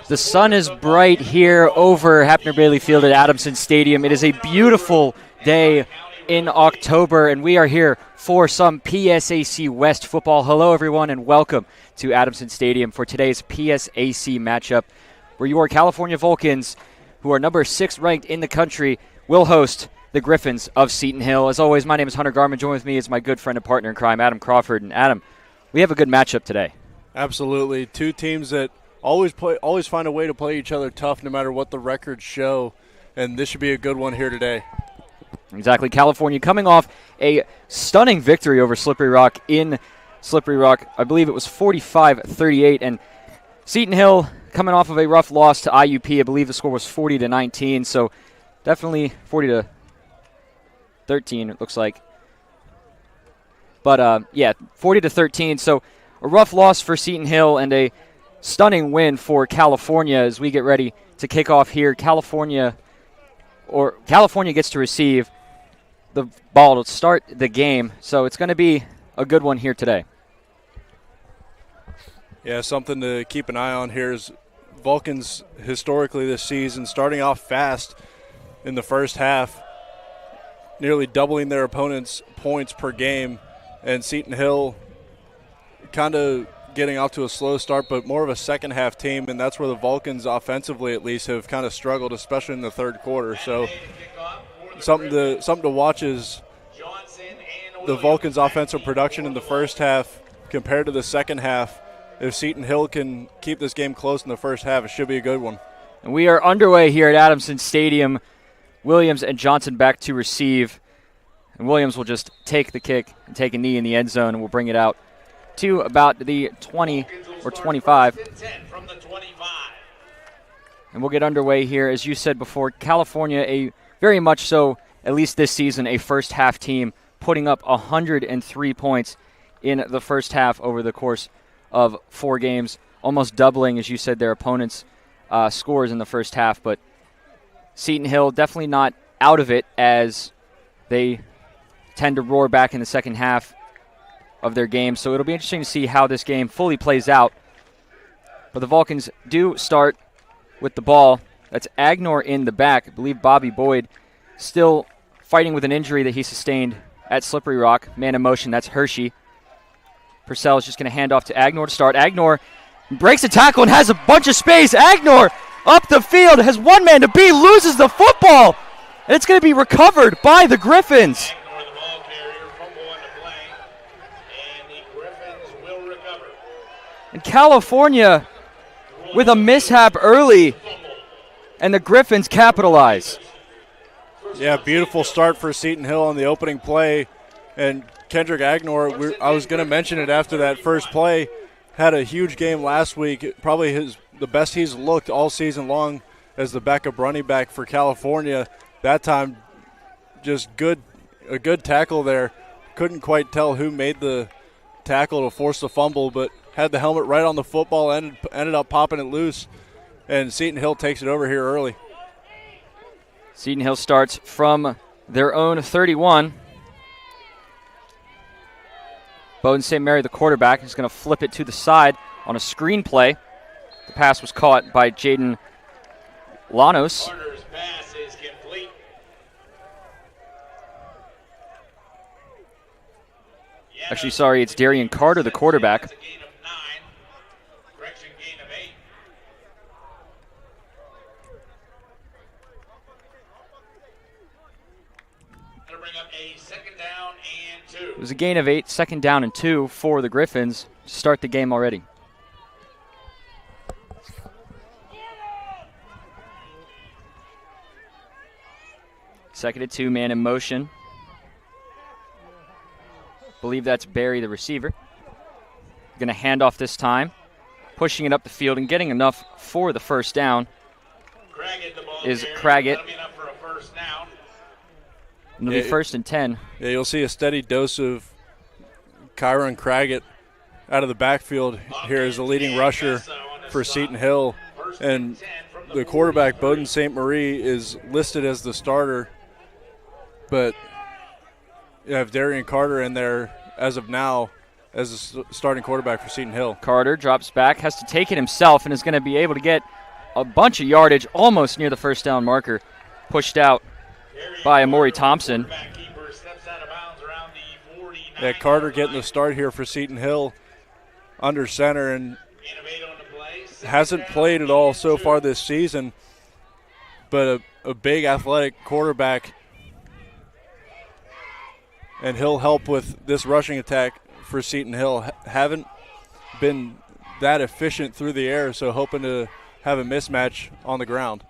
The sun is bright here over Hapner Bailey Field at Adamson Stadium. It is a beautiful day in October, and we are here for some PSAC West football. Hello, everyone, and welcome to Adamson Stadium for today's PSAC matchup, where your California Vulcans, who are number 6 ranked in the country, will host the Griffins of Seton Hill. As always, my name is Hunter Garman. Join with me is my good friend and partner in crime, Adam Crawford. And Adam, we have a good matchup today. Absolutely. Two teams that always find a way to play each other tough no matter what the records show, and this should be a good one here today. Exactly. California coming off a stunning victory over Slippery Rock in Slippery Rock. I believe it was 45-38, and Seton Hill coming off of a rough loss to IUP. I believe the score was 40-19, so definitely 40-13 it looks like. But 40-13, so a rough loss for Seton Hill and a stunning win for California as we get ready to kick off here. California gets to receive the ball to start the game, so it's going to be a good one here today. Yeah, something to keep an eye on here is Vulcans historically this season starting off fast in the first half, nearly doubling their opponent's points per game, and Seton Hill kind of getting off to a slow start, but more of a second half team, and that's where the Vulcans offensively at least have kind of struggled, especially in the third quarter. So something to watch is the Vulcans' offensive production in the first half compared to the second half. If Seton Hill can keep this game close in the first half, it should be a good one. And we are underway here at Adamson Stadium. Williams and Johnson back to receive, and Williams will just take the kick and take a knee in the end zone, and we'll bring it out to about the 20 or 25. And we'll get underway here. As you said before, California, a very much so, at least this season, a first half team, putting up 103 points in the first half over the course of 4 games, almost doubling, as you said, their opponents' scores in the first half. But Seton Hill definitely not out of it, as they tend to roar back in the second half of their game. So it'll be interesting to see how this game fully plays out. But the Vulcans do start with the ball. That's Agnor in the back. I believe Bobby Boyd still fighting with an injury that he sustained at Slippery Rock. Man in motion, that's Hershey. Purcell is just going to hand off to Agnor to start. Agnor breaks a tackle and has a bunch of space. Agnor up the field, has one man to beat, loses the football. And it's going to be recovered by the Griffins. And California with a mishap early, and the Griffins capitalize. Yeah, beautiful start for Seton Hill on the opening play. And Kendrick Agnor, I was going to mention it after that first play, had a huge game last week, probably the best he's looked all season long as the backup running back for California. That time, just a good tackle there. Couldn't quite tell who made the tackle to force the fumble, but had the helmet right on the football, ended up popping it loose, and Seton Hill takes it over here early. Seton Hill starts from their own 31. Bowden St. Mary, the quarterback, is going to flip it to the side on a screen play. The pass was caught by Jaden Lanos. Actually, sorry, it's Darian Carter, the quarterback. It was a gain of 8, second down and 2 for the Griffins to start the game already. Second and 2, man in motion. Believe that's Barry, the receiver. Going to hand off this time, pushing it up the field and getting enough for the first down is Craggett. It'll be first and 10. Yeah, you'll see a steady dose of Kyron Craggett out of the backfield here as the leading rusher for Seton Hill. And the quarterback, Bowden St. Marie, is listed as the starter. But you have Darian Carter in there as of now as the starting quarterback for Seton Hill. Carter drops back, has to take it himself, and is going to be able to get a bunch of yardage almost near the first down marker. Pushed out by Amori Thompson. Yeah, Carter getting the start here for Seton Hill under center and hasn't played at all so far this season, but a big athletic quarterback, and he'll help with this rushing attack for Seton Hill. Haven't been that efficient through the air, so hoping to have a mismatch on the ground.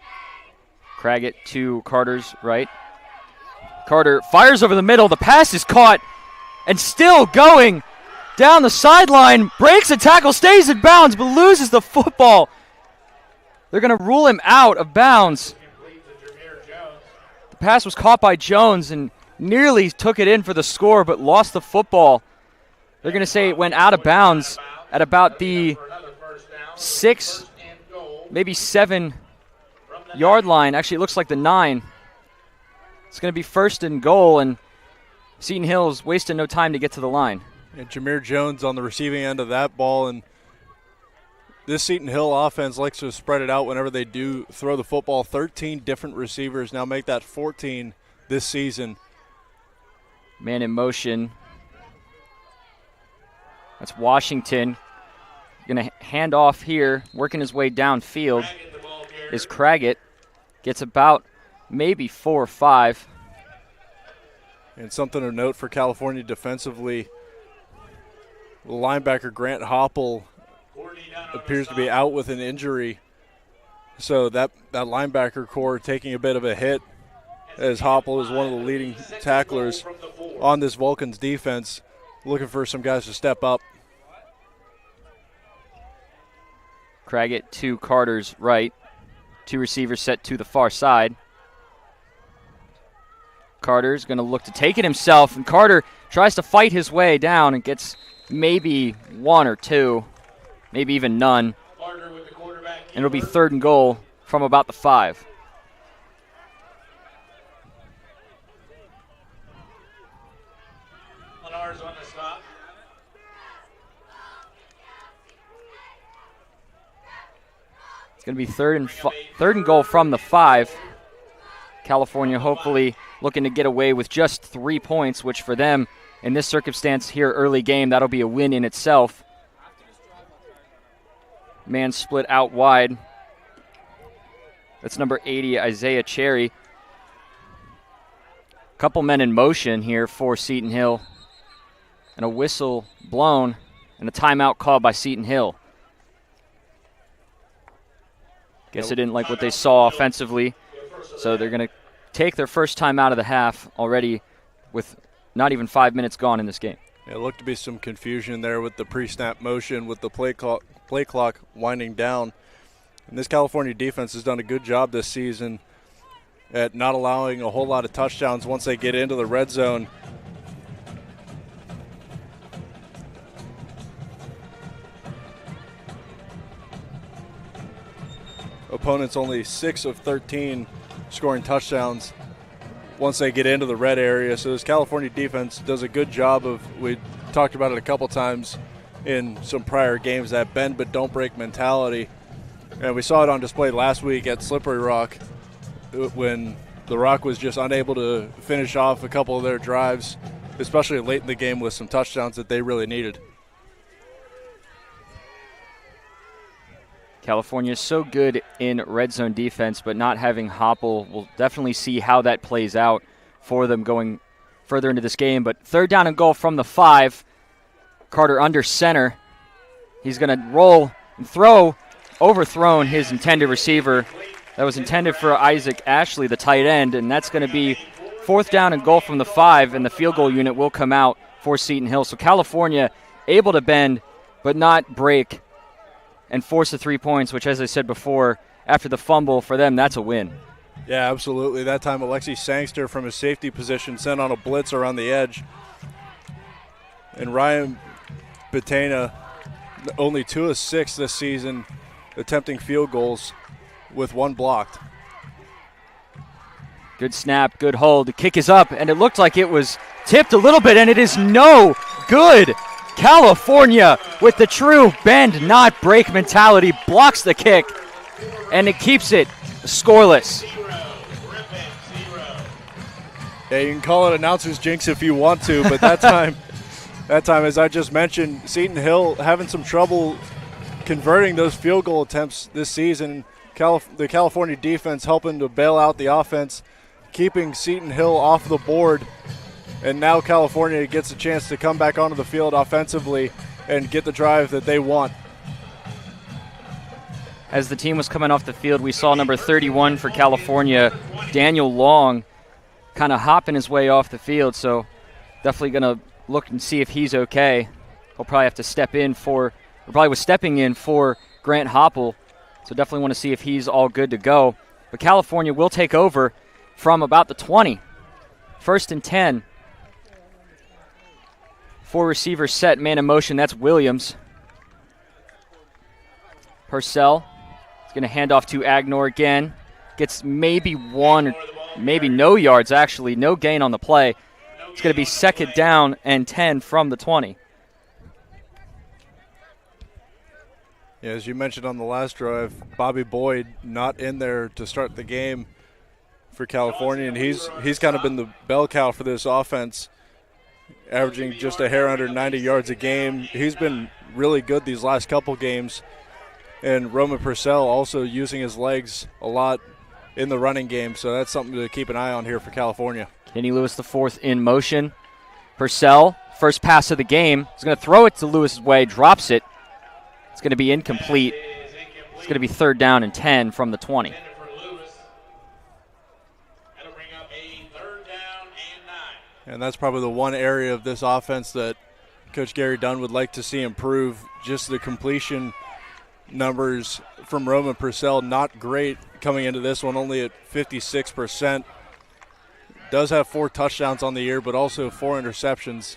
Craggett to Carter's right. Carter fires over the middle. The pass is caught and still going down the sideline. Breaks a tackle, stays in bounds, but loses the football. They're going to rule him out of bounds. The pass was caught by Jones and nearly took it in for the score, but lost the football. They're going to say it went out of bounds at about the 6, maybe 7 yard line. Actually, it looks like the 9. It's going to be 1st and goal, and Seton Hill's wasting no time to get to the line. And Jameer Jones on the receiving end of that ball, and this Seton Hill offense likes to spread it out whenever they do throw the football. 13 different receivers, now make that 14 this season. Man in motion. That's Washington. Going to hand off here, working his way downfield is Craggett. Gets about maybe 4 or 5. And something to note for California defensively, the linebacker Grant Hopple appears to be out with an injury. So that linebacker core taking a bit of a hit, as Hopple is one of the leading tacklers on this Vulcan's defense, looking for some guys to step up. Craggett to Carter's right. 2 receivers set to the far side. Carter's going to look to take it himself, and Carter tries to fight his way down and gets maybe 1 or 2, maybe even none. And it'll be 3rd and goal from about the 5. It's going to be third and goal from the 5. California hopefully looking to get away with just 3 points, which for them in this circumstance here early game, that'll be a win in itself. Man split out wide. That's number 80, Isaiah Cherry. Couple men in motion here for Seton Hill. And a whistle blown and a timeout called by Seton Hill. Guess they didn't like what they saw offensively, so they're going to take their first time out of the half already with not even 5 minutes gone in this game. It looked to be some confusion there with the pre-snap motion, with the play clock winding down. And this California defense has done a good job this season at not allowing a whole lot of touchdowns once they get into the red zone. Opponents only 6 of 13 scoring touchdowns once they get into the red area. So this California defense does a good job of, we talked about it a couple times in some prior games, that bend but don't break mentality. And we saw it on display last week at Slippery Rock when the Rock was just unable to finish off a couple of their drives, especially late in the game with some touchdowns that they really needed. California is so good in red zone defense, but not having Hopple, we'll definitely see how that plays out for them going further into this game. But 3rd down and goal from the 5. Carter under center. He's going to roll and throw, overthrown his intended receiver. That was intended for Isaac Ashley, the tight end, and that's going to be 4th down and goal from the 5, and the field goal unit will come out for Seton Hill. So California able to bend but not break and force the 3 points, which, as I said before, after the fumble, for them, that's a win. Yeah, absolutely. That time, Alexi Sangster from his safety position sent on a blitz around the edge. And Ryan Batena, only 2 of 6 this season, attempting field goals with 1 blocked. Good snap, good hold. The kick is up, and it looked like it was tipped a little bit, and it is no good. California, with the true bend, not break mentality, blocks the kick, and it keeps it scoreless. Yeah, you can call it announcer's jinx if you want to, but that time, as I just mentioned, Seton Hill having some trouble converting those field goal attempts this season. The California defense helping to bail out the offense, keeping Seton Hill off the board, and now California gets a chance to come back onto the field offensively and get the drive that they want. As the team was coming off the field, we saw number 31 for California, Daniel Long, kind of hopping his way off the field, so definitely going to look and see if he's okay. He'll probably have to step in for, or probably was stepping in for Grant Hoppel, so definitely want to see if he's all good to go. But California will take over from about the 20. 1st and 10. 4 receivers set, man in motion, that's Williams. Purcell is going to hand off to Agnor again. Gets maybe one, or maybe no yards actually, no gain on the play. It's going to be 2nd down and 10 from the 20. Yeah, as you mentioned on the last drive, Bobby Boyd not in there to start the game for California, and he's kind of been the bell cow for this offense, averaging just a hair under 90 yards a game. He's been really good these last couple games, and Roman Purcell also using his legs a lot in the running game, so that's something to keep an eye on here for California. Kenny Lewis, the 4th in motion. Purcell, first pass of the game, is going to throw it to Lewis's way, drops it. It's going to be incomplete. It's going to be 3rd down and 10 from the 20. And that's probably the one area of this offense that Coach Gary Dunn would like to see improve. Just the completion numbers from Roman Purcell, not great coming into this one, only at 56%. Does have 4 touchdowns on the year, but also 4 interceptions.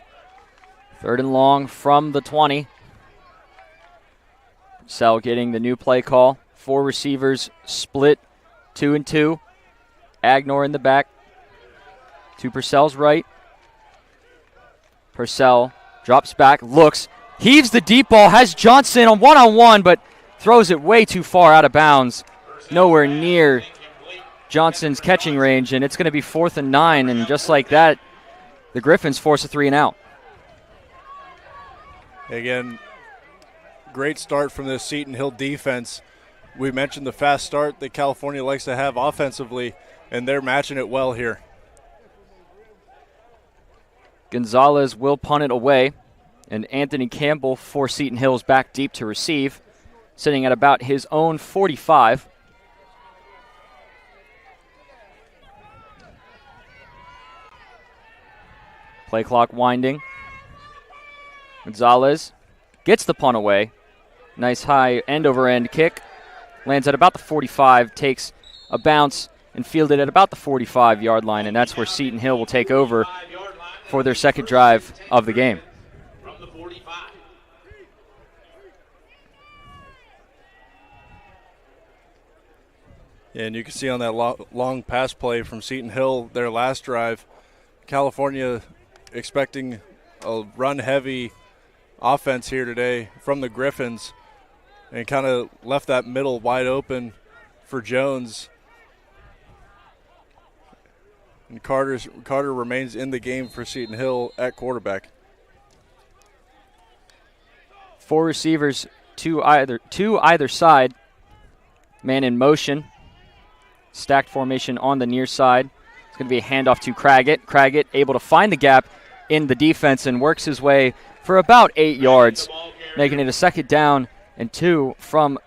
3rd and long from the 20. Purcell getting the new play call. 4 receivers split 2 and 2. Agnor in the back. To Purcell's right. Purcell drops back, looks, heaves the deep ball, has Johnson on one-on-one, but throws it way too far out of bounds. Nowhere near Johnson's catching range, and it's going to be 4th and 9, and just like that, the Griffins force a 3 and out. Again, great start from this Seton Hill defense. We mentioned the fast start that California likes to have offensively, and they're matching it well here. Gonzalez will punt it away, and Anthony Campbell for Seton Hill is back deep to receive, sitting at about his own 45. Play clock winding. Gonzalez gets the punt away. Nice high end-over-end kick. Lands at about the 45, takes a bounce, and fielded at about the 45-yard line, and that's where Seton Hill will take over for their 2nd drive of the game. From the 45. Yeah, and you can see on that long pass play from Seton Hill, their last drive, California expecting a run-heavy offense here today from the Griffins, and kind of left that middle wide open for Jones. And Carter remains in the game for Seton Hill at quarterback. 4 receivers, two either side. Man in motion. Stacked formation on the near side. It's going to be a handoff to Craggett. Craggett able to find the gap in the defense and works his way for about 8 yards, making it a 2nd down and 2 from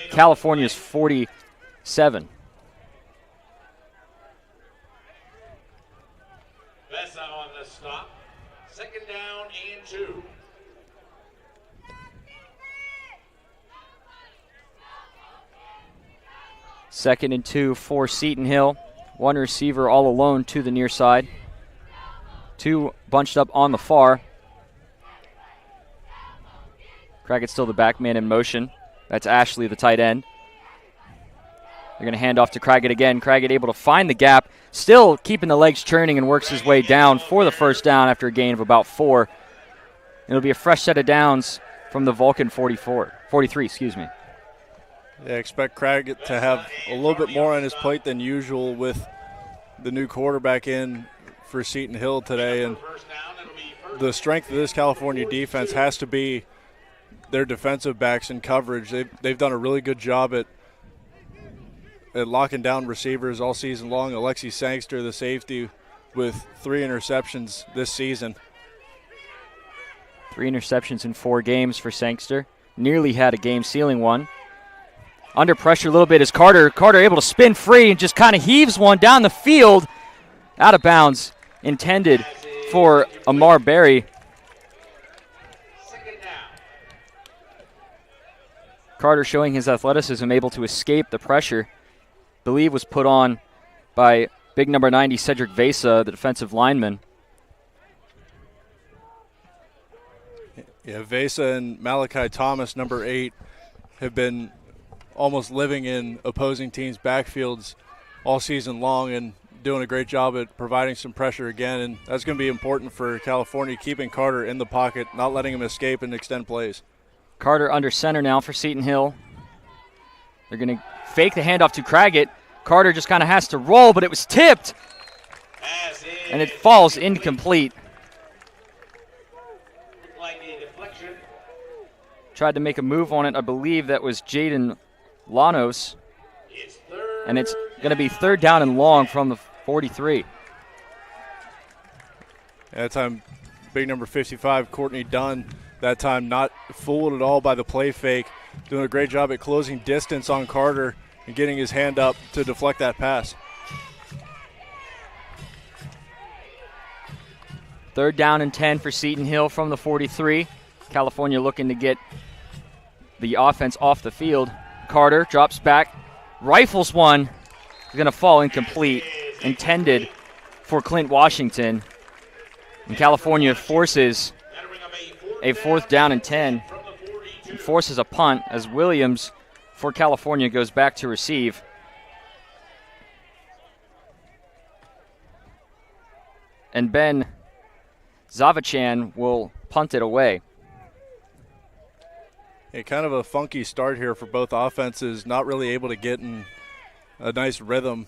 California's 47. Bessa on the stop. 2nd down and 2. Second and 2 for Seton Hill. 1 receiver all alone to the near side. 2 bunched up on the far. Crackett's still the back man in motion. That's Ashley, the tight end. They're going to hand off to Craggett again. Craggett able to find the gap, still keeping the legs churning, and works his way down for the 1st down after a gain of about 4. It'll be a fresh set of downs from the Vulcan 43, excuse me. Yeah, expect Craig to have a little bit more on his plate than usual with the new quarterback in for Seton Hill today. And the strength of this California defense has to be their defensive backs in coverage. They've done a really good job at locking down receivers all season long. Alexi Sangster, the safety, with 3 interceptions this season. 3 interceptions in 4 games for Sangster. Nearly had a game-sealing one. Under pressure a little bit is Carter. Carter able to spin free and just kind of heaves one down the field. Out of bounds, intended for Amar Berry. Carter showing his athleticism, able to escape the pressure. Believe was put on by big number 90, Cedric Vesa, the defensive lineman. Yeah, Vesa and Malachi Thomas, number 8, have been almost living in opposing teams' backfields all season long and doing a great job at providing some pressure again. And that's going to be important for California, keeping Carter in the pocket, not letting him escape and extend plays. Carter under center now for Seton Hill. They're going to fake the handoff to Craggett. Carter just kind of has to roll, but it was tipped. And it falls incomplete. Tried to make a move on it. I believe that was Jaden Lanos. And it's going to be 3rd down and long from the 43. That time, big number 55, Courtney Dunn, that time not fooled at all by the play fake, doing a great job at closing distance on Carter and getting his hand up to deflect that pass. 3rd down and 10 for Seton Hill from the 43. California looking to get the offense off the field. Carter drops back, rifles one. He's going to fall incomplete, intended for Clint Washington. And California forces a 4th down and 10. And forces a punt as Williams for California goes back to receive. And Ben Zavachan will punt it away. Kind of a funky start here for both offenses, not really able to get in a nice rhythm.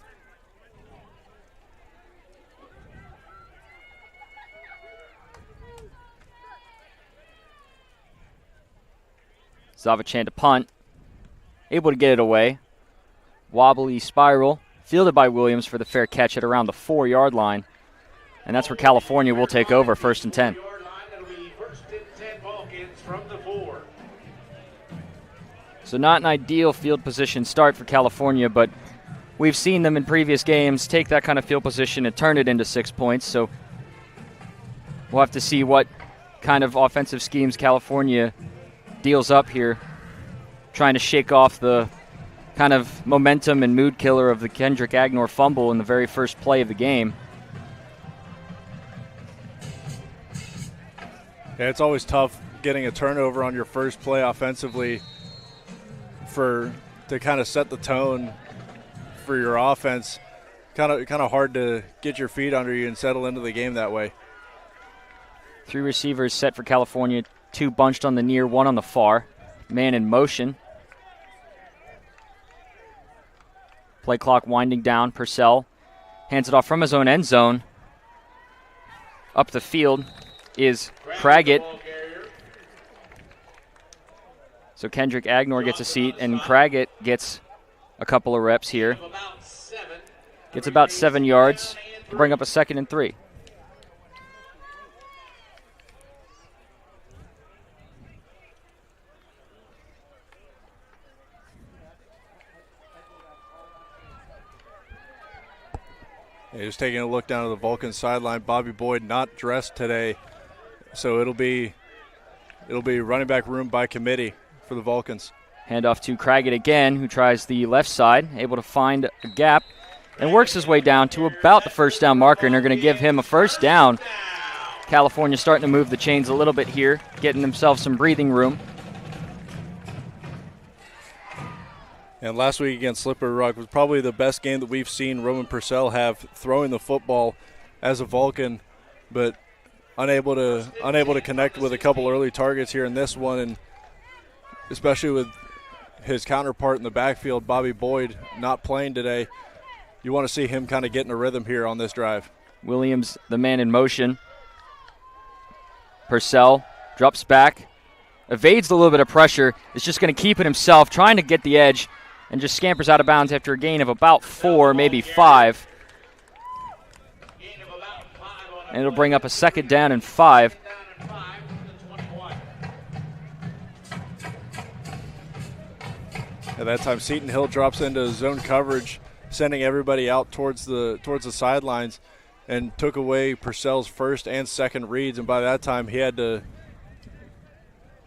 Zavachan to punt. Able to get it away. Wobbly spiral. Fielded by Williams for the fair catch at around the 4-yard line. And that's where California will take over, 1st and 10. So not an ideal field position start for California, but we've seen them in previous games take that kind of field position and turn it into 6 points. So we'll have to see what kind of offensive schemes California deals up here, trying to shake off the kind of momentum and mood killer of the Kendrick Agnor fumble in the very first play of the game. Yeah, it's always tough getting a turnover on your first play offensively to kind of set the tone for your offense. Kind of hard to get your feet under you and settle into the game that way. 3 receivers set for California, 2 bunched on the near, 1 on the far. Man in motion. Play clock winding down. Purcell hands it off from his own end zone. Up the field is Craggett. So Kendrick Agnor gets a seat, and Craggett gets a couple of reps here. Gets about 7 yards to bring up a 2nd and 3. Just taking a look down to the Vulcan sideline. Bobby Boyd not dressed today, so it'll be running back room by committee for the Vulcans. Handoff to Craggett again, who tries the left side, able to find a gap and works his way down to about the 1st down marker, and they're going to give him a 1st down. California starting to move the chains a little bit here, getting themselves some breathing room. And last week against Slippery Rock was probably the best game that we've seen Roman Purcell have throwing the football as a Vulcan. But unable to connect with a couple early targets here in this one, and especially with his counterpart in the backfield, Bobby Boyd, not playing today. You want to see him kind of get in a rhythm here on this drive. Williams, the man in motion. Purcell drops back, evades a little bit of pressure, is just going to keep it himself, trying to get the edge, and just scampers out of bounds after a gain of about 4, maybe 5. And it'll bring up a 2nd down and 5. At that time, Seton Hill drops into zone coverage, sending everybody out towards the sidelines, and took away Purcell's first and second reads. And by that time, he had to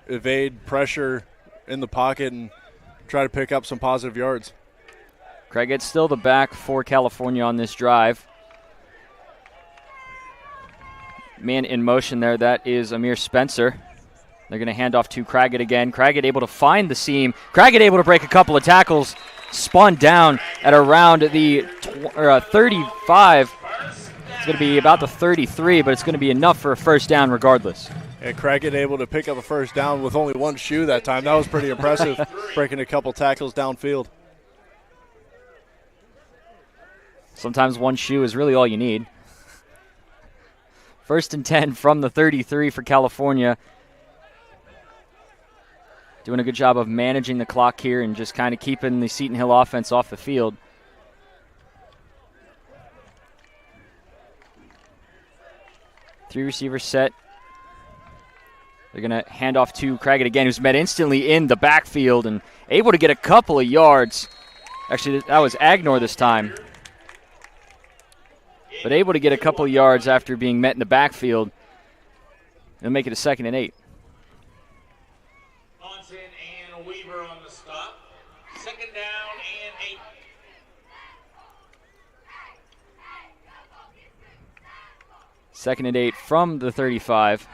evade pressure in the pocket and try to pick up some positive yards. Craigett's still the back for California on this drive. Man in motion there, that is Amir Spencer. They're going to hand off to Craigett again. Craigett able to find the seam. Craigett able to break a couple of tackles. Spun down at around the 35. It's going to be about the 33, but it's going to be enough for a first down regardless. And Craigett able to pick up a first down with only one shoe that time. That was pretty impressive, breaking a couple tackles downfield. Sometimes one shoe is really all you need. 1st and 10 from the 33 for California. Doing a good job of managing the clock here and just kind of keeping the Seton Hill offense off the field. Three receivers set. They're going to hand off to Craigett again, who's met instantly in the backfield and able to get a couple of yards. Actually, that was Agnor this time. But able to get a couple of yards after being met in the backfield. They'll make it a 2nd and 8. Monson and Weaver on the stop. 2nd down and 8. Second and 8 from the 35.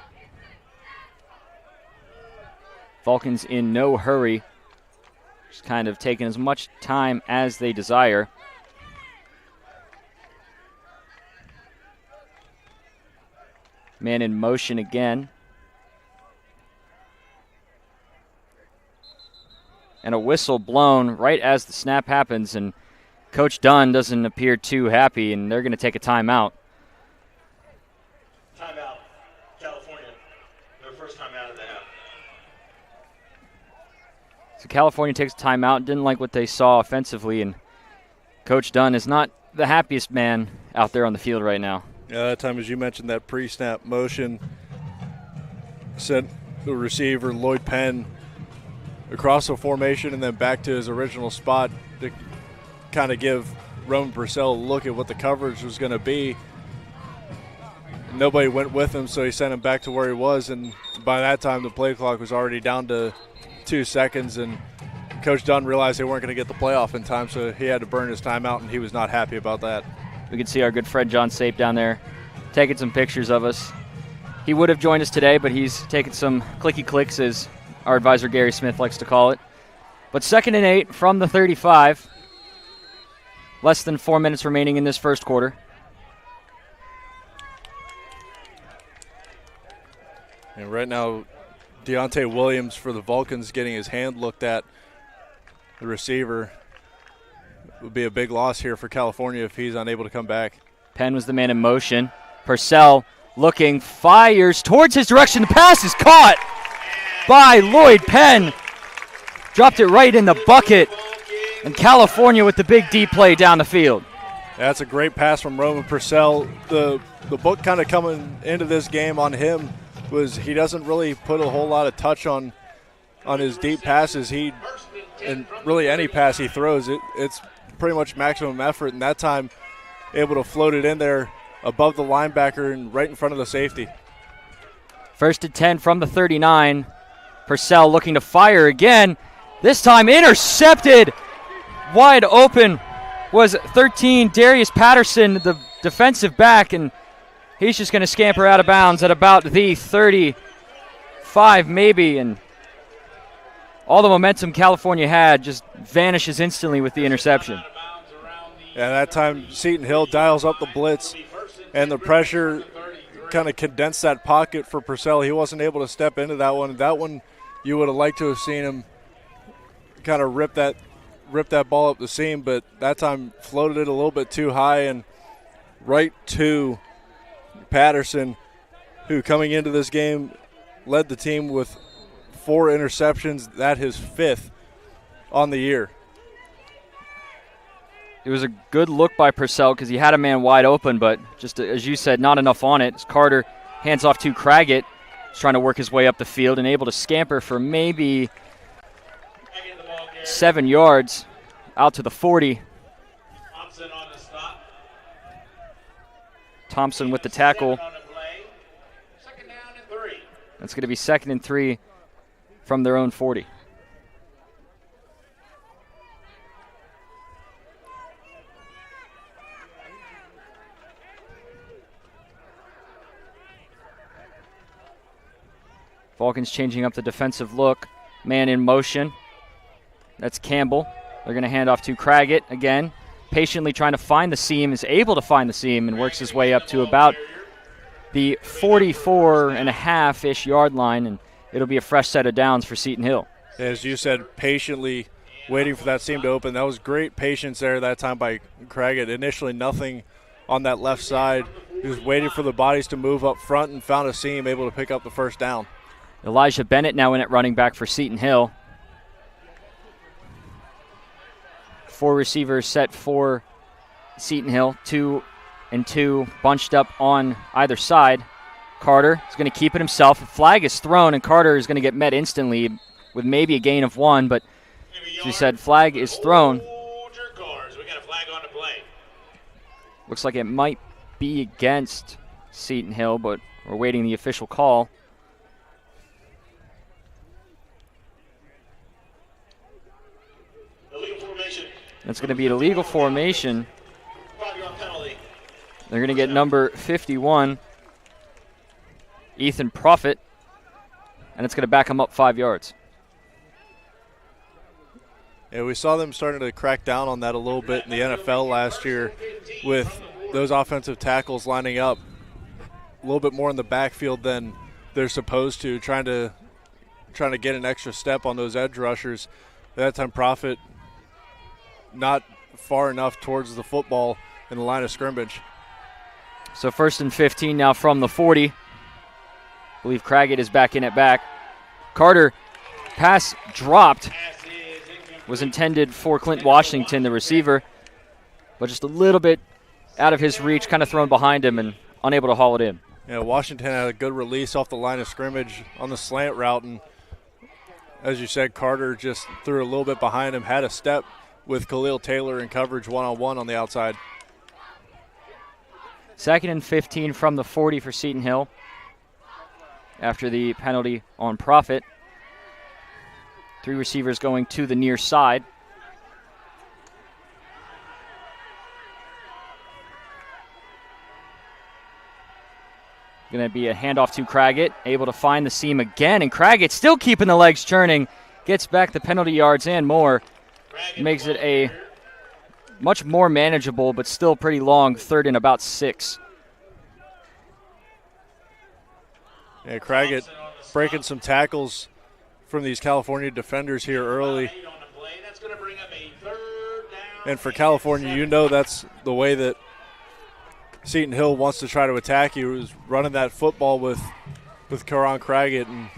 Vulcans in no hurry. Just kind of taking as much time as they desire. Man in motion again. And a whistle blown right as the snap happens, and Coach Dunn doesn't appear too happy, and they're going to take a timeout. Timeout, California. Their first timeout of the half. So California takes a timeout, didn't like what they saw offensively, and Coach Dunn is not the happiest man out there on the field right now. Yeah, that time, as you mentioned, that pre-snap motion sent the receiver, Lloyd Penn, across the formation and then back to his original spot to kind of give Roman Purcell a look at what the coverage was going to be. Nobody went with him, so he sent him back to where he was, and by that time the play clock was already down to 2 seconds, and Coach Dunn realized they weren't going to get the playoff in time, so he had to burn his timeout, and he was not happy about that. We can see our good friend John Sape down there taking some pictures of us. He would have joined us today, but he's taking some clicky clicks, as our advisor Gary Smith likes to call it. But 2nd and 8 from the 35. Less than 4 minutes remaining in this first quarter. And right now, Deontay Williams for the Vulcans getting his hand looked at. The receiver would be a big loss here for California if he's unable to come back. Penn was the man in motion. Purcell looking, fires towards his direction. The pass is caught by Lloyd Penn. Dropped it right in the bucket. And California with the big deep play down the field. That's a great pass from Roman Purcell. The book kind of coming into this game on him was he doesn't really put a whole lot of touch on his deep passes. And really any pass he throws, it's pretty much maximum effort, and that time able to float it in there above the linebacker and right in front of the safety. 1st and 10 from the 39. Purcell looking to fire again. This time intercepted. Wide open was 13, Darius Patterson, the defensive back, and he's just going to scamper out of bounds at about the 35 maybe, and all the momentum California had just vanishes instantly with the interception. Yeah, that time Seton Hill dials up the blitz, and the pressure kind of condensed that pocket for Purcell. He wasn't able to step into that one. That one, you would have liked to have seen him kind of rip that ball up the seam, but that time floated it a little bit too high and right to Patterson, who coming into this game led the team with 4 interceptions. That his 5th on the year. It was a good look by Purcell because he had a man wide open, but just as you said, not enough on it. As Carter hands off to Craggett, he's trying to work his way up the field and able to scamper for maybe 7 yards out to the 40. Thompson on the stop. Thompson with the tackle. On the play. Second down and 3. That's going to be 2nd and 3 from their own 40. Vulcan's changing up the defensive look. Man in motion. That's Campbell. They're going to hand off to Craggett again. Patiently trying to find the seam. Is able to find the seam and works his way up to about the 44.5-ish yard line. And it'll be a fresh set of downs for Seton Hill. As you said, patiently waiting for that seam to open. That was great patience there that time by Craggett. Initially nothing on that left side. He was waiting for the bodies to move up front and found a seam, able to pick up the first down. Elijah Bennett now in at running back for Seton Hill. 4 receivers set for Seton Hill, 2 and 2 bunched up on either side. Carter is going to keep it himself. A flag is thrown, and Carter is going to get met instantly with maybe a gain of 1, but as we said, flag is thrown. Hold your cars. We got a flag on the play. Looks like it might be against Seton Hill, but we're waiting the official call. Illegal formation. That's going to be an illegal formation. 5-yard penalty. They're going to get number 51, Ethan Profit, and it's going to back him up 5 yards. Yeah, we saw them starting to crack down on that a little bit in the NFL last year with those offensive tackles lining up a little bit more in the backfield than they're supposed to, trying to get an extra step on those edge rushers. That time Profit not far enough towards the football in the line of scrimmage. So 1st and 15 now from the 40. I believe Craggett is back in at back. Carter, pass dropped. Was intended for Clint Washington, the receiver, but just a little bit out of his reach, kind of thrown behind him and unable to haul it in. Yeah, Washington had a good release off the line of scrimmage on the slant route, and as you said, Carter just threw a little bit behind him, had a step with Khalil Taylor in coverage one-on-one on the outside. 2nd and 15 from the 40 for Seton Hill after the penalty on Profit. 3 receivers going to the near side. Going to be a handoff to Craggett, able to find the seam again, and Craggett still keeping the legs churning, gets back the penalty yards and more. Makes it a much more manageable but still pretty long 3rd and about 6. Yeah, Craggett breaking some tackles from these California defenders here early. And for California, you know that's the way that Seton Hill wants to try to attack you, is running that football with Karan Craggett, and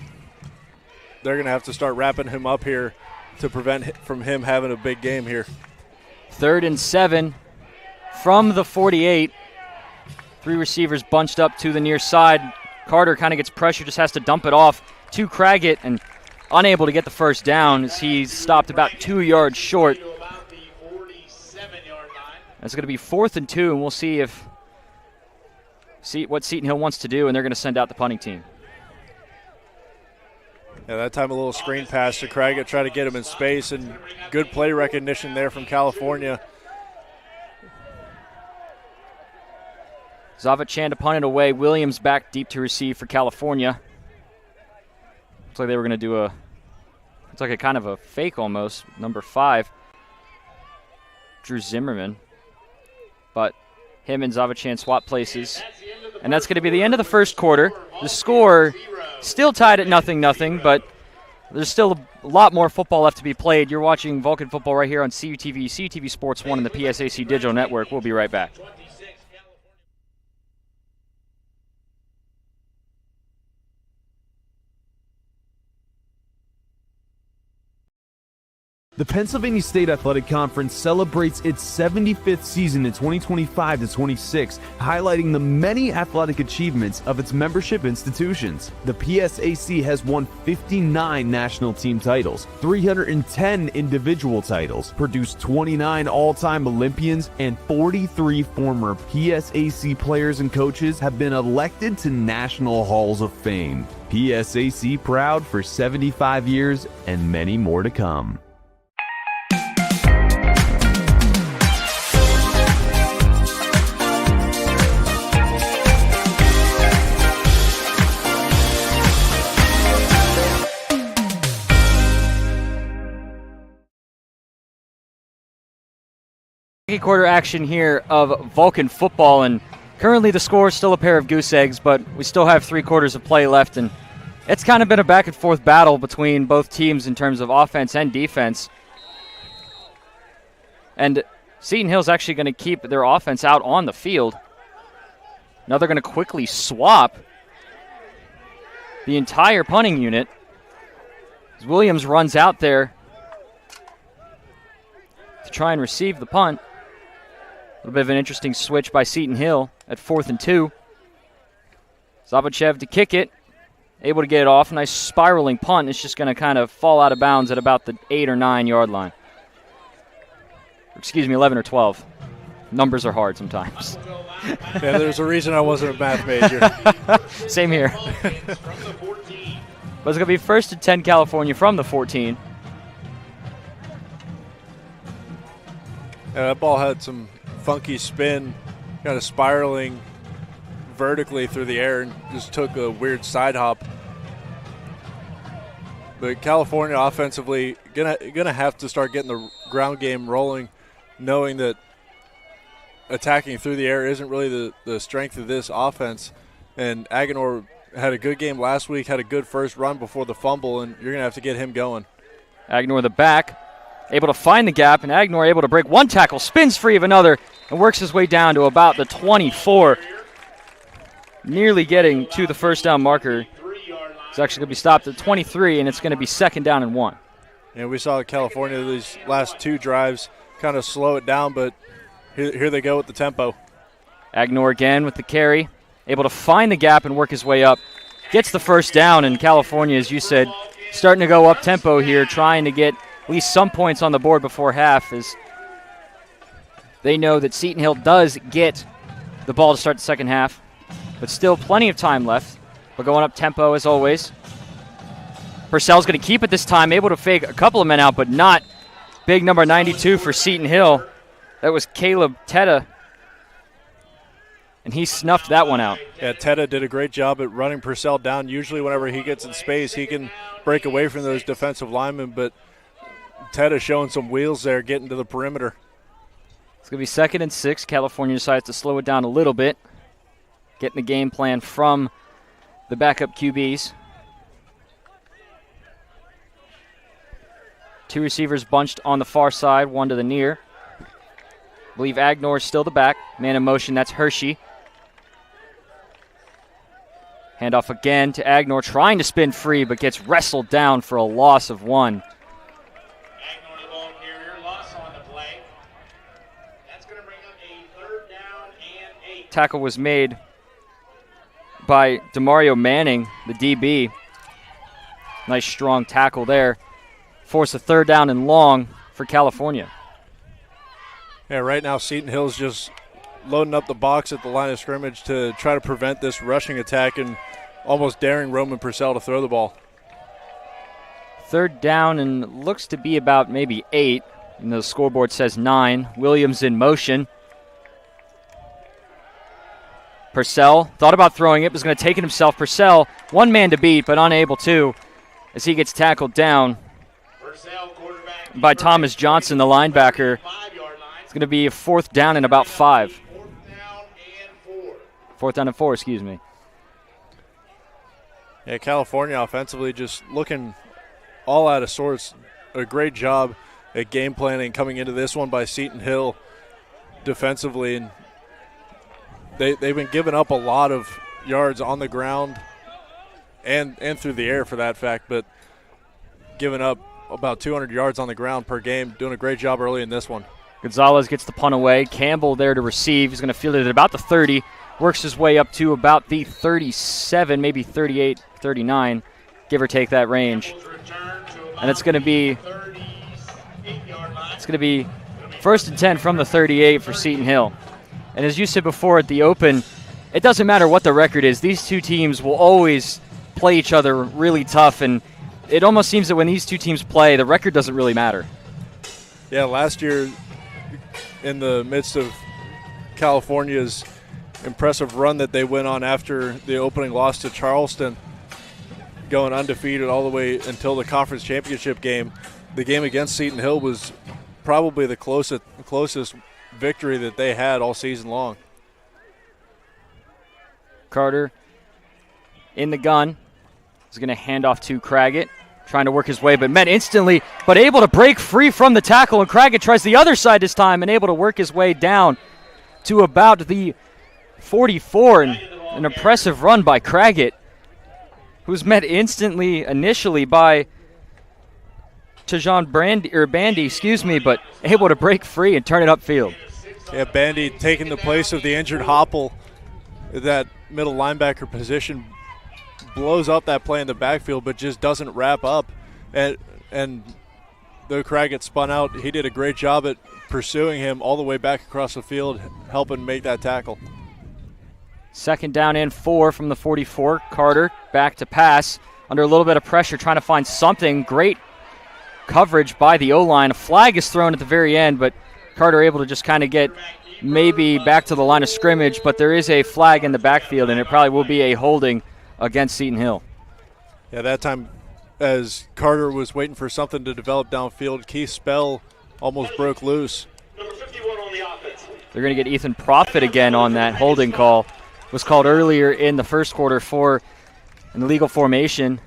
they're going to have to start wrapping him up here to prevent from him having a big game here. 3rd and 7 from the 48. 3 receivers bunched up to the near side. Carter kind of gets pressure, just has to dump it off to Craggett, and unable to get the first down as he's stopped about 2 yards short. That's going to be 4th and 2, and we'll see what Seton Hill wants to do, and they're going to send out the punting team. Yeah, that time a little screen pass to Craggett, try to get him in space, and good play recognition there from California. Zavachan to punt it away. Williams back deep to receive for California. Looks like they were going to do it's like a kind of a fake almost. Number 5, Drew Zimmerman. But him and Zavachan swap places. That's the end of And that's going to be the end of the first quarter. The score still tied at 0-0, but there's still a lot more football left to be played. You're watching Vulcan football right here on CUTV Sports 1 and the PSAC Digital Network. We'll be right back. The Pennsylvania State Athletic Conference celebrates its 75th season in 2025 to 26, highlighting the many athletic achievements of its membership institutions. The PSAC has won 59 national team titles, 310 individual titles, produced 29 all-time Olympians, and 43 former PSAC players and coaches have been elected to National Halls of Fame. PSAC proud for 75 years and many more to come. Second quarter action here of Vulcan football, and currently the score is still a pair of goose eggs, but we still have 3 quarters of play left, and it's kind of been a back and forth battle between both teams in terms of offense and defense. And Seton Hill's actually going to keep their offense out on the field. Now they're going to quickly swap the entire punting unit as Williams runs out there to try and receive the punt. A little bit of an interesting switch by Seton Hill at 4th and 2. Zavachev to kick it. Able to get it off. Nice spiraling punt. It's just going to kind of fall out of bounds at about the 8 or 9 yard line. Excuse me, 11 or 12. Numbers are hard sometimes. Yeah, there's a reason I wasn't a math major. Same here. But it's going to be 1st and 10 California from the 14. Yeah, that ball had some funky spin, kind of spiraling vertically through the air and just took a weird side hop. But California offensively gonna have to start getting the ground game rolling, knowing that attacking through the air isn't really the strength of this offense. And Agenor had a good game last week, had a good first run before the fumble, and you're gonna have to get him going. Agenor the back, able to find the gap, and Agenor able to break one tackle, spins free of another, and works his way down to about the 24. Nearly getting to the first down marker. It's actually going to be stopped at 23, and it's going to be 2nd down and 1. And we saw California these last 2 drives kind of slow it down, but here they go with the tempo. Agenor again with the carry, able to find the gap and work his way up. Gets the first down, and California, as you said, starting to go up tempo here, trying to get at least some points on the board before half, as they know that Seton Hill does get the ball to start the second half, but still plenty of time left. We're going up tempo as always. Purcell's going to keep it this time, able to fake a couple of men out, but not big number 92 for Seton Hill. That was Caleb Teta, and he snuffed that one out. Yeah, Teta did a great job at running Purcell down. Usually whenever he gets in space, he can break away from those defensive linemen, but Teta showing some wheels there, getting to the perimeter. It's going to be 2nd and 6. California decides to slow it down a little bit, getting the game plan from the backup QBs. 2 receivers bunched on the far side, 1 to the near. I believe Agenor is still the back. Man in motion, that's Hershey. Handoff again to Agenor, trying to spin free, but gets wrestled down for a loss of 1. Tackle was made by DeMario Manning, the DB. Nice strong tackle there. Force a 3rd down and long for California. Yeah, right now Seton Hill's just loading up the box at the line of scrimmage to try to prevent this rushing attack and almost daring Roman Purcell to throw the ball. 3rd down and looks to be about maybe 8. And the scoreboard says 9. Williams in motion. Purcell thought about throwing it, was going to take it himself. Purcell, 1 man to beat, but unable to, as he gets tackled down by Thomas Johnson, the linebacker. It's going to be a 4th down and about 5. 4th down and 4, excuse me. Yeah, California offensively just looking all out of sorts. A great job at game planning coming into this one by Seton Hill defensively. And they've been giving up a lot of yards on the ground and through the air for that fact, but giving up about 200 yards on the ground per game, doing a great job early in this one. Gonzalez gets the punt away. Campbell there to receive. He's going to field it at about the 30. Works his way up to about the 37, maybe 38, 39, give or take that range. And it's going to be 1st and 10 from the 38 for Seton Hill. And as you said before at the open, it doesn't matter what the record is. These two teams will always play each other really tough, and it almost seems that when these two teams play, the record doesn't really matter. Yeah, last year in the midst of California's impressive run that they went on after the opening loss to Charleston, going undefeated all the way until the conference championship game, the game against Seton Hill was probably the closest victory that they had all season long. Carter in the gun is going to hand off to Craggett, trying to work his way, but met instantly, but able to break free from the tackle, and Craggett tries the other side this time and able to work his way down to about the 44, and an impressive run by Craggett, who's met instantly initially by Tajon Bandy, but able to break free and turn it upfield. Yeah, Bandy taking the place of the injured Hopple, that middle linebacker position, blows up that play in the backfield, but just doesn't wrap up. And though Craggett spun out, he did a great job at pursuing him all the way back across the field, helping make that tackle. 2nd down and 4 from the 44. Carter back to pass under a little bit of pressure, trying to find something. Great coverage by the O-line. A flag is thrown at the very end, but Carter able to just kind of get maybe back to the line of scrimmage, but there is a flag in the backfield, and it probably will be a holding against Seton Hill. Yeah, that time as Carter was waiting for something to develop downfield, Keith Spell almost broke loose. They're going to get Ethan Profit again on that holding call. It was called earlier in the first quarter for an illegal formation.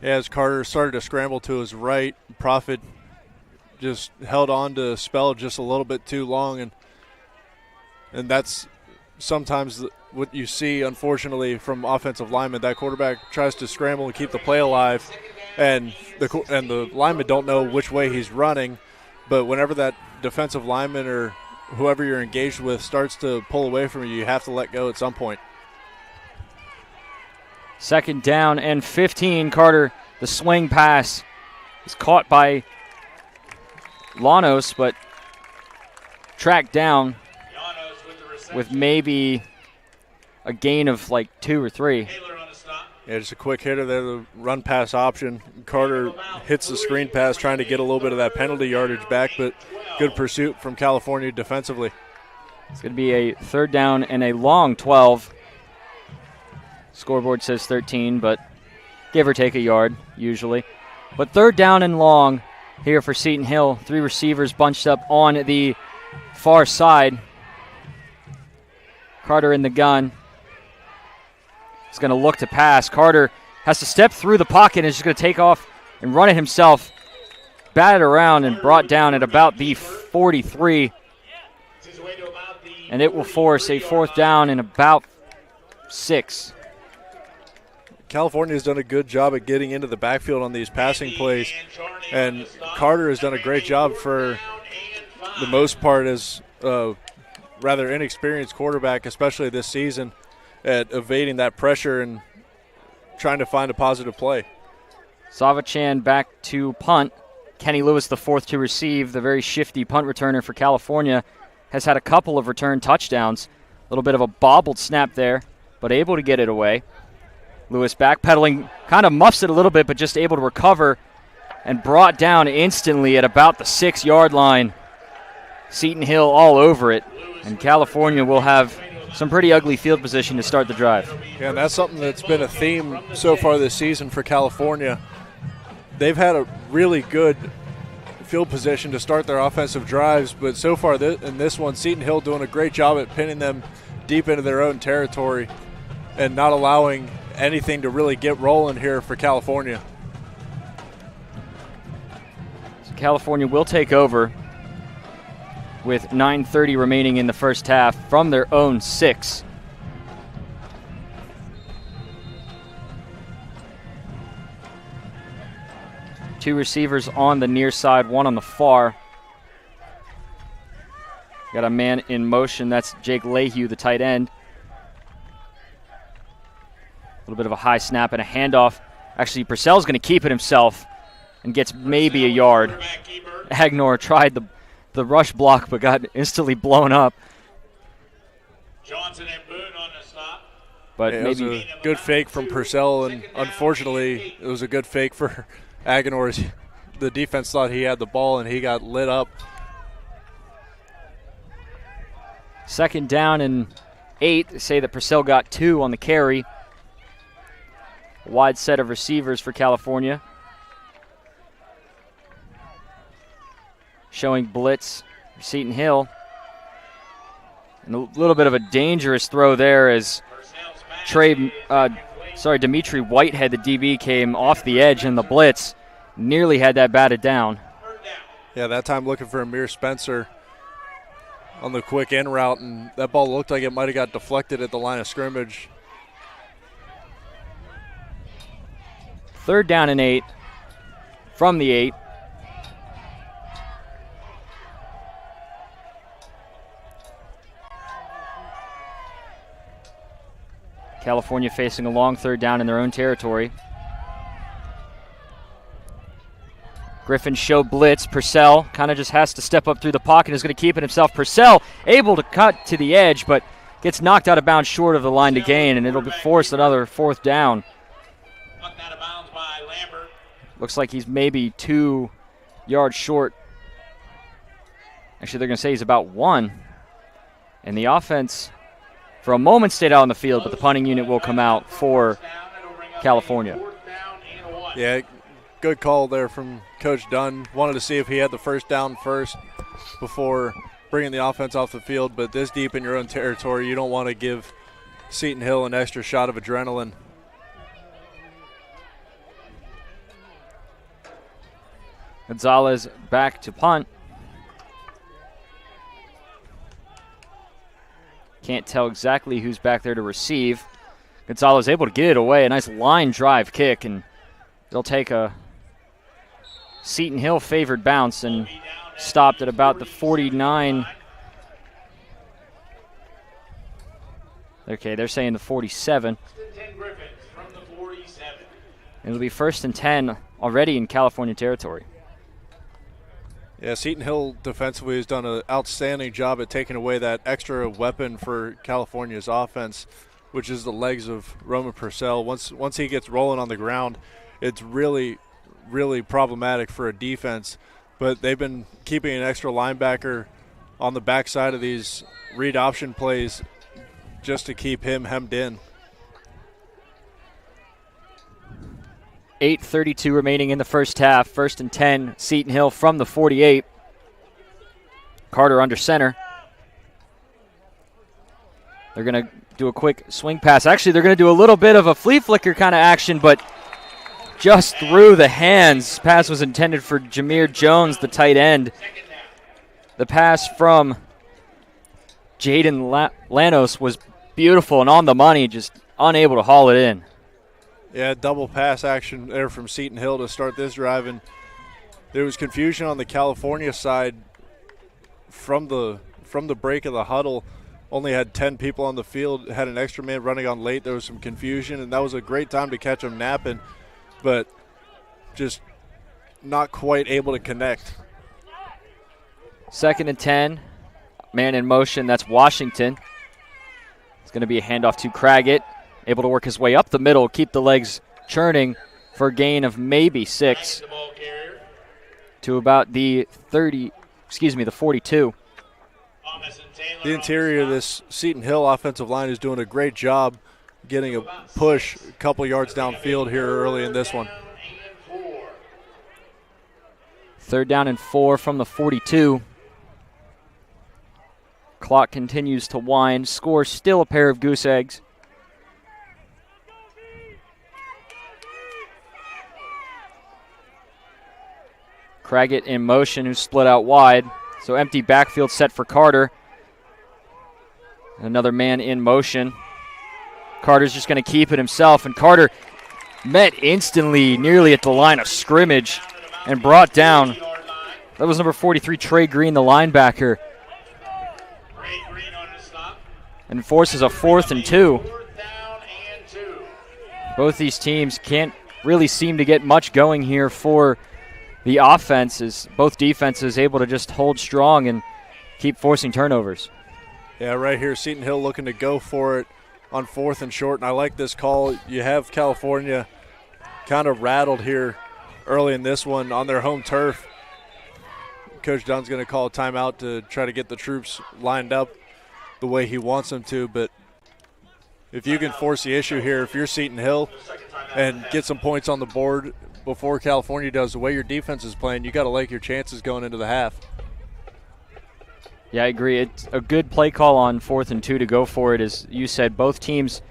Yeah, as Carter started to scramble to his right, Profit just held on to Spell just a little bit too long, and that's sometimes what you see, unfortunately, from offensive linemen. That quarterback tries to scramble and keep the play alive, and the linemen don't know which way he's running, but whenever that defensive lineman or whoever you're engaged with starts to pull away from you, you have to let go at some point. 2nd down and 15. Carter, the swing pass is caught by Llanos, but tracked down with maybe a gain of like 2 or 3. Yeah, just a quick hitter there, the run pass option. Carter hits the screen pass, trying to get a little bit of that penalty yardage back, but good pursuit from California defensively. It's going to be a 3rd down and a long 12. Scoreboard says 13, but give or take a yard usually. But 3rd down and long here for Seton Hill. 3 receivers bunched up on the far side. Carter in the gun. He's going to look to pass. Carter has to step through the pocket and is just going to take off and run it himself. Batted around and brought down at about the 43. And it will force a 4th down and about 6. California has done a good job at getting into the backfield on these passing plays, and Carter has done a great job for the most part as a rather inexperienced quarterback, especially this season, at evading that pressure and trying to find a positive play. Savachan back to punt. Kenny Lewis, the 4th to receive. The very shifty punt returner for California has had a couple of return touchdowns. A little bit of a bobbled snap there, but able to get it away. Lewis backpedaling, kind of muffs it a little bit, but just able to recover and brought down instantly at about the 6-yard line. Seton Hill all over it, and California will have some pretty ugly field position to start the drive. Yeah, and that's something that's been a theme so far this season for California. They've had a really good field position to start their offensive drives. But so far in this one, Seton Hill doing a great job at pinning them deep into their own territory and not allowing anything to really get rolling here for California. So California will take over with 9:30 remaining in the first half from their own 6. Two receivers on the near side, one on the far. Got a man in motion. That's Jake Lehue, the tight end. A little bit of a high snap and a handoff. Actually, Purcell's going to keep it himself and gets maybe a yard. Agnor tried the rush block but got instantly blown up. Johnson and Boone on the stop. But it maybe was a good fake from Purcell, and unfortunately it was a good fake for Agnor. The defense thought he had the ball and he got lit up. 2nd down and 8. They say that Purcell got 2 on the carry. Wide set of receivers for California. Showing blitz for Seton Hill. And a little bit of a dangerous throw there as Dimitri Whitehead, the DB, came off the edge in the blitz. Nearly had that batted down. Yeah, that time looking for Amir Spencer on the quick in route, and that ball looked like it might have got deflected at the line of scrimmage. 3rd down and 8 from the 8. California facing a long 3rd down in their own territory. Griffin show blitz. Purcell kind of just has to step up through the pocket and is going to keep it himself. Purcell able to cut to the edge, but gets knocked out of bounds short of the line to gain, and it'll be forced another 4th down. Knocked out of bounds by Lambert. Looks like he's maybe 2 yards short. Actually, they're going to say he's about 1. And the offense, for a moment, stayed out on the field, but the punting unit will come out for California. Yeah, good call there from Coach Dunn. Wanted to see if he had the first down first before bringing the offense off the field, but this deep in your own territory, you don't want to give Seton Hill an extra shot of adrenaline. Gonzalez back to punt. Can't tell exactly who's back there to receive. Gonzalez able to get it away. A nice line drive kick, and they'll take a Seton Hill favored bounce and stopped at about the 49. Okay, they're saying the 47. It'll be 1st and 10 already in California territory. Yeah, Seton Hill defensively has done an outstanding job at taking away that extra weapon for California's offense, which is the legs of Roman Purcell. Once he gets rolling on the ground, it's really problematic for a defense. But they've been keeping an extra linebacker on the backside of these read option plays just to keep him hemmed in. 8:32 remaining in the first half. 1st and 10, Seton Hill from the 48. Carter under center. They're going to do a quick swing pass. Actually, they're going to do a little bit of a flea flicker kind of action, but just through the hands. Pass was intended for Jameer Jones, the tight end. The pass from Jaden Lanos was beautiful and on the money, just unable to haul it in. Yeah, double pass action there from Seton Hill to start this drive, and there was confusion on the California side from the break of the huddle. Only had 10 people on the field, had an extra man running on late. There was some confusion, and that was a great time to catch them napping, but just not quite able to connect. 2nd and 10, man in motion, that's Washington. It's going to be a handoff to Craggett. Able to work his way up the middle, keep the legs churning for a gain of maybe 6 to about the 42. The interior of this Seton Hill offensive line is doing a great job getting a push a couple yards downfield here early in this one. 3rd down and 4 from the 42. Clock continues to wind. Score still a pair of goose eggs. Craggett in motion, who's split out wide. So empty backfield set for Carter. Another man in motion. Carter's just going to keep it himself, and Carter met instantly nearly at the line of scrimmage and brought down. That was number 43, Trey Green, the linebacker. And forces a 4th and 2. Both these teams can't really seem to get much going here for the offense, as both defenses able to just hold strong and keep forcing turnovers. Yeah, right here, Seton Hill looking to go for it on 4th and short, and I like this call. You have California kind of rattled here early in this one on their home turf. Coach Dunn's going to call a timeout to try to get the troops lined up the way he wants them to, but if you can force the issue here, if you're Seton Hill and get some points on the board before California does, the way your defense is playing, you got to like your chances going into the half. Yeah, I agree. It's a good play call on 4th and 2 to go for it. As you said, both teams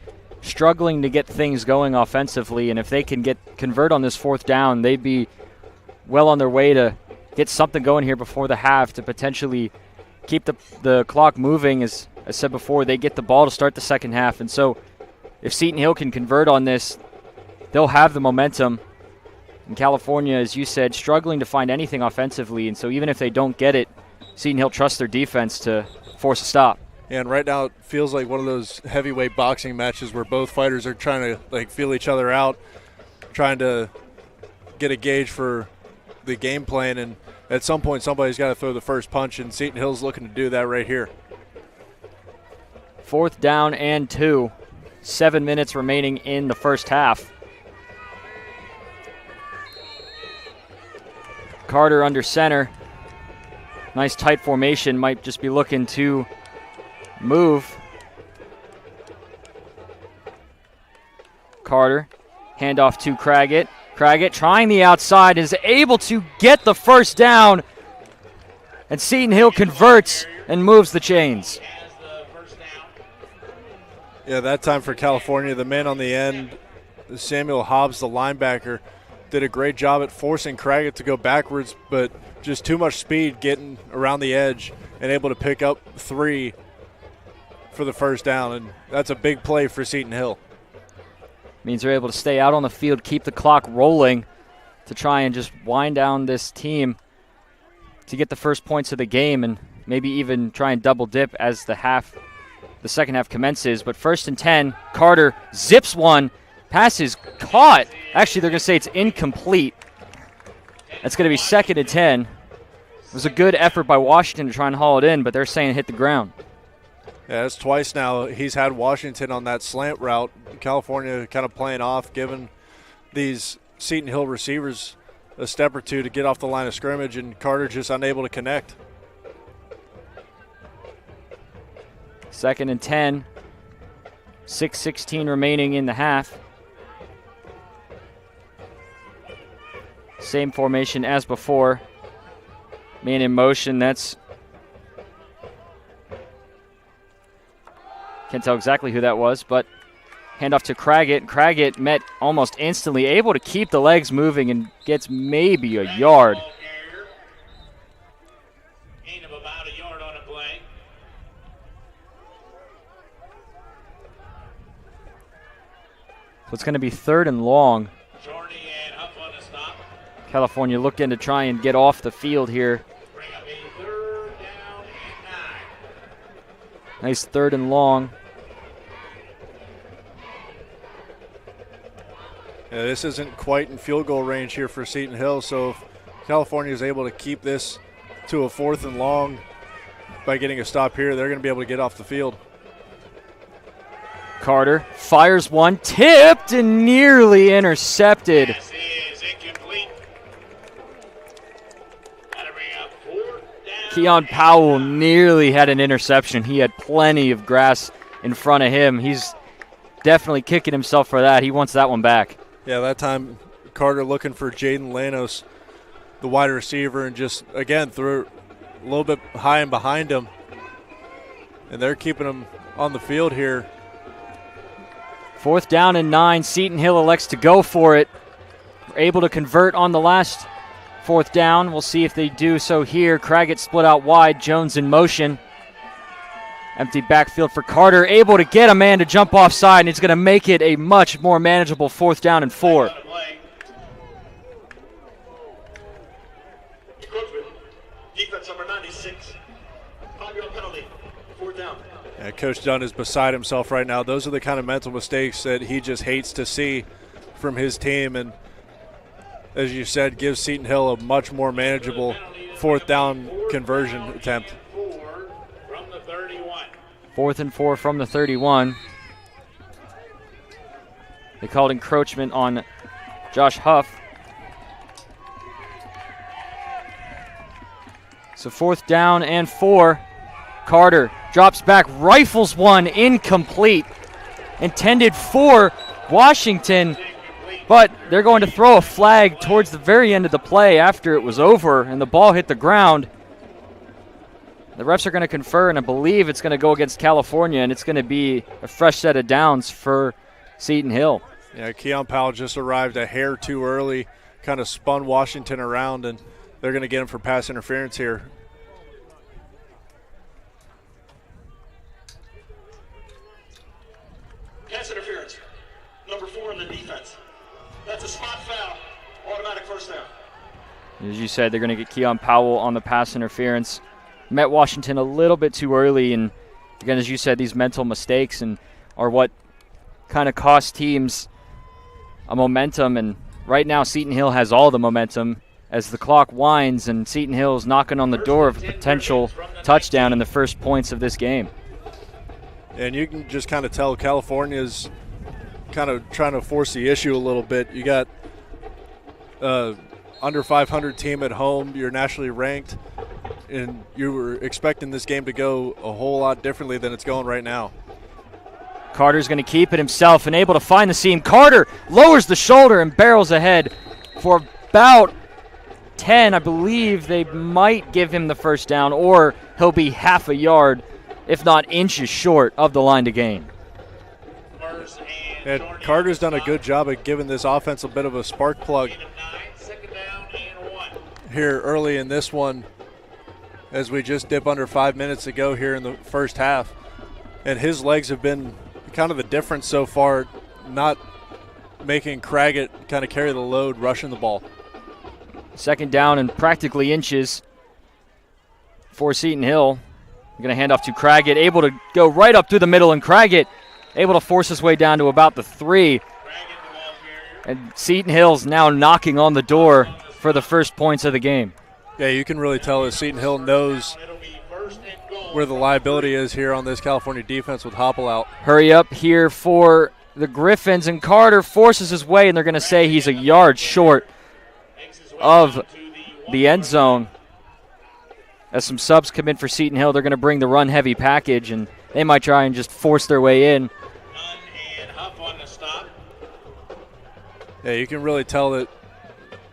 struggling to get things going offensively, and if they can convert on this 4th down, they'd be well on their way to get something going here before the half to potentially keep the clock moving. As I said before, they get the ball to start the second half, and so if Seton Hill can convert on this, they'll have the momentum. And California, as you said, struggling to find anything offensively, and so even if they don't get it, Seton Hill trusts their defense to force a stop. And right now it feels like one of those heavyweight boxing matches where both fighters are trying to feel each other out, trying to get a gauge for the game plan, and at some point somebody's got to throw the first punch, and Seton Hill's looking to do that right here. 4th down and 2. 7 minutes remaining in the first half. Carter under center. Nice tight formation. Might just be looking to move. Carter, handoff to Craggett. Craggett trying the outside, is able to get the first down. And Seton Hill converts and moves the chains. Yeah, that time for California, the man on the end, Samuel Hobbs, the linebacker, did a great job at forcing Craggett to go backwards, but just too much speed getting around the edge and able to pick up 3 for the first down, and that's a big play for Seton Hill. Means they're able to stay out on the field, keep the clock rolling to try and just wind down this team to get the first points of the game and maybe even try and double dip as the second half commences. But 1st and 10, Carter zips one. Pass is caught. Actually, they're going to say it's incomplete. That's going to be 2nd and 10. It was a good effort by Washington to try and haul it in, but they're saying it hit the ground. Yeah, it's twice now he's had Washington on that slant route. California kind of playing off, giving these Seton Hill receivers a step or two to get off the line of scrimmage, and Carter just unable to connect. 2nd and 10. 6:16 remaining in the half. Same formation as before. Man in motion, can't tell exactly who that was, but handoff to Craggett. Craggett met almost instantly, able to keep the legs moving and gets maybe a yard. Gain of about a yard on a play. So it's going to be 3rd and long. Jordy and Huff on the stop. California looking to try and get off the field here. Bring up a 3rd down and 9. Nice 3rd and long. Yeah, this isn't quite in field goal range here for Seton Hill, so if California is able to keep this to a 4th and long by getting a stop here, they're going to be able to get off the field. Carter fires one, tipped and nearly intercepted. Pass is incomplete. That'll bring up 4th down. Keon Powell nearly had an interception. He had plenty of grass in front of him. He's definitely kicking himself for that. He wants that one back. Yeah, that time Carter looking for Jaden Lanos the wide receiver and just, again, threw it a little bit high and behind him. And they're keeping him on the field here. 4th down and 9. Seton Hill elects to go for it. Able to convert on the last 4th down. We'll see if they do so here. Craggett split out wide. Jones in motion. Empty backfield for Carter. Able to get a man to jump offside, and it's going to make it a much more manageable 4th down and 4. Defense number 96. 5-yard penalty. 4th down. Yeah, Coach Dunn is beside himself right now. Those are the kind of mental mistakes that he just hates to see from his team. And as you said, gives Seton Hill a much more manageable 4th down conversion attempt. 4th and 4 from the 31. They called encroachment on Josh Huff. So 4th down and 4. Carter drops back, rifles one, incomplete. Intended for Washington, but they're going to throw a flag towards the very end of the play after it was over and the ball hit the ground. The refs are going to confer, and I believe it's going to go against California, and it's going to be a fresh set of downs for Seton Hill. Yeah, Keon Powell just arrived a hair too early, kind of spun Washington around, and they're going to get him for pass interference here. Pass interference. Number 4 in the defense. That's a spot foul. Automatic 1st down. As you said, they're going to get Keon Powell on the pass interference. Met Washington a little bit too early, and again, as you said, these mental mistakes and are what kind of cost teams a momentum. And right now, Seton Hill has all the momentum as the clock winds, and Seton Hill is knocking on the door of a potential touchdown in the first points of this game. And you can just kind of tell California's kind of trying to force the issue a little bit. You got under 500 team at home. You're nationally ranked, and you were expecting this game to go a whole lot differently than it's going right now. Carter's going to keep it himself and able to find the seam. Carter lowers the shoulder and barrels ahead for about 10. I believe they might give him the 1st down, or he'll be half a yard, if not inches short of the line to gain. And Carter's done a good job at giving this offense a bit of a spark plug here early in this one, as we just dip under 5 minutes to go here in the first half. And his legs have been kind of the difference so far, not making Craggett kind of carry the load rushing the ball. 2nd down and practically inches for Seton Hill. Going to hand off to Craggett, able to go right up through the middle, and Craggett able to force his way down to about the 3. And Seton Hill's now knocking on the door for the first points of the game. Yeah, you can really tell that Seton Hill knows where the liability is here on this California defense with Hopple out. Hurry up here for the Griffins, and Carter forces his way, and they're going to say he's a yard short of the end zone. As some subs come in for Seton Hill, they're going to bring the run-heavy package, and they might try and just force their way in. Yeah, you can really tell that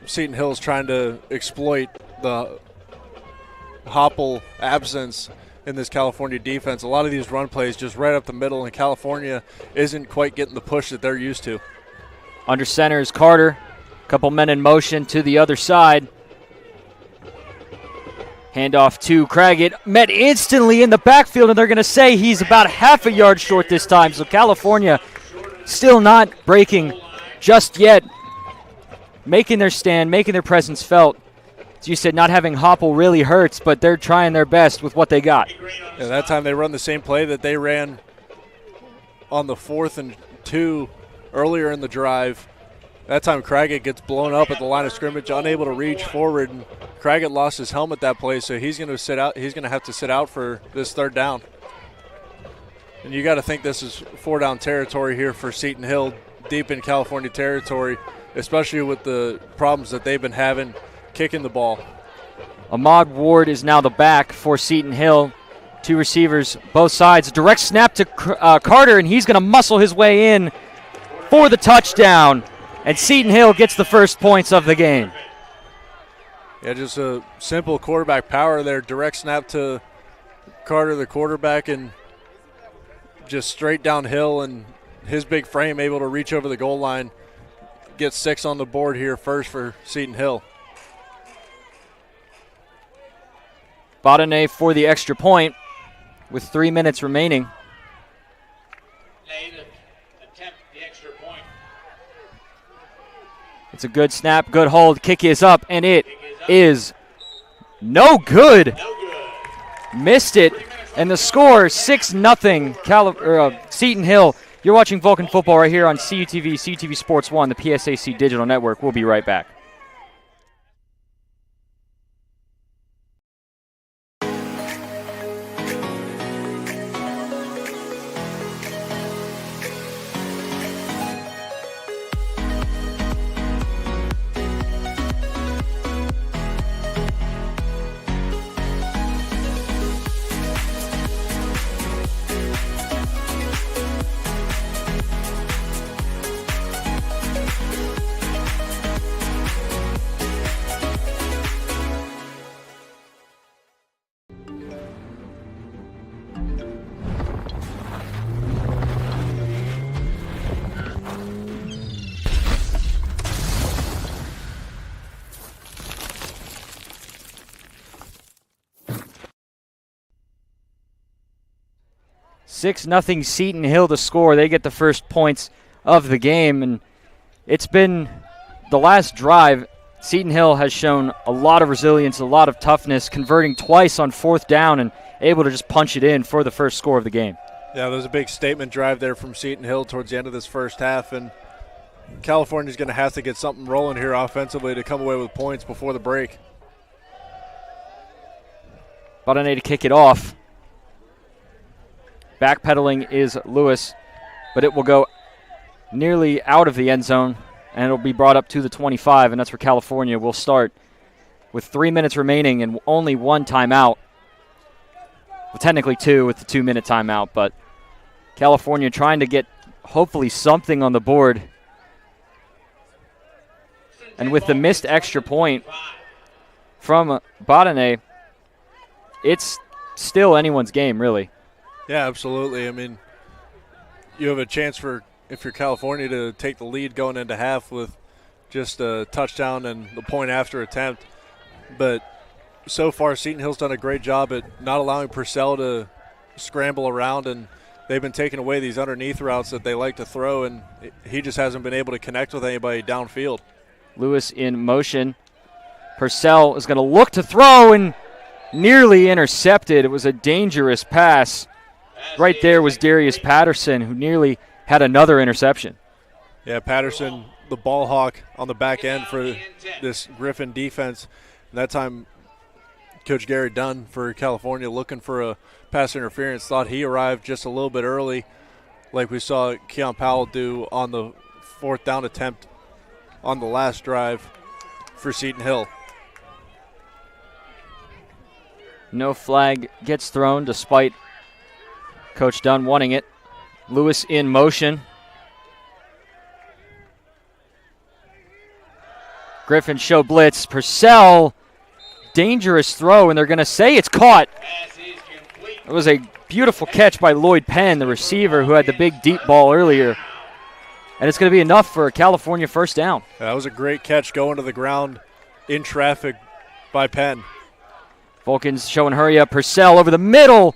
Seton Hill is trying to exploit the Hopple absence in this California defense. A lot of these run plays just right up the middle, and California isn't quite getting the push that they're used to. Under center is Carter. Couple men in motion to the other side. Handoff to Craggett. Met instantly in the backfield, and they're going to say he's about half a yard short this time. So California still not breaking just yet. Making their stand, making their presence felt. As you said, not having Hopple really hurts, but they're trying their best with what they got. Yeah, that time they run the same play that they ran on the 4th and 2 earlier in the drive. That time Craggett gets blown up at the line of scrimmage, unable to reach forward, and Craggett lost his helmet that play, so he's going to sit out. He's going to have to sit out for this 3rd down. And you got to think this is 4-down territory here for Seton Hill, deep in California territory, especially with the problems that they've been having kicking the ball. Ahmad Ward is now the back for Seton Hill. 2 receivers, both sides. Direct snap to Carter, and he's going to muscle his way in for the touchdown. And Seton Hill gets the first points of the game. Yeah, just a simple quarterback power there. Direct snap to Carter, the quarterback, and just straight downhill, and his big frame able to reach over the goal line. Get 6 on the board here first for Seton Hill. Bodene for the extra point with 3 minutes remaining. They attempt the extra point. It's a good snap, good hold. Kick is up, and it is no good. No good. Missed it, and the score 6-0 Seton Hill. You're watching Vulcan football right here on CUTV, CUTV Sports 1, the PSAC Digital Network. We'll be right back. Six 0 Seton Hill to score. They get the first points of the game, and it's been the last drive. Seton Hill has shown a lot of resilience, a lot of toughness, converting twice on 4th down and able to just punch it in for the first score of the game. Yeah, there was a big statement drive there from Seton Hill towards the end of this first half, and California's going to have to get something rolling here offensively to come away with points before the break. Bodene to kick it off. Backpedaling is Lewis, but it will go nearly out of the end zone, and it'll be brought up to the 25, and that's where California will start with 3 minutes remaining and only 1 timeout. Well, technically 2 with the 2-minute timeout, but California trying to get hopefully something on the board. And with the missed extra point from Bodene, it's still anyone's game, really. Yeah, absolutely. I mean, you have a chance for, if you're California, to take the lead going into half with just a touchdown and the point after attempt. But so far, Seton Hill's done a great job at not allowing Purcell to scramble around, and they've been taking away these underneath routes that they like to throw, and he just hasn't been able to connect with anybody downfield. Lewis in motion. Purcell is going to look to throw and nearly intercepted. It was a dangerous pass. Right there was Darius Patterson, who nearly had another interception. Yeah, Patterson, the ball hawk on the back end for this Griffin defense. And that time, Coach Gary Dunn for California looking for a pass interference, thought he arrived just a little bit early, like we saw Keon Powell do on the 4th down attempt on the last drive for Seton Hill. No flag gets thrown despite Coach Dunn wanting it. Lewis in motion. Griffin show blitz. Purcell, dangerous throw, and they're going to say it's caught. It was a beautiful catch by Lloyd Penn, the receiver who had the big deep ball earlier. And it's going to be enough for a California first down. That was a great catch going to the ground in traffic by Penn. Vulcan's showing hurry up. Purcell over the middle.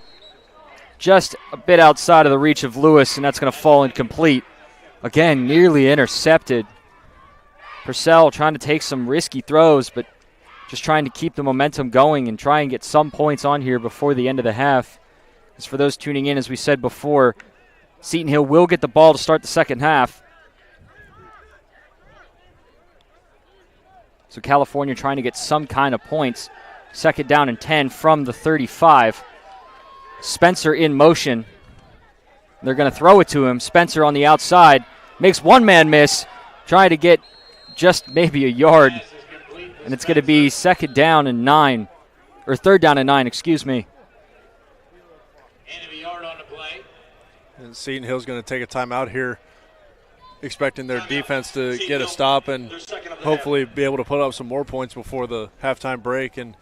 Just a bit outside of the reach of Lewis, and that's going to fall incomplete. Again, nearly intercepted. Purcell trying to take some risky throws, but just trying to keep the momentum going and try and get some points on here before the end of the half. As for those tuning in, as we said before, Seton Hill will get the ball to start the second half. So California trying to get some kind of points. 2nd down and 10 from the 35. Spencer in motion. They're going to throw it to him. Spencer on the outside. Makes one man miss. Trying to get just maybe a yard. And it's going to be 2nd down and 9. Or 3rd down and 9, excuse me. End of a yard on the play. And Seton Hill's going to take a timeout here, expecting their defense to get a stop and hopefully be able to put up some more points before the halftime break. And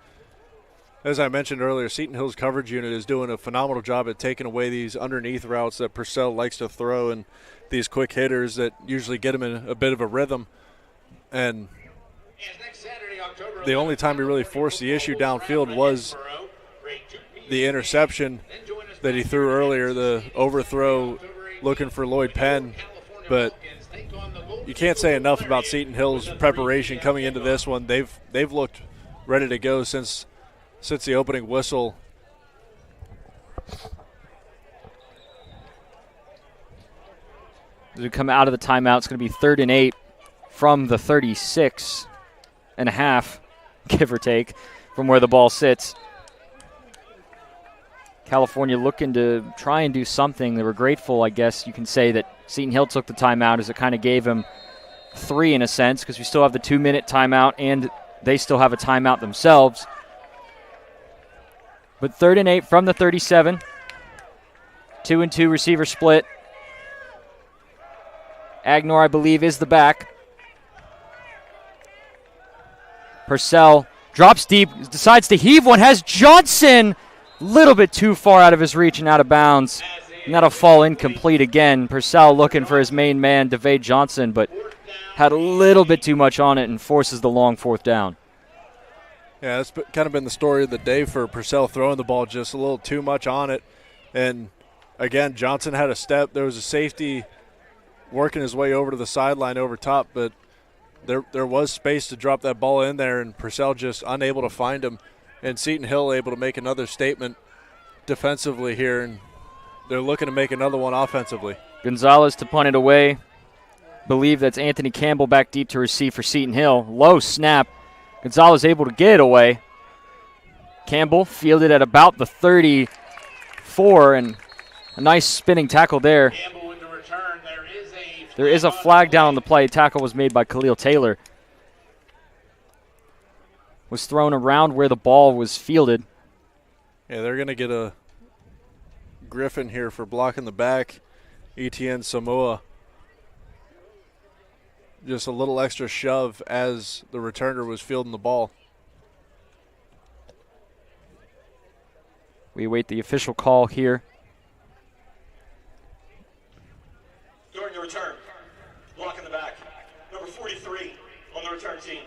as I mentioned earlier, Seton Hill's coverage unit is doing a phenomenal job at taking away these underneath routes that Purcell likes to throw and these quick hitters that usually get him in a bit of a rhythm. And the only time he really forced the issue downfield was the interception that he threw earlier, the overthrow looking for Lloyd Penn. But you can't say enough about Seton Hill's preparation coming into this one. They've looked ready to go since the opening whistle. As we come out of the timeout, it's going to be 3rd and 8 from the 36 and a half, give or take, from where the ball sits. California looking to try and do something. They were grateful, I guess you can say, that Seton Hill took the timeout, as it kind of gave him 3 in a sense, because we still have the 2-minute timeout and they still have a timeout themselves. But 3rd and 8 from the 37. 2-and-2 receiver split. Agnor, I believe, is the back. Purcell drops deep, decides to heave one, has Johnson a little bit too far out of his reach and out of bounds. And that'll fall incomplete again. Purcell looking for his main man, DeVay Johnson, but had a little bit too much on it and forces the long 4th down. Yeah, that's kind of been the story of the day for Purcell, throwing the ball just a little too much on it. And, again, Johnson had a step. There was a safety working his way over to the sideline over top, but there was space to drop that ball in there, and Purcell just unable to find him. And Seton Hill able to make another statement defensively here, and they're looking to make another one offensively. Gonzalez to punt it away. Believe that's Anthony Campbell back deep to receive for Seton Hill. Low snap. Gonzalez able to get it away. Campbell fielded at about the 34, and a nice spinning tackle there. There is a flag down on the play. Tackle was made by Khalil Taylor. Was thrown around where the ball was fielded. Yeah, they're going to get a Griffin here for blocking the back. Etienne Samoa. Just a little extra shove as the returner was fielding the ball. We await the official call here. During the return, blocking the back, number 43 on the return team.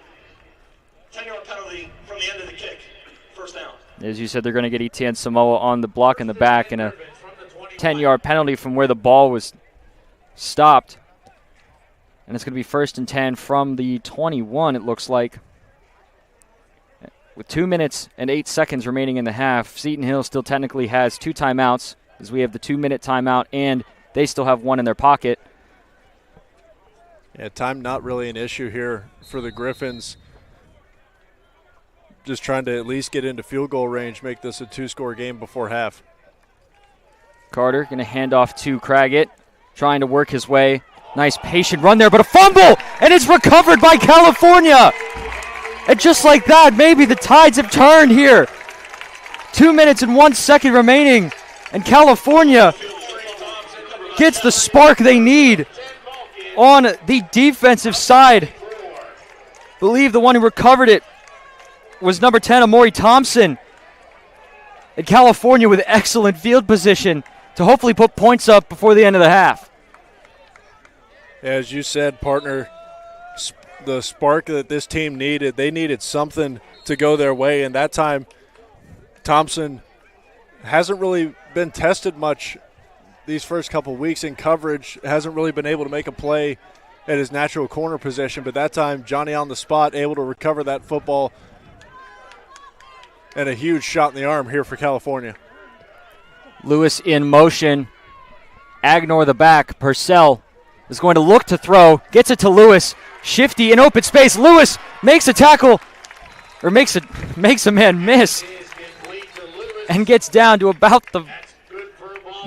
10-yard penalty from the end of the kick. First down. As you said, they're going to get Etienne Samoa on the block in the back, and a 10-yard penalty from where the ball was stopped. And it's going to be 1st and 10 from the 21, it looks like. With 2 minutes and 8 seconds remaining in the half, Seton Hill still technically has 2 timeouts, as we have the 2-minute timeout, and they still have 1 in their pocket. Yeah, time not really an issue here for the Griffins. Just trying to at least get into field goal range, make this a 2-score game before half. Carter going to hand off to Craggett, trying to work his way. Nice patient run there, but a fumble, and it's recovered by California. And just like that, maybe the tides have turned here. 2 minutes and 1 second remaining, and California gets the spark they need on the defensive side. Believe the one who recovered it was number 10, Amori Thompson. And California with excellent field position to hopefully put points up before the end of the half. As you said, partner, the spark that this team needed, they needed something to go their way, and that time Thompson hasn't really been tested much these first couple weeks in coverage, hasn't really been able to make a play at his natural corner position, but that time Johnny on the spot able to recover that football, and a huge shot in the arm here for California. Lewis in motion. Agnor the back. Purcell is going to look to throw. Gets it to Lewis. Shifty in open space. Lewis makes a tackle, or makes a man miss, and gets down to about the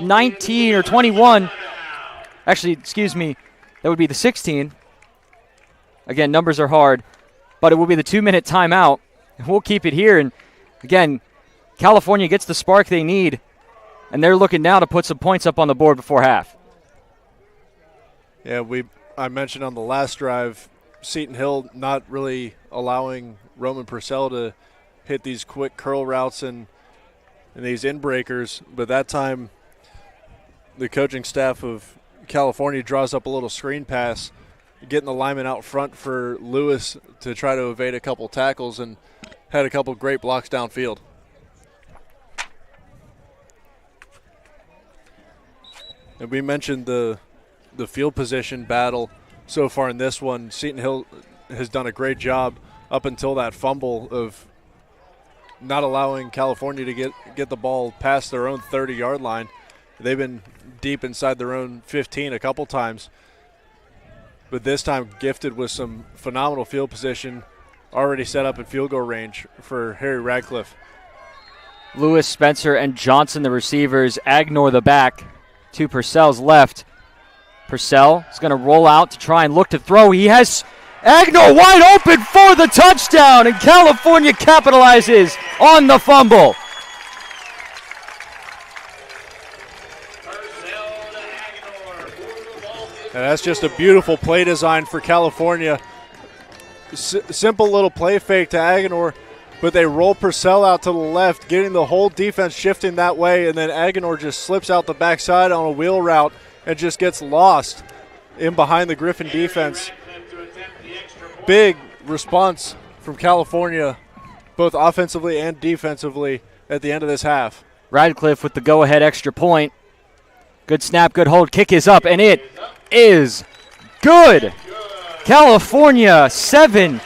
19 or 21. Actually, excuse me, that would be the 16. Again, numbers are hard, but it will be the 2-minute timeout. We'll keep it here, and again, California gets the spark they need, and they're looking now to put some points up on the board before half. Yeah, I mentioned on the last drive, Seton Hill not really allowing Roman Purcell to hit these quick curl routes and these in-breakers. But that time, the coaching staff of California draws up a little screen pass, getting the lineman out front for Lewis to try to evade a couple tackles, and had a couple great blocks downfield. And we mentioned the field position battle so far in this one. Seton Hill has done a great job up until that fumble of not allowing California to get the ball past their own 30-yard line. They've been deep inside their own 15 a couple times, but this time gifted with some phenomenal field position, already set up in field goal range for Harry Radcliffe. Lewis, Spencer, and Johnson, the receivers. Agnor, the back, to Purcell's left. Purcell is going to roll out to try and look to throw. He has Agnor wide open for the touchdown, and California capitalizes on the fumble. And that's just a beautiful play design for California. Simple little play fake to Agnor, but they roll Purcell out to the left, getting the whole defense shifting that way, and then Agnor just slips out the backside on a wheel route and just gets lost in behind the Griffin defense. Big response from California, both offensively and defensively, at the end of this half. Radcliffe with the go-ahead extra point. Good snap, good hold. Kick is up, and it is good. California 7,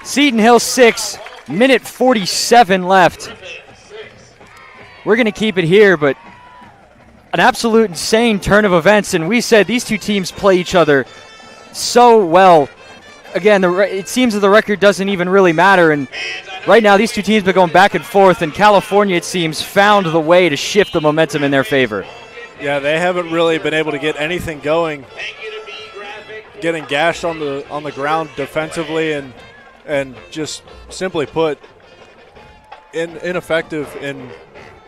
Seton Hill 6, minute 47 left. We're going to keep it here, but an absolute insane turn of events, and we said these two teams play each other so well. Again, it seems that the record doesn't even really matter, and right now these two teams have been going back and forth, and California, it seems, found the way to shift the momentum in their favor. Yeah, they haven't really been able to get anything going, getting gashed on the ground defensively, and just simply put, ineffective in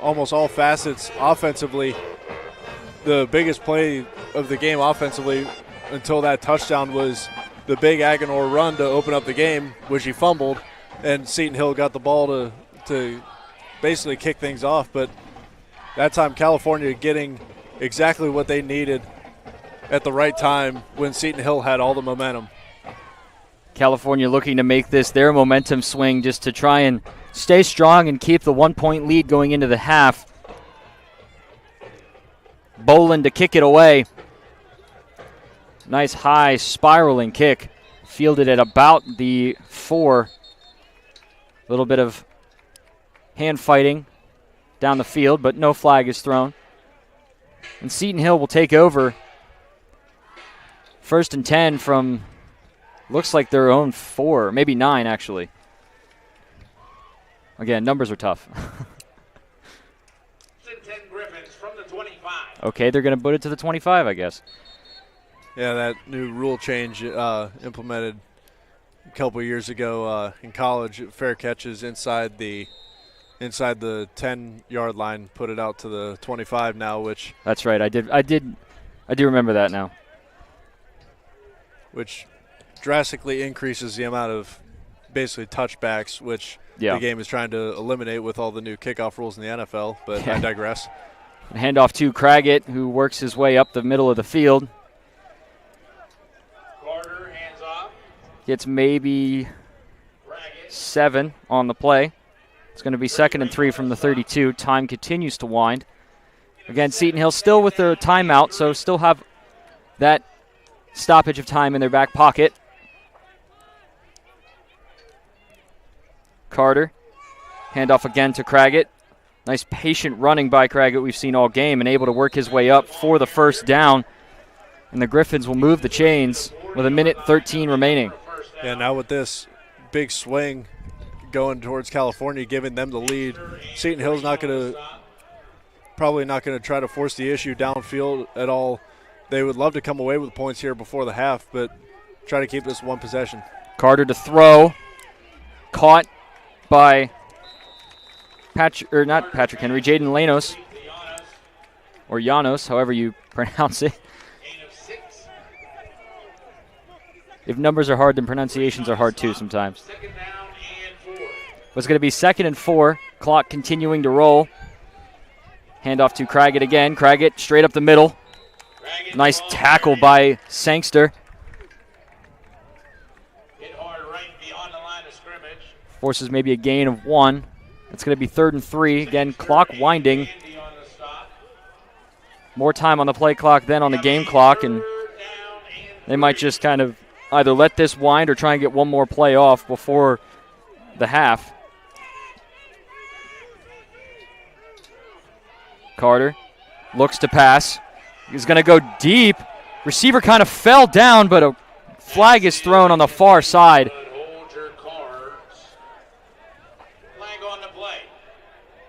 almost all facets offensively. The biggest play of the game offensively until that touchdown was the big Agnor run to open up the game, which he fumbled, and Seton Hill got the ball to basically kick things off. But that time California getting exactly what they needed at the right time when Seton Hill had all the momentum. California looking to make this their momentum swing just to try and stay strong and keep the 1-point lead going into the half. Boland to kick it away. Nice high spiraling kick. Fielded at about the 4. A little bit of hand fighting down the field, but no flag is thrown. And Seton Hill will take over. 1st and 10 from, looks like their own 4, maybe 9 actually. Again, numbers are tough. Okay, they're going to put it to the 25, I guess. Yeah, that new rule change implemented a couple years ago in college. Fair catches inside the 10-yard line, put it out to the 25 now, which that's right. I do remember that now. Which drastically increases the amount of basically touchbacks, which the game is trying to eliminate with all the new kickoff rules in the NFL. But I digress. Handoff to Craggett, who works his way up the middle of the field. Carter, hands off. Gets maybe 7 on the play. It's going to be 2nd and 3 from the 32. Time continues to wind. Again, Seton Hill still with the timeout, so still have that stoppage of time in their back pocket. Carter, handoff again to Craggett. Nice patient running by Craggett we've seen all game, and able to work his way up for the first down. And the Griffins will move the chains with 1:13 remaining. Yeah, now with this big swing going towards California, giving them the lead, Seton Hill's probably not going to try to force the issue downfield at all. They would love to come away with points here before the half, but try to keep this one possession. Carter to throw. Caught by not Patrick Henry, Jaden Lanos, or Llanos, however you pronounce it. If numbers are hard, then pronunciations are hard too sometimes. Second down and 4. It's going to be 2nd and 4. Clock continuing to roll. Handoff to Craggett again. Craggett straight up the middle. Nice tackle by Sangster. Hit hard right beyond the line of scrimmage. Forces maybe a gain of 1. It's going to be 3rd and 3. Again, clock winding. Andy on the stop. More time on the play clock than on the game clock, and they might just kind of either let this wind or try and get one more play off before the half. Carter looks to pass. He's going to go deep. Receiver kind of fell down, but a flag is thrown on the far side. Hold your cards. Flag on the play.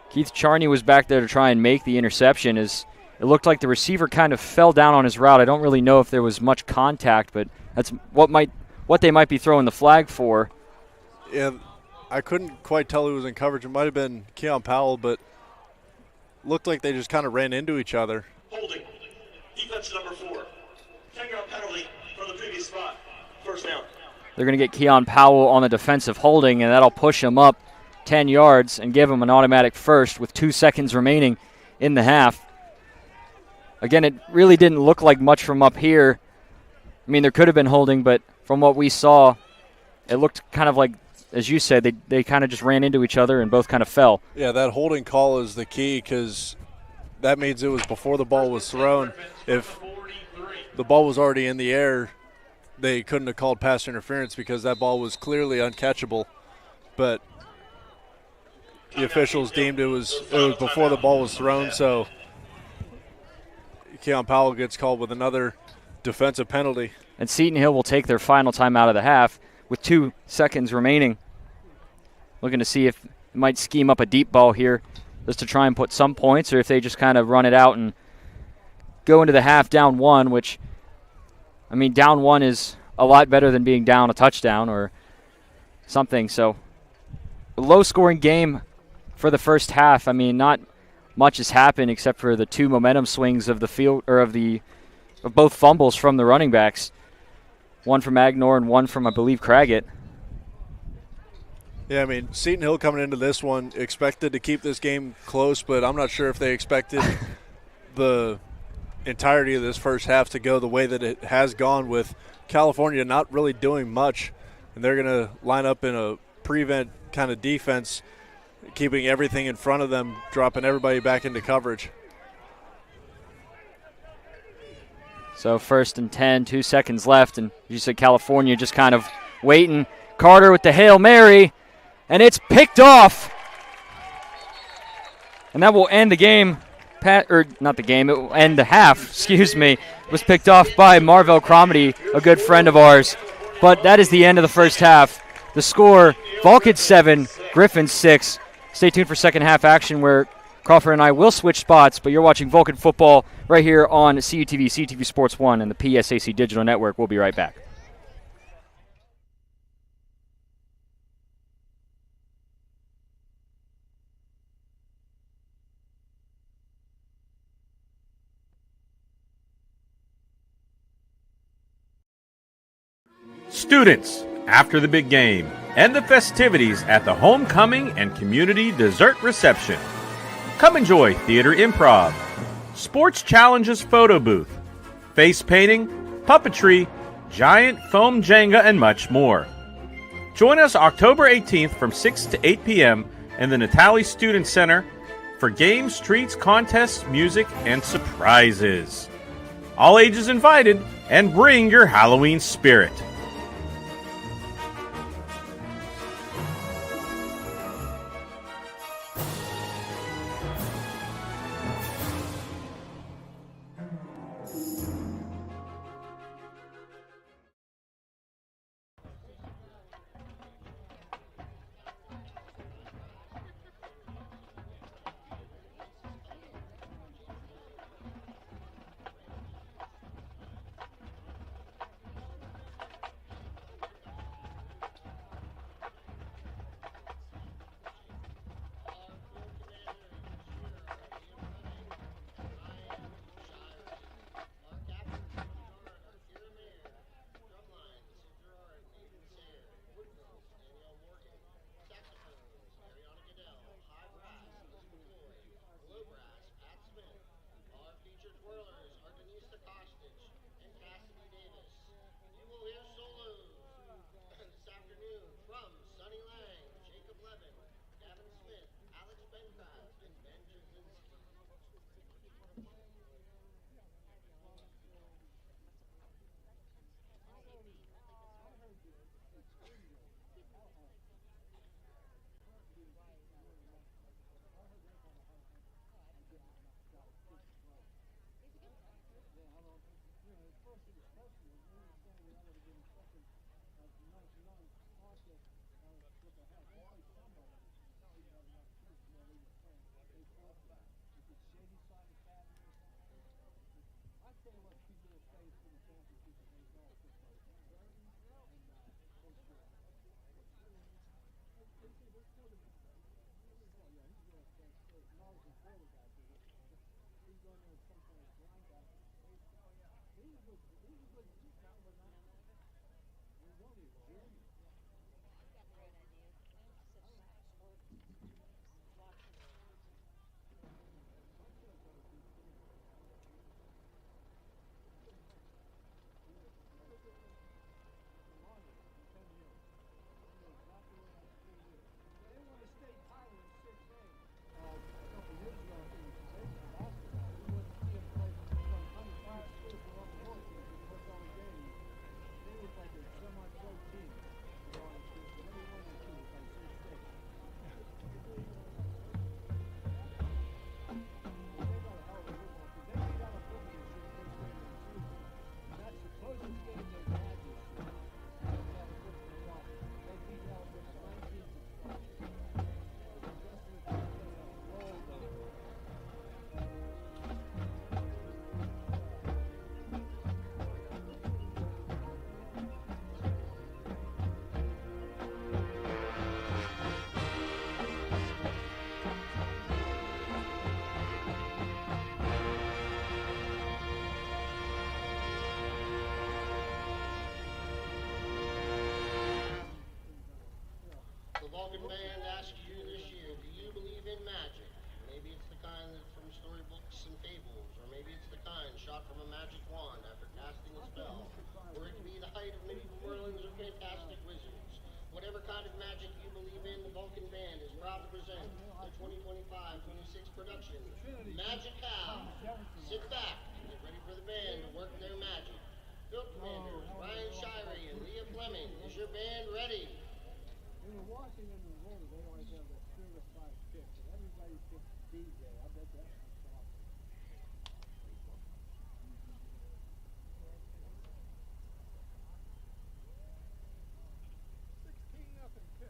Keith Charney was back there to try and make the interception. As it looked like the receiver kind of fell down on his route. I don't really know if there was much contact, but that's what they might be throwing the flag for. Yeah, I couldn't quite tell who was in coverage. It might have been Keon Powell, but looked like they just kind of ran into each other. Holding. Defense number 4. 10-yard penalty from the previous spot. First down. They're going to get Keon Powell on the defensive holding, and that'll push him up 10 yards and give him an automatic first with 2 seconds remaining in the half. Again, it really didn't look like much from up here. I mean, there could have been holding, but from what we saw, it looked kind of like, as you said, they kind of just ran into each other and both kind of fell. Yeah, that holding call is the key because that means it was before the ball was thrown. If the ball was already in the air, they couldn't have called pass interference because that ball was clearly uncatchable. But the officials deemed it was before the ball was thrown, so Keon Powell gets called with another defensive penalty. And Seton Hill will take their final time out of the half with 2 seconds remaining. Looking to see if it might scheme up a deep ball here just to try and put some points, or if they just kind of run it out and go into the half down 1, which, I mean, down 1 is a lot better than being down a touchdown or something. So a low-scoring game for the first half. I mean, not much has happened except for the 2 momentum swings of the field, or of both fumbles from the running backs. One from Agnor and one from, I believe, Craggett. Yeah, I mean, Seton Hill coming into this one expected to keep this game close, but I'm not sure if they expected the entirety of this first half to go the way that it has gone, with California not really doing much. And they're going to line up in a prevent kind of defense, keeping everything in front of them, dropping everybody back into coverage. So 1st and 10, 2 seconds left, and you said California just kind of waiting. Carter with the Hail Mary, and it's picked off. And that will end the game. Not the game, it will end the half, excuse me. It was picked off by Marvell Cromedy, a good friend of ours. But that is the end of the first half. The score, Vulcan 7, Griffin 6. Stay tuned for second half action where Crawford and I will switch spots, but you're watching Vulcan football right here on CUTV, CUTV Sports 1, and the PSAC Digital Network. We'll be right back. Students, after the big game and the festivities at the homecoming and community dessert reception, come enjoy theater improv, sports challenges photo booth, face painting, puppetry, giant foam Jenga, and much more. Join us October 18th from 6 to 8 p.m. in the Natali Student Center for games, treats, contests, music, and surprises. All ages invited, and bring your Halloween spirit. The Vulcan band asks you this year, do you believe in magic? Maybe it's the kind that's from storybooks and fables, or maybe it's the kind shot from a magic wand after casting a spell, or it could be the height of medieval Merlins or fantastic wizards. Whatever kind of magic you believe in, the Vulcan band is proud to present the 2025-26 production, Magic Cow. Sit back and get ready for the band to work their magic. Field Commanders Ryan Shirey and Leah Fleming, is your band ready? When you're watching in the water, they always have that certified pick, and everybody picks DJ. I bet that's awesome. 16-0 pick.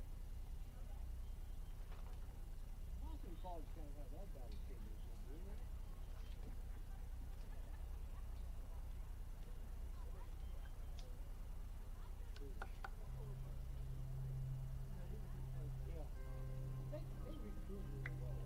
Boston College can't have that bad a team this year, do they? Yeah. They recruit really well.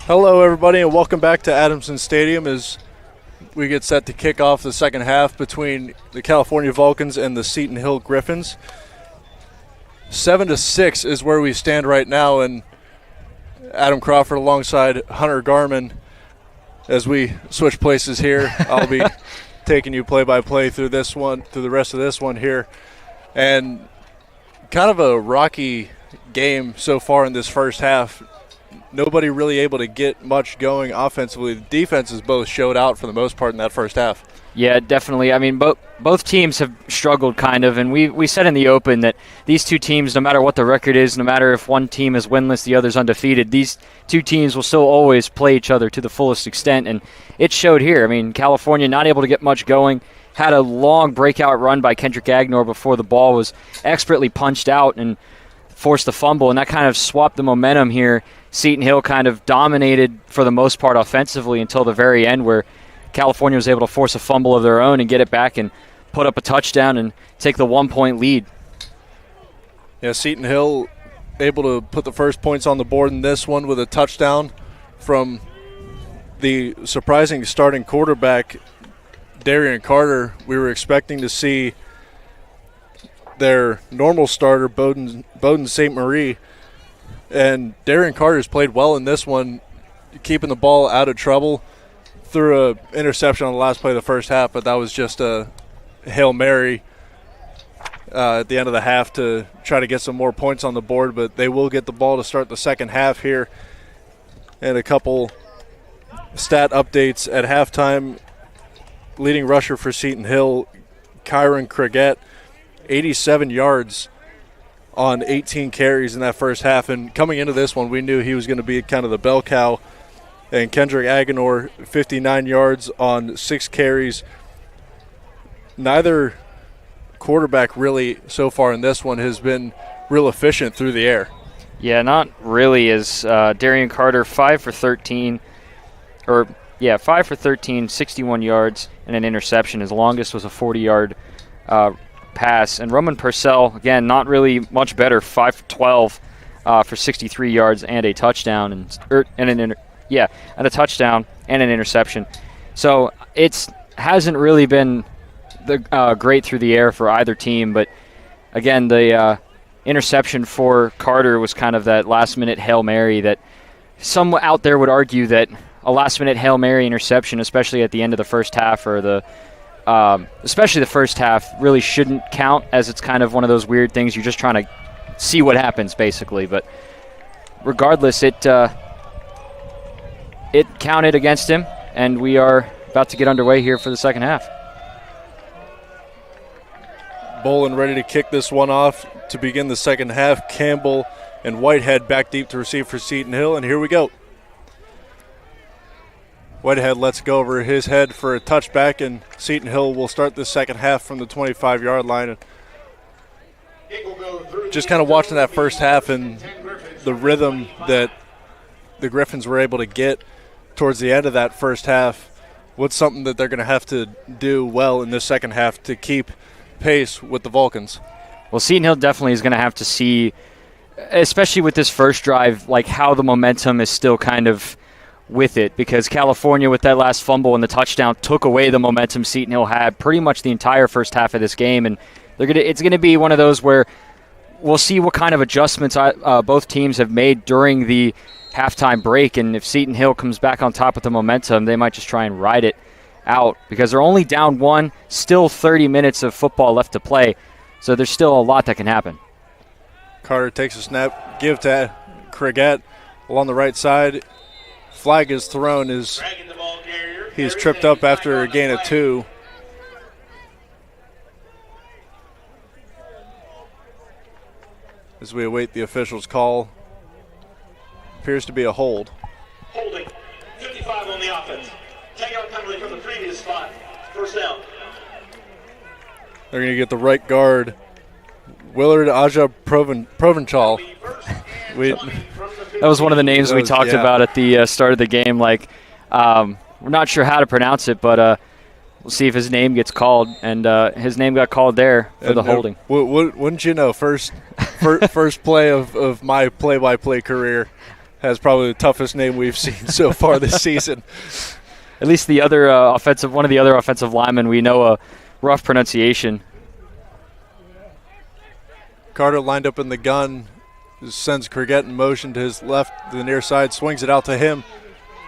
Hello, everybody, and welcome back to Adamson Stadium as we get set to kick off the second half between the California Vulcans and the Seton Hill Griffins. 7-6 is where we stand right now, and Adam Crawford alongside Hunter Garman as we switch places here. I'll be taking you play-by-play through this one, through the rest of this one here. And kind of a rocky game so far in this first half. Nobody really able to get much going offensively. The defenses both showed out for the most part in that first half. Yeah, definitely. I mean, both teams have struggled kind of, and we said in the open that these two teams, no matter what the record is, no matter if one team is winless, the other's undefeated, these two teams will still always play each other to the fullest extent, and it showed here. I mean, California not able to get much going, had a long breakout run by Kendrick Agnor before the ball was expertly punched out and forced a fumble, and that kind of swapped the momentum here. Seton Hill kind of dominated for the most part offensively until the very end, where California was able to force a fumble of their own and get it back and put up a touchdown and take the 1-point lead. Yeah, Seton Hill able to put the first points on the board in this one with a touchdown from the surprising starting quarterback, Darian Carter. We were expecting to see their normal starter, Bowden St. Marie, and Darian Carter's played well in this one, keeping the ball out of trouble. Threw an interception on the last play of the first half, but that was just a Hail Mary at the end of the half to try to get some more points on the board, but they will get the ball to start the second half here. And a couple stat updates at halftime. Leading rusher for Seton Hill, Kyron Criggett, 87 yards on 18 carries in that first half. And coming into this one, we knew he was going to be kind of the bell cow. And Kendrick Agnor, 59 yards on 6 carries. Neither quarterback really so far in this one has been real efficient through the air. Yeah, not really. As Darian Carter, 5 for 13, 61 yards and an interception. His longest was a 40-yard pass. And Roman Purcell, again, not really much better, 5 for 12 for 63 yards and a touchdown and a touchdown and an interception. So it hasn't really been great through the air for either team. But again, the interception for Carter was kind of that last-minute Hail Mary that some out there would argue that a last-minute Hail Mary interception, especially at the end of the first half or especially the first half, really shouldn't count, as it's kind of one of those weird things. You're just trying to see what happens, basically. But regardless, it counted against him, and we are about to get underway here for the second half. Bolin ready to kick this one off to begin the second half. Campbell and Whitehead back deep to receive for Seton Hill, and here we go. Whitehead lets go over his head for a touchback, and Seton Hill will start the second half from the 25-yard line. And just kind of watching that first half and the rhythm that the Griffins were able to get towards the end of that first half, what's something that they're going to have to do well in this second half to keep pace with the Vulcans? Well, Seton Hill definitely is going to have to see, especially with this first drive, like how the momentum is still kind of with it, because California with that last fumble and the touchdown took away the momentum Seton Hill had pretty much the entire first half of this game, and it's going to be one of those where we'll see what kind of adjustments both teams have made during the halftime break, and if Seton Hill comes back on top with the momentum, they might just try and ride it out, because they're only down 1, still 30 minutes of football left to play, so there's still a lot that can happen. Carter takes a snap, give to Criggett along the right side. Flag is thrown as he's tripped up after a gain of 2. As we await the official's call, appears to be a hold. Holding. 55 on the offense. 10-yard penalty from the previous spot. First down. They're going to get the right guard, Willard Aja Provenchal. That was one of the names we talked about at the start of the game. We're not sure how to pronounce it, but we'll see if his name gets called. And his name got called there for the holding. Wouldn't you know, first play of my play-by-play career. has probably the toughest name we've seen so far this season. At least the other one of the other offensive linemen, we know a rough pronunciation. Carter lined up in the gun, sends Cricket in motion to his left, to the near side, swings it out to him,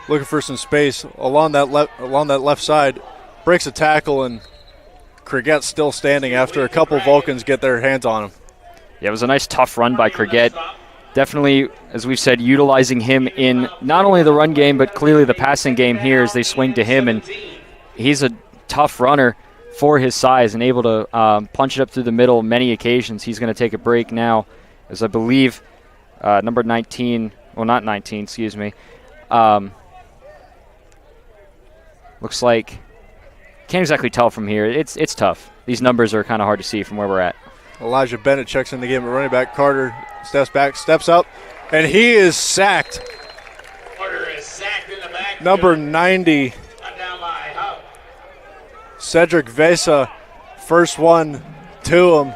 looking for some space along that left side, breaks a tackle, and Cricket's still standing after a couple Vulcans get their hands on him. Yeah, it was a nice tough run by Cricket. Definitely, as we've said, utilizing him in not only the run game, but clearly the passing game here as they swing to him. And he's a tough runner for his size and able to punch it up through the middle many occasions. He's going to take a break now, as I believe number 19, well, not 19, excuse me. Looks like, can't exactly tell from here. It's tough. These numbers are kind of hard to see from where we're at. Elijah Bennett checks in the game at running back. Carter steps back, steps up, and he is sacked. Carter is sacked in the back. Number 90, Down by Howe. Cedric Vesa, first one to him.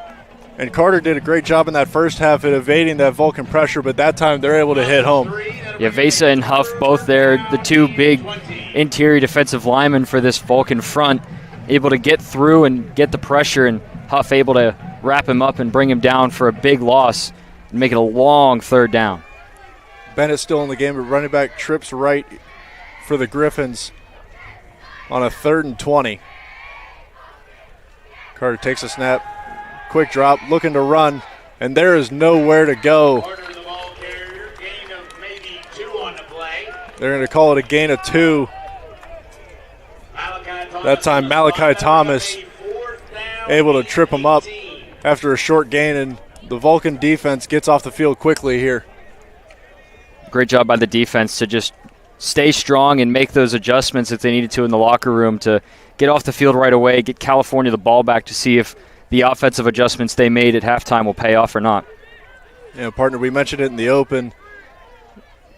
And Carter did a great job in that first half at evading that Vulcan pressure, but that time they're able to hit home. Yeah, Vesa and Huff both there, the two big interior defensive linemen for this Vulcan front, able to get through and get the pressure, and Huff able to wrap him up and bring him down for a big loss and make it a long third down. Bennett still in the game, but running back trips right for the Griffins on a 3rd and 20. Carter takes a snap, quick drop, looking to run, and there is nowhere to go. Carter the ball carrier, gain of maybe 2 on the play. They're going to call it a gain of 2. That time Malachi Thomas able to trip him up after a short gain, and the Vulcan defense gets off the field quickly here. Great job by the defense to just stay strong and make those adjustments if they needed to in the locker room to get off the field right away, get California the ball back to see if the offensive adjustments they made at halftime will pay off or not. Yeah, partner, we mentioned it in the open.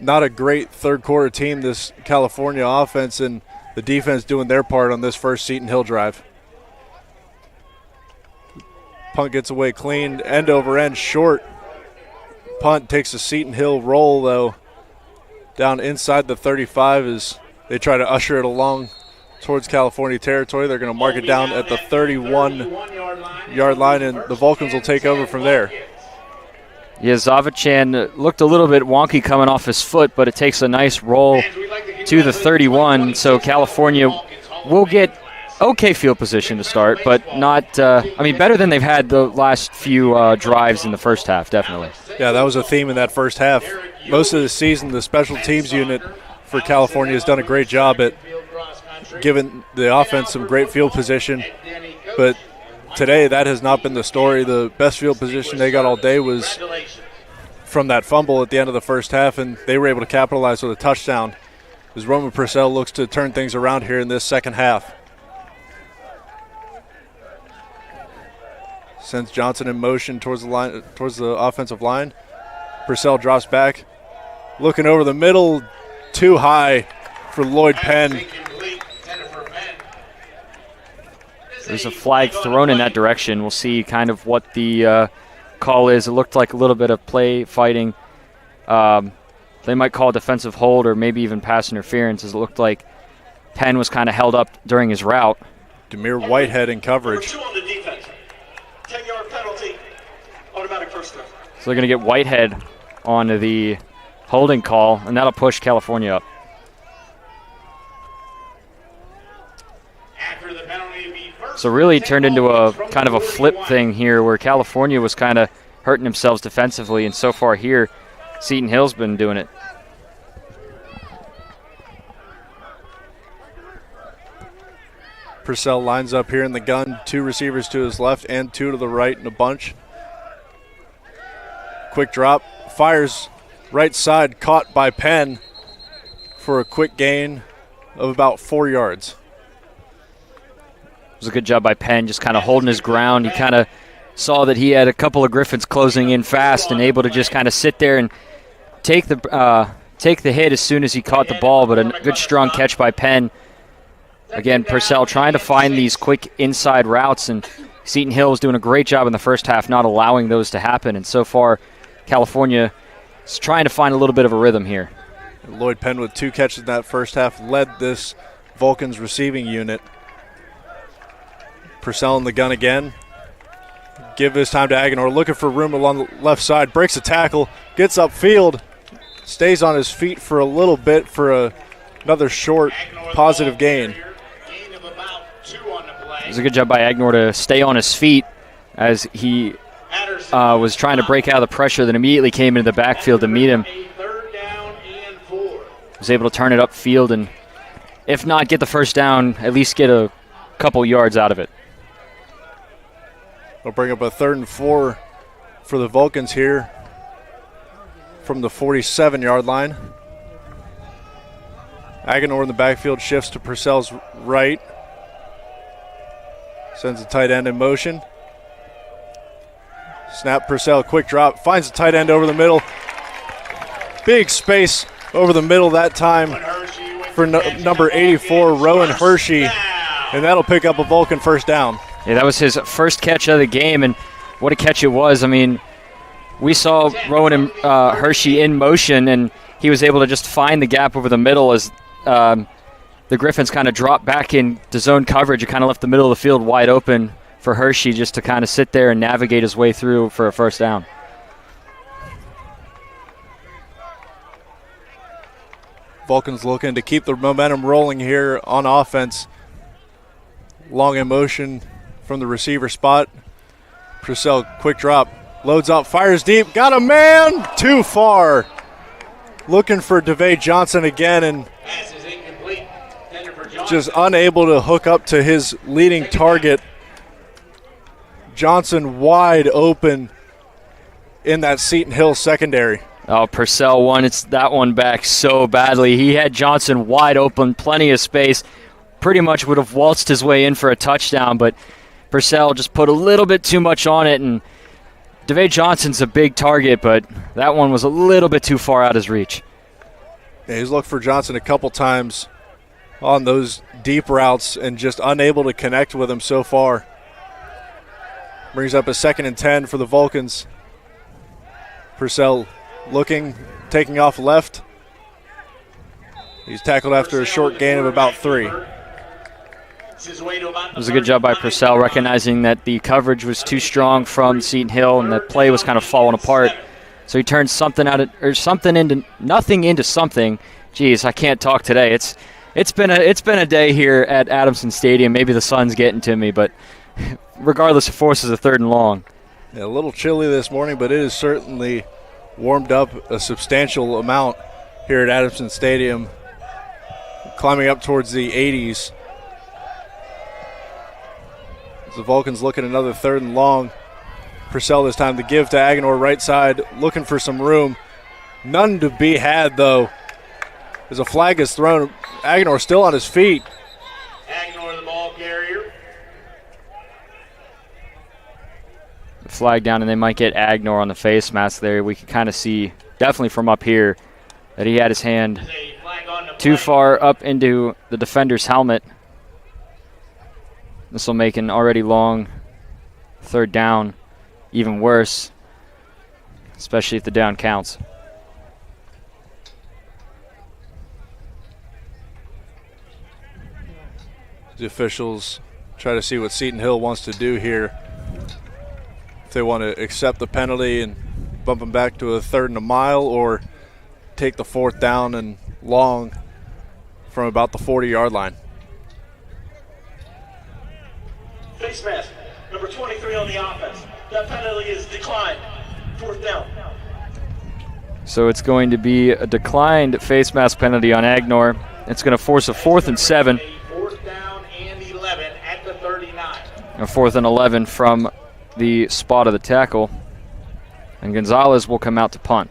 Not a great third quarter team, this California offense, and the defense doing their part on this first Seton Hill drive. Punt gets away clean, end over end, short. Punt takes a Seton Hill roll, though, down inside the 35 as they try to usher it along towards California territory. They're going to mark it down at the 31-yard line, and the Vulcans will take over from there. Yeah, Zavachan looked a little bit wonky coming off his foot, but it takes a nice roll to the 31, so California will get okay field position to start, but not, better than they've had the last few drives in the first half, definitely. Yeah, that was a theme in that first half. Most of the season, the special teams unit for California has done a great job at giving the offense some great field position, but today that has not been the story. The best field position they got all day was from that fumble at the end of the first half, and they were able to capitalize with a touchdown as Roman Purcell looks to turn things around here in this second half. Sends Johnson in motion towards the offensive line. Purcell drops back, looking over the middle, too high for Lloyd Penn. There's a flag thrown in that direction. We'll see kind of what the call is. It looked like a little bit of play fighting. They might call a defensive hold or maybe even pass interference, as it looked like Penn was kind of held up during his route. Demir Whitehead in coverage. 2 on the defense. 10-yard penalty, automatic first down. So they're going to get Whitehead on the holding call, and that'll push California up. So really turned into a kind of a flip thing here where California was kind of hurting themselves defensively, and so far here, Seton Hill's been doing it. Purcell lines up here in the gun, 2 receivers to his left and 2 to the right in a bunch. Quick drop, fires right side, caught by Penn for a quick gain of about 4 yards. It was a good job by Penn, just kind of holding his ground. He kind of saw that he had a couple of Griffins closing in fast and able to just kind of sit there and take the hit as soon as he caught the ball, but a good strong catch by Penn. Again, Purcell trying to find these quick inside routes, and Seton Hill is doing a great job in the first half not allowing those to happen. And so far, California He's trying to find a little bit of a rhythm here. Lloyd Penn with 2 catches in that first half led this Vulcan's receiving unit. Purcell in the gun again. Give this time to Aguilar, looking for room along the left side. Breaks a tackle, gets upfield, stays on his feet for a little bit for another short positive gain. It was a good job by Aguilar to stay on his feet as he was trying to break out of the pressure that immediately came into the backfield to meet him. Was able to turn it upfield and, if not get the first down, at least get a couple yards out of it. They'll bring up a 3rd and 4 for the Vulcans here from the 47-yard line. Aguilar in the backfield shifts to Purcell's right. Sends the tight end in motion. Snap, Purcell, quick drop, finds the tight end over the middle. Big space over the middle that time for number 84, Rowan Hershey, and that'll pick up a Vulcan first down. Yeah, that was his first catch of the game, and what a catch it was. I mean, we saw Rowan and Hershey in motion, and he was able to just find the gap over the middle as the Griffins kind of dropped back into zone coverage. It kind of left the middle of the field wide open for Hershey just to kind of sit there and navigate his way through for a first down. Vulcans looking to keep the momentum rolling here on offense. Long in motion from the receiver spot. Purcell, quick drop, loads up, fires deep, got a man, too far. Looking for DeVay Johnson again, and just unable to hook up to his leading target. Johnson wide open in that Seton Hill secondary. Oh, Purcell wanted that one back so badly. He had Johnson wide open, plenty of space. Pretty much would have waltzed his way in for a touchdown, but Purcell just put a little bit too much on it, and DeVay Johnson's a big target, but that one was a little bit too far out his reach. Yeah, he's looked for Johnson a couple times on those deep routes and just unable to connect with him so far. Brings up a 2nd and 10 for the Vulcans. Purcell looking, taking off left. He's tackled after a short gain of about 3. It was a good job by Purcell, recognizing that the coverage was too strong from Seton Hill and that play was kind of falling apart. So he turned something into nothing into something. Geez, I can't talk today. It's been a day here at Adamson Stadium. Maybe the sun's getting to me, but regardless, of course, it's a 3rd and long. Yeah, a little chilly this morning, but it has certainly warmed up a substantial amount here at Adamson Stadium, climbing up towards the 80s. The Vulcans looking another 3rd and long. Purcell this time to give to Aguilar right side, looking for some room. None to be had, though, as a flag is thrown. Aguilar still on his feet. Aguilar, the ball carrier. The flag down, and they might get Aguilar on the face mask there. We can kind of see, definitely from up here, that he had his hand too far up into the defender's helmet. This will make an already long 3rd down even worse, especially if the down counts. The officials try to see what Seton Hill wants to do here. If they want to accept the penalty and bump them back to a 3rd and a mile, or take the 4th down and long from about the 40-yard line. Face mask, number 23 on the offense. That penalty is declined. 4th down. So it's going to be a declined face mask penalty on Aguilar. It's going to force a 4th and 7. 4th down and 11 at the 39. A 4th and 11 from the spot of the tackle. And Gonzalez will come out to punt.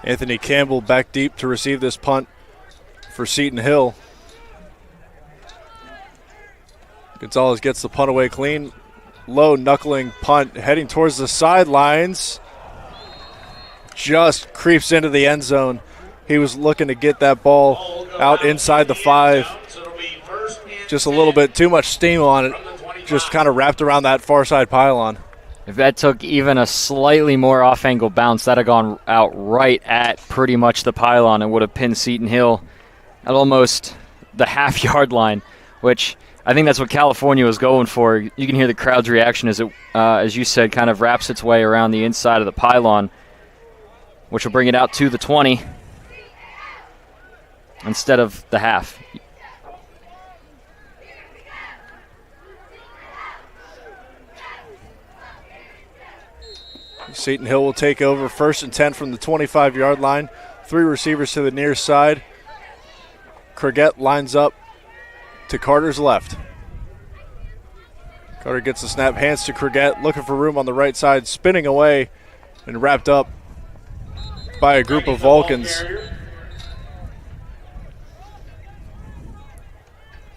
Anthony Campbell back deep to receive this punt for Seton Hill. Gonzalez gets the punt away clean. Low knuckling punt heading towards the sidelines. just creeps into the end zone. He was looking to get that ball out inside the 5. Just a little bit too much steam on it. Just kind of wrapped around that far side pylon. If that took even a slightly more off-angle bounce, that had gone out right at pretty much the pylon and would have pinned Seton Hill at almost the half-yard line, which I think that's what California was going for. You can hear the crowd's reaction as it, as you said, kind of wraps its way around the inside of the pylon, which will bring it out to the 20 instead of the half. Seton Hill will take over 1st and 10 from the 25-yard line. 3 receivers to the near side. Crigette lines up to Carter's left. Carter gets the snap, hands to Crigette, looking for room on the right side, spinning away and wrapped up by a group of Vulcans.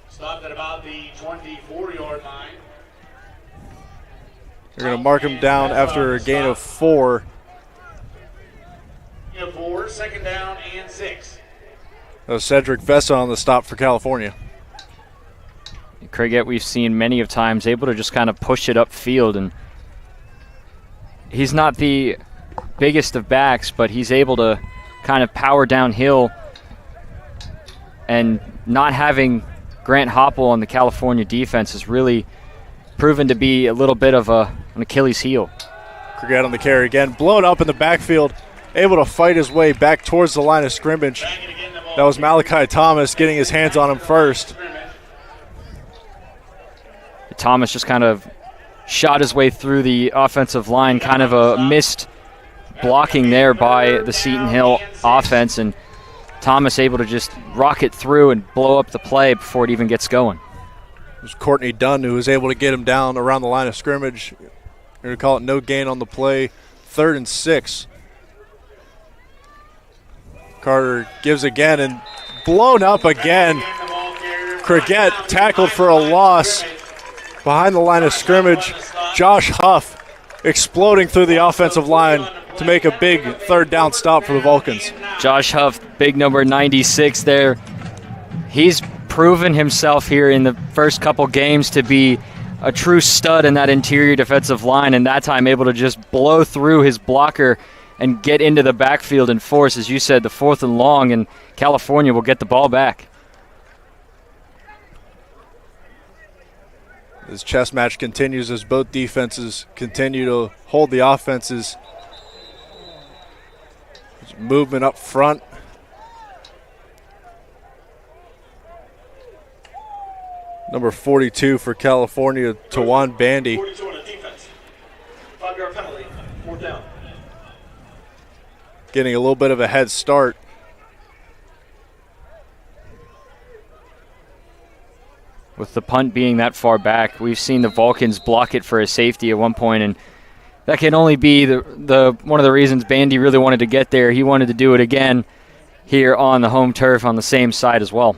Stopped at about the 24-yard line. They're going to mark him down after a gain of 4. 4, 2nd down and 6. That was Cedric Vessa on the stop for California. Crigette we've seen many of times able to just kind of push it upfield, and he's not the biggest of backs, but he's able to kind of power downhill, and not having Grant Hopple on the California defense has really proven to be a little bit of an Achilles heel. Crigette on the carry again, blown up in the backfield, able to fight his way back towards the line of scrimmage. That was Malachi Thomas getting his hands on him first. Thomas just kind of shot his way through the offensive line, kind of a missed blocking there by the Seton Hill offense, and Thomas able to just rocket through and blow up the play before it even gets going. It was Courtney Dunn who was able to get him down around the line of scrimmage. They're going to call it no gain on the play. 3rd and 6. Carter gives again and blown up again. Crigette tackled for a loss behind the line of scrimmage. Josh Huff exploding through the offensive line to make a big 3rd down stop for the Vulcans. Josh Huff, big number 96 there. He's proven himself here in the first couple games to be a true stud in that interior defensive line, and that time able to just blow through his blocker and get into the backfield and force, as you said, the 4th and long, and California will get the ball back. This chess match continues as both defenses continue to hold the offenses. There's movement up front. Number 42 for California, Tawan Bandy. 42 on the defense. 5-yard penalty. 4th down. Getting a little bit of a head start. With the punt being that far back, we've seen the Vulcans block it for a safety at one point, and that can only be the one of the reasons Bandy really wanted to get there. He wanted to do it again here on the home turf on the same side as well.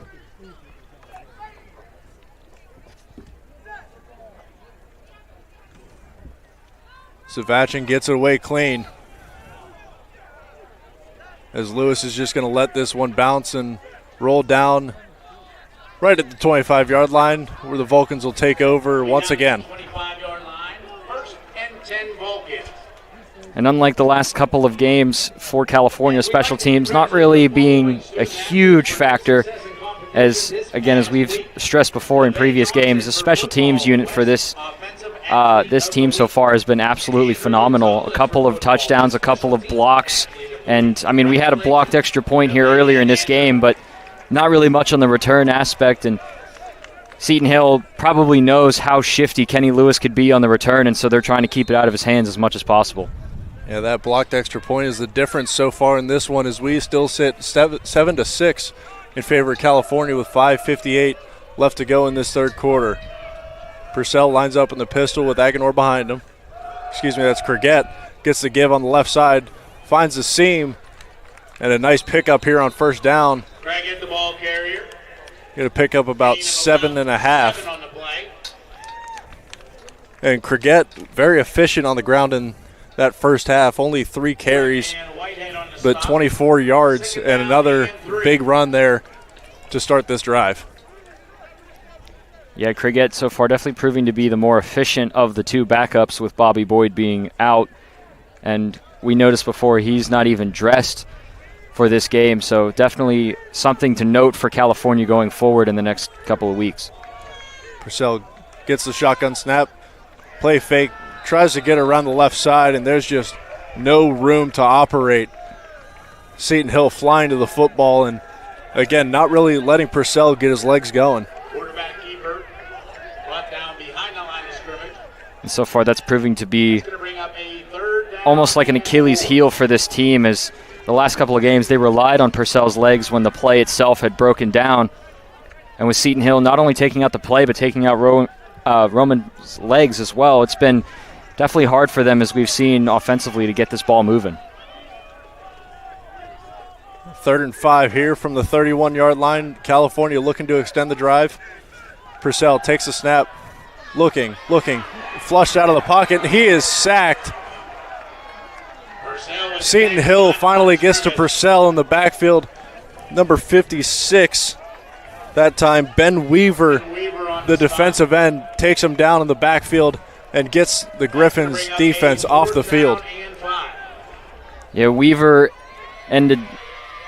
Savachin gets it away clean. As Lewis is just going to let this one bounce and roll down right at the 25-yard line, where the Vulcans will take over once again. 25-yard line, 1st and 10 Vulcans. And unlike the last couple of games for California, special teams not really being a huge factor, as again, as we've stressed before in previous games, the special teams unit for this this team so far has been absolutely phenomenal. A couple of touchdowns, a couple of blocks, and I mean, we had a blocked extra point here earlier in this game, but not really much on the return aspect, and Seton Hill probably knows how shifty Kenny Lewis could be on the return, and so they're trying to keep it out of his hands as much as possible. Yeah, that blocked extra point is the difference so far in this one, as we still sit 7-6 in favor of California with 5:58 left to go in this 3rd quarter. Purcell lines up in the pistol with Agenor behind him. Excuse me, that's Crigette. Gets the give on the left side, finds the seam, and a nice pickup here on 1st down. Crigette, the ball carrier. Going to pick up about 7.5. 7 on the play. And Crigette very efficient on the ground in that first half. Only 3 carries but 24 yards and another big run there to start this drive. Yeah, Criggett so far definitely proving to be the more efficient of the two backups with Bobby Boyd being out. And we noticed before he's not even dressed for this game, so definitely something to note for California going forward in the next couple of weeks. Purcell gets the shotgun snap, play fake, tries to get around the left side, and there's just no room to operate. Seton Hill flying to the football and, again, not really letting Purcell get his legs going. Quarterback keeper brought down behind the line of scrimmage. And so far that's proving to be Going to bring up a third down. almost like an Achilles heel for this team, as the last couple of games they relied on Purcell's legs when the play itself had broken down. And with Seton Hill not only taking out the play but taking out Roman's legs as well, it's been definitely hard for them, as we've seen offensively, to get this ball moving. 3rd and 5 here from the 31-yard line. California looking to extend the drive. Purcell takes the snap, looking, flushed out of the pocket. He is sacked. Seton Hill finally gets to Purcell in the backfield. Number 56. That time, Ben Weaver, the defensive end, takes him down in the backfield and gets the Griffins defense off the field. Yeah, Weaver and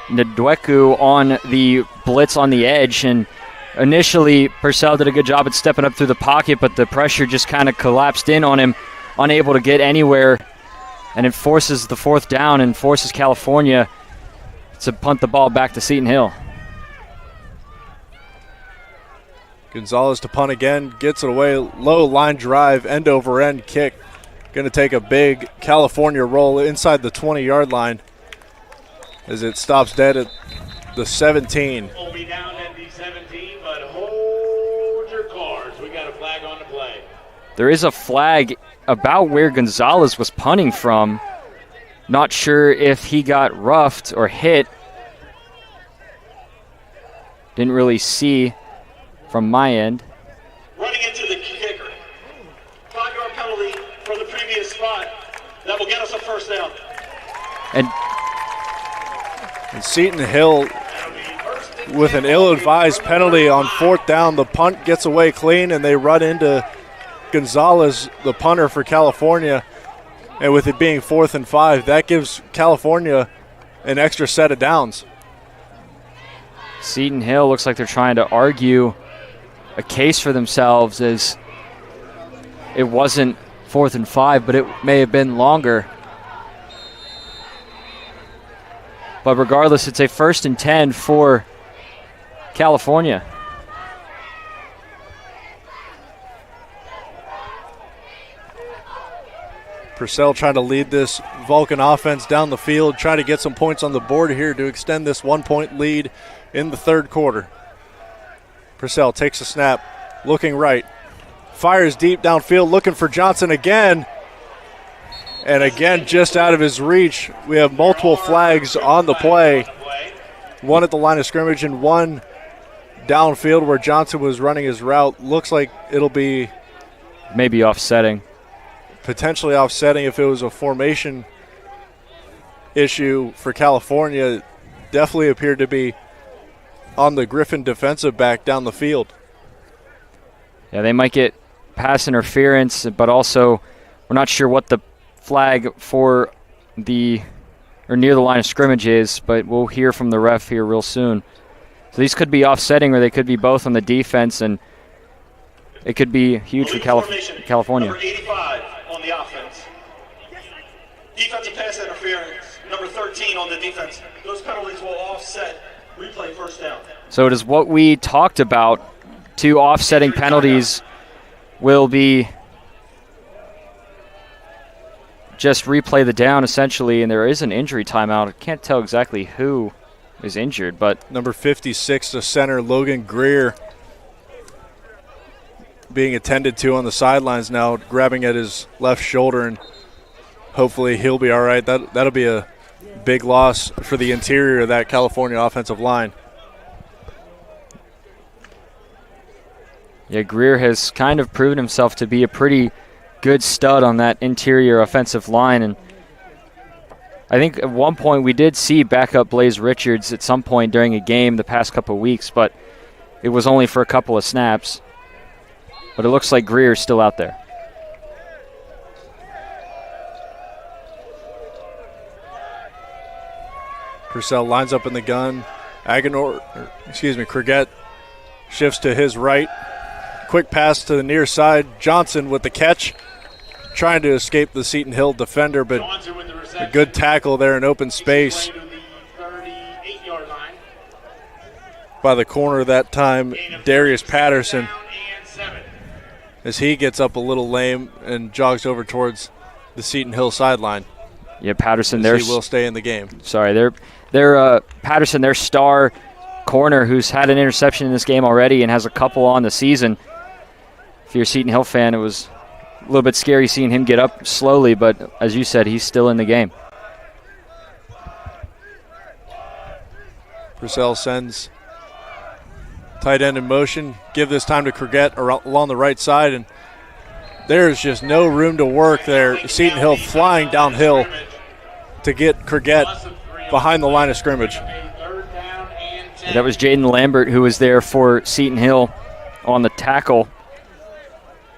Ndweku on the blitz on the edge, and initially Purcell did a good job at stepping up through the pocket, but the pressure just kind of collapsed in on him, unable to get anywhere, and it forces the 4th down and forces California to punt the ball back to Seton Hill. Gonzalez to punt again, gets it away, low line drive, end over end kick. Going to take a big California roll inside the 20-yard line as it stops dead at the 17. We'll be down at the 17, but hold your cards. We got a flag on the play. There is a flag about where Gonzalez was punting from. Not sure if he got roughed or hit. Didn't really see from my end. Running into the kicker. 5-yard penalty from the previous spot. That will get us a first down. And Seton Hill with an ill-advised penalty on 4th down. The punt gets away clean, and they run into Gonzalez, the punter for California. And with it being 4th and 5, that gives California an extra set of downs. Seton Hill looks like they're trying to argue a case for themselves, as it wasn't 4th and 5, but it may have been longer. But regardless, it's a 1st and 10 for California. Purcell trying to lead this Vulcan offense down the field, trying to get some points on the board here to extend this 1-point lead in the 3rd quarter. Purcell takes a snap, looking right, fires deep downfield, looking for Johnson again. And again, just out of his reach. We have multiple flags on the play. One at the line of scrimmage and one downfield where Johnson was running his route. Looks like it'll be maybe offsetting. Potentially offsetting if it was a formation issue for California. Definitely appeared to be on the Griffin defensive back down the field. Yeah, they might get pass interference, but also we're not sure what the flag for the or near the line of scrimmage is, but we'll hear from the ref here real soon. So these could be offsetting, or they could be both on the defense, and it could be huge for California. Number 85 on the offense. Defensive pass interference. Number 13 on the defense. Those penalties will offset. Replay first down. So it is what we talked about. 2 offsetting penalties will be just replay the down essentially, and there is an injury timeout. I can't tell exactly who is injured, but number 56, the center, Logan Greer, being attended to on the sidelines now, grabbing at his left shoulder, and hopefully he'll be all right. That'll be a big loss for the interior of that California offensive line. Yeah, Greer has kind of proven himself to be a pretty good stud on that interior offensive line, and I think at one point we did see backup Blaze Richards at some point during a game the past couple of weeks, but it was only for a couple of snaps. But it looks like Greer's still out there. Purcell lines up in the gun. Cricket shifts to his right. Quick pass to the near side. Johnson with the catch. Trying to escape the Seton Hill defender, but a good tackle there in open space by the corner that time, Darius Patterson, as he gets up a little lame and jogs over towards the Seton Hill sideline. Yeah, Patterson, he will stay in the game. Sorry, they're Patterson, their star corner, who's had an interception in this game already and has a couple on the season. If you're a Seton Hill fan, it was a little bit scary seeing him get up slowly, but as you said, he's still in the game. Purcell sends tight end in motion. Give this time to Cricket along the right side, and there's just no room to work there. Seton Hill flying downhill to get Cricket behind the line of scrimmage. That was Jaden Lambert who was there for Seton Hill on the tackle.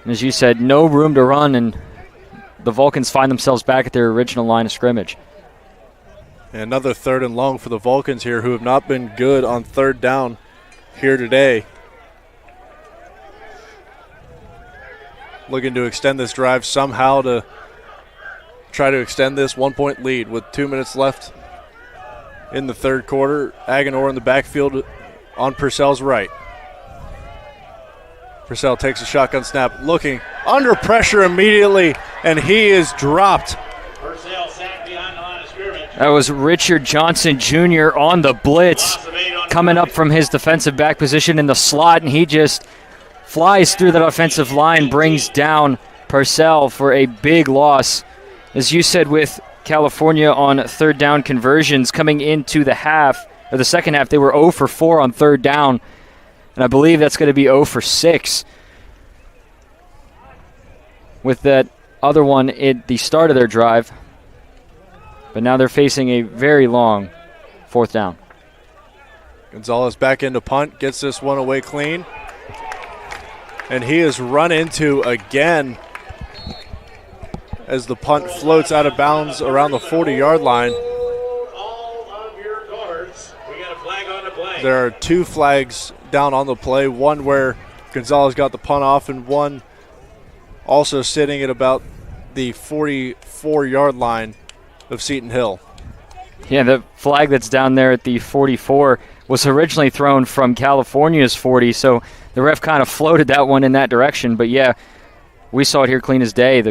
And as you said, no room to run, and the Vulcans find themselves back at their original line of scrimmage. And another 3rd and long for the Vulcans here, who have not been good on 3rd down here today. Looking to extend this drive somehow to try to extend this 1-point lead with 2 minutes left in the 3rd quarter. Agenor in the backfield on Purcell's right. Purcell takes a shotgun snap, looking under pressure immediately, and he is dropped. Purcell sacked behind the line of scrimmage. That was Richard Johnson Jr. on the blitz, coming up from his defensive back position in the slot, and he just flies through that offensive line, brings down Purcell for a big loss. As you said, with California on 3rd down conversions coming into the half, or the second half, they were 0 for 4 on 3rd down. And I believe that's going to be 0 for 6 with that other one at the start of their drive. But now they're facing a very long 4th down. Gonzalez back into punt, gets this one away clean. And he is run into again as the punt floats out of bounds around the 40-yard line. There are 2 flags down on the play, one where Gonzalez got the punt off and one also sitting at about the 44-yard line of Seton Hill. Yeah, the flag that's down there at the 44 was originally thrown from California's 40, so the ref kind of floated that one in that direction. But, yeah, we saw it here clean as day.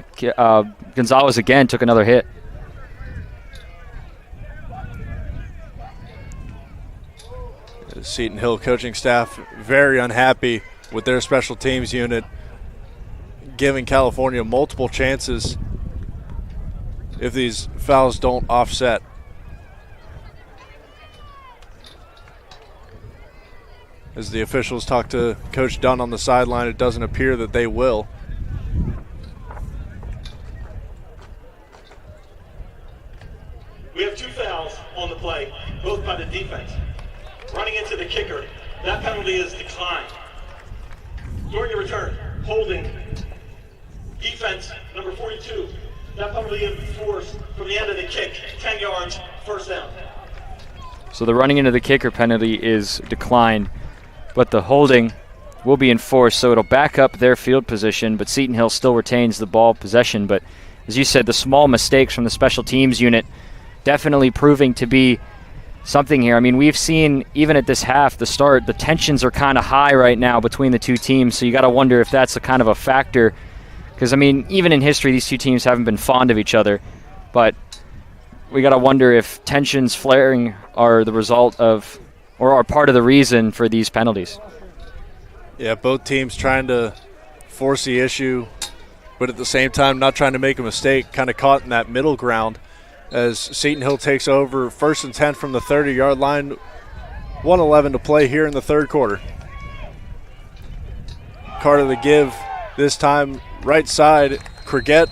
Gonzalez again took another hit. The Seton Hill coaching staff very unhappy with their special teams unit, giving California multiple chances if these fouls don't offset. As the officials talk to Coach Dunn on the sideline, it doesn't appear that they will. We have 2 fouls on the play, both by the defense. Running into the kicker, that penalty is declined. During the return, holding defense, number 42, that penalty is enforced from the end of the kick, 10 yards, 1st down. So the running into the kicker penalty is declined, but the holding will be enforced, so it'll back up their field position, but Seton Hill still retains the ball possession. But as you said, the small mistakes from the special teams unit definitely proving to be something here. I mean, we've seen, even at this half, the start, the tensions are kind of high right now between the 2 teams, so you got to wonder if that's a kind of a factor. Because, I mean, even in history, these 2 teams haven't been fond of each other, but we got to wonder if tensions flaring are the result of, or are part of the reason for these penalties. Yeah, both teams trying to force the issue, but at the same time not trying to make a mistake, kind of caught in that middle ground. As Seton Hill takes over 1st and 10 from the 30-yard line, 1:11 to play here in the 3rd quarter. Carter the give, this time right side, Cricket,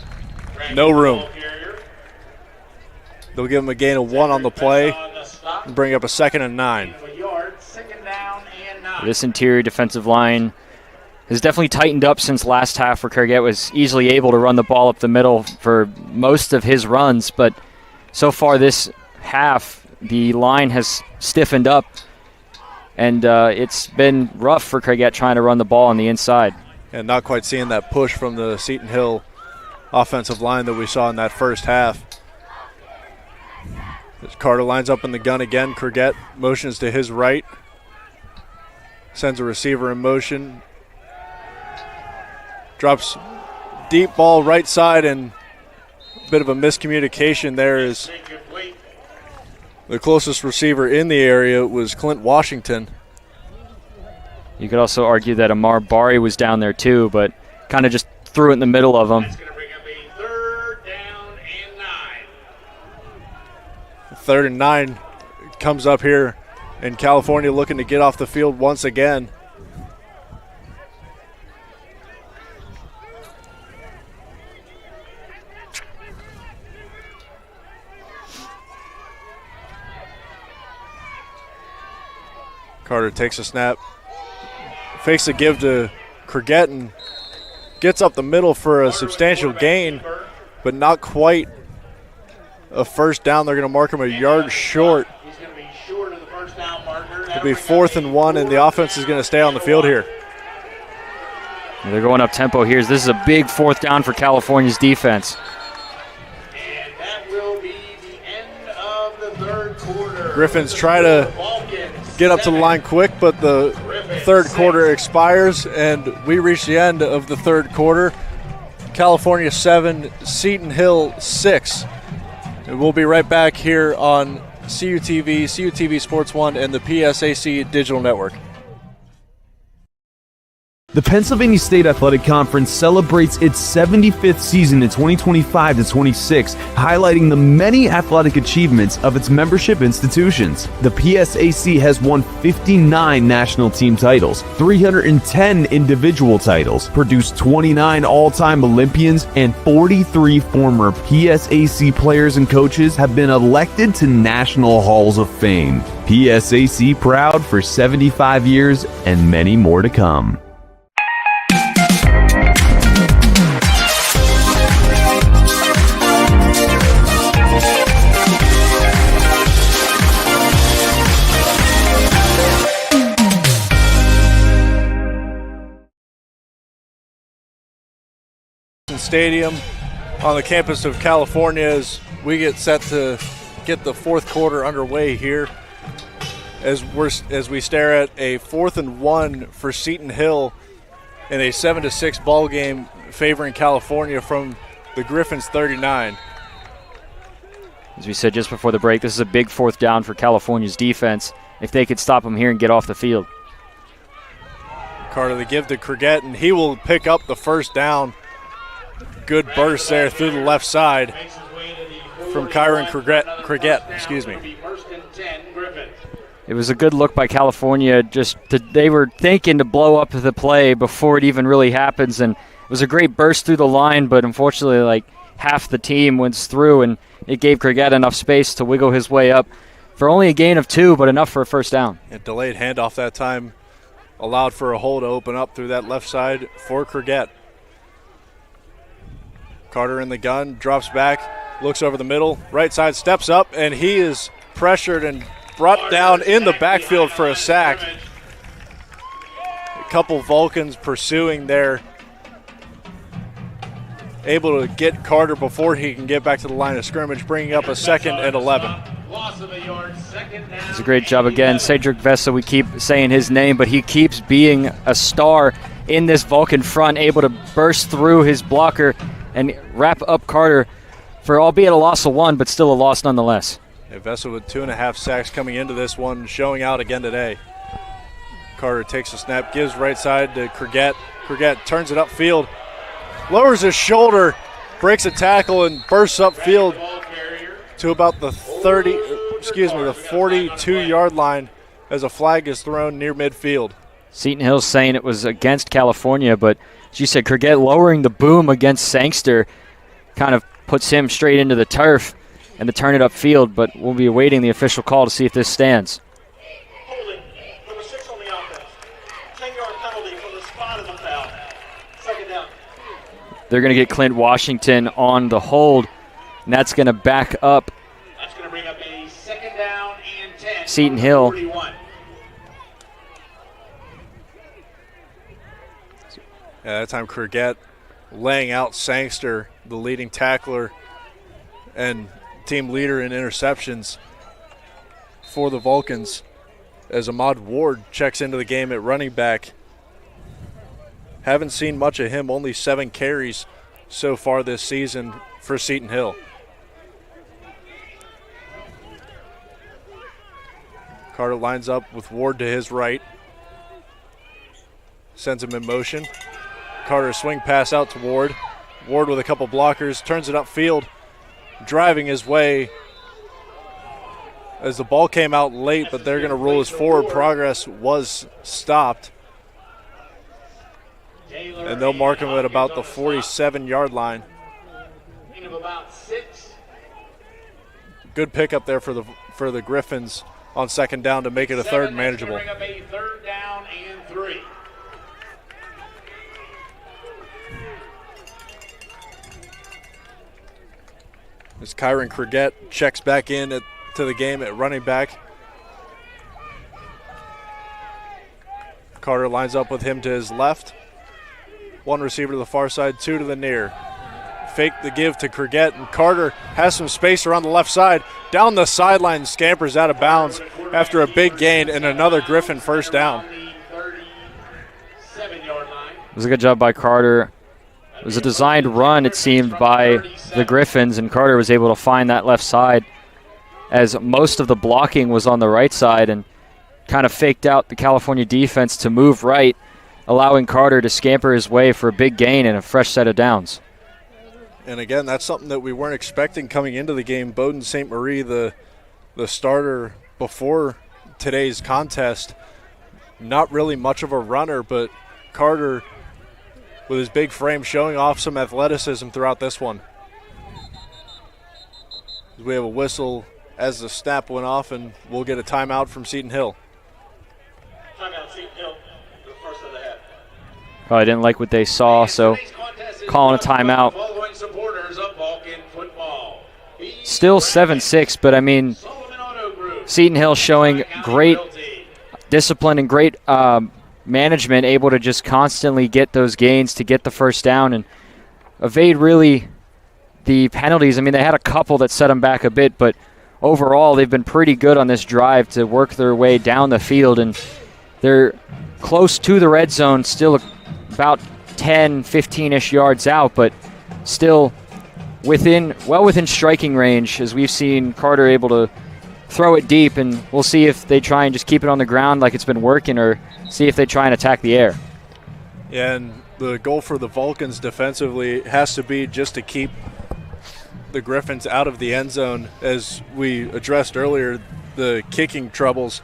no room. They'll give him a gain of 1 on the play and bring up a 2nd and 9. This interior defensive line has definitely tightened up since last half, where Craigette was easily able to run the ball up the middle for most of his runs. But so far this half, the line has stiffened up, and it's been rough for Craigette trying to run the ball on the inside. And not quite seeing that push from the Seton Hill offensive line that we saw in that first half. As Carter lines up in the gun again, Craigette motions to his right, sends a receiver in motion, drops deep ball right side, and a bit of a miscommunication there is the closest receiver in the area was Clint Washington. You could also argue that Amar Bari was down there too, but kind of just threw it in the middle of them. That's going to bring up a 3rd down and 9. 3rd and 9 comes up here, and California looking to get off the field once again. Carter takes a snap, fakes a give to Craigette, and gets up the middle for a substantial gain, but not quite a first down. They're going to mark him a yard short. He's going to be short of the first down marker. It'll be 4th and 1, and the offense is going to stay on the field here. They're going up tempo here. This is a big 4th down for California's defense. And that will be the end of the 3rd quarter. Griffins try to get up to the line quick, but the 3rd quarter expires, and we reach the end of the 3rd quarter. California 7, Seton Hill 6. And we'll be right back here on CUTV, CUTV Sports 1, and the PSAC Digital Network. The Pennsylvania State Athletic Conference celebrates its 75th season in 2025 to 26, highlighting the many athletic achievements of its membership institutions. The PSAC has won 59 national team titles, 310 individual titles, produced 29 all-time Olympians, and 43 former PSAC players and coaches have been elected to National Halls of Fame. PSAC proud for 75 years and many more to come. Stadium on the campus of California as we get set to get the 4th quarter underway here as we stare at a 4th and 1 for Seton Hill in a 7-6 ball game favoring California from the Griffins 39. As we said just before the break, this is a big 4th down for California's defense if they could stop them here and get off the field. Carter the give to Craigette, and he will pick up the first down. Good burst there through the left side from Kyron Craigette. Excuse me. It was a good look by California. They were thinking to blow up the play before it even really happens, and it was a great burst through the line, but unfortunately, like half the team went through, and it gave Craigette enough space to wiggle his way up for only a gain of 2, but enough for a first down. A delayed handoff that time allowed for a hole to open up through that left side for Craigette. Carter in the gun, drops back, looks over the middle, right side steps up, and he is pressured and brought down in the backfield for a sack. A couple Vulcans pursuing there, able to get Carter before he can get back to the line of scrimmage, bringing up a 2nd and 11. It's a great job again. Cedric Vessa, we keep saying his name, but he keeps being a star in this Vulcan front, able to burst through his blocker and wrap up Carter for albeit a loss of 1, but still a loss nonetheless. Vessa with 2.5 sacks coming into this one, showing out again today. Carter takes a snap, gives right side to Craigette. Craigette turns it upfield, lowers his shoulder, breaks a tackle, and bursts upfield to about the 42-yard line as a flag is thrown near midfield. Seton Hill's saying it was against California, but as you said, Craigette lowering the boom against Sangster kind of puts him straight into the turf and to turn it upfield, but we'll be awaiting the official call to see if this stands. Holding, number 6 on the offense. 10-yard penalty from the spot of the foul. Second down. They're going to get Clint Washington on the hold, and that's going to back up That's going to bring up a second down and 10. Seton Hill. 41. Yeah, that time Cricket laying out Sangster, the leading tackler and team leader in interceptions for the Vulcans, as Ahmad Ward checks into the game at running back. Haven't seen much of him, only 7 carries so far this season for Seton Hill. Carter lines up with Ward to his right. Sends him in motion. Carter swing pass out to Ward. Ward with a couple blockers, turns it upfield, driving his way as the ball came out late, but they're going to rule his forward progress was stopped. And they'll mark him at about the 47-yard line. Good pickup there for the Griffins on second down to make it a third and manageable. Bring up a third down and 3. As Kyron Cricket checks back in to the game at running back. Carter lines up with him to his left. 1 receiver to the far side, 2 to the near. Fake the give to Cricket, and Carter has some space around the left side. Down the sideline, scampers out of bounds after a big gain and another Griffin first down. It was a good job by Carter. It was a designed run, it seemed, by the Griffins, and Carter was able to find that left side as most of the blocking was on the right side, and kind of faked out the California defense to move right, allowing Carter to scamper his way for a big gain and a fresh set of downs. And again, that's something that we weren't expecting coming into the game. Bowden St. Marie, the starter before today's contest, not really much of a runner, but Carter with his big frame showing off some athleticism throughout this one. We have a whistle as the snap went off, and we'll get a timeout from Seton Hill. Timeout, Seton Hill, the first of the half. Probably didn't like what they saw, so calling a timeout. Still 7-6, but I mean, Seton Hill showing great discipline and great management, able to just constantly get those gains to get the first down and evade really the penalties. I mean, they had a couple that set them back a bit, but overall they've been pretty good on this drive to work their way down the field, and they're close to the red zone, still about 10, 15-ish yards out, but still well within striking range, as we've seen Carter able to throw it deep, and we'll see if they try and just keep it on the ground like it's been working, or see if they try and attack the air. Yeah, and the goal for the Vulcans defensively has to be just to keep the Griffins out of the end zone. As we addressed earlier, the kicking troubles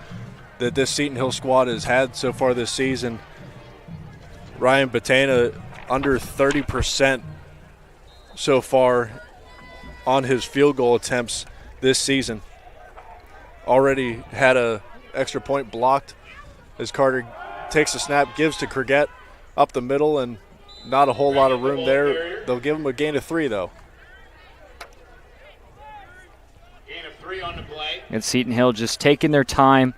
that this Seton Hill squad has had so far this season. Ryan Batena under 30% so far on his field goal attempts this season. Already had a extra point blocked as Carter takes the snap, gives to Cricket up the middle, and not a whole lot of room there. They'll give him a gain of 3, though. Gain of 3 on the play. And Seton Hill just taking their time,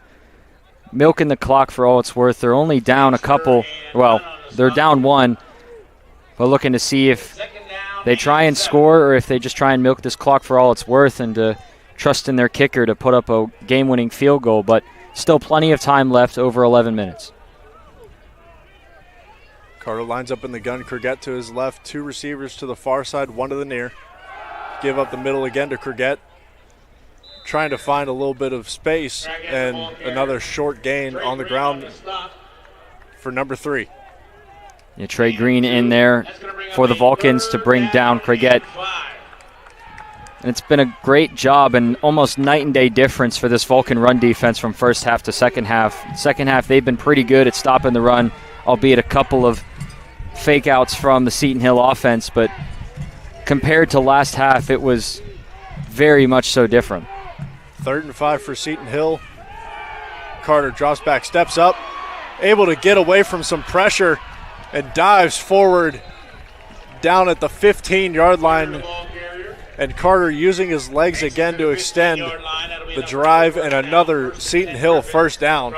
milking the clock for all it's worth. They're only down a couple. Well, they're down 1, but looking to see if they try and score or if they just try and milk this clock for all it's worth and to trust in their kicker to put up a game-winning field goal. But still plenty of time left, over 11 minutes. Carter lines up in the gun. Cricket to his left, 2 receivers to the far side, 1 to the near. Give up the middle again to Cricket. Trying to find a little bit of space, and another short gain on the ground for number 3. Yeah, Trey Green in there for the Vulcans to bring down Cricket. And it's been a great job and almost night and day difference for this Vulcan run defense from first half to second half. Second half, they've been pretty good at stopping the run, albeit a couple of fake outs from the Seton Hill offense. But compared to last half, it was very much so different. 3rd and 5 for Seton Hill. Carter drops back, steps up, able to get away from some pressure and dives forward down at the 15-yard line. And Carter using his legs again to extend the drive, and another Seton Hill first down.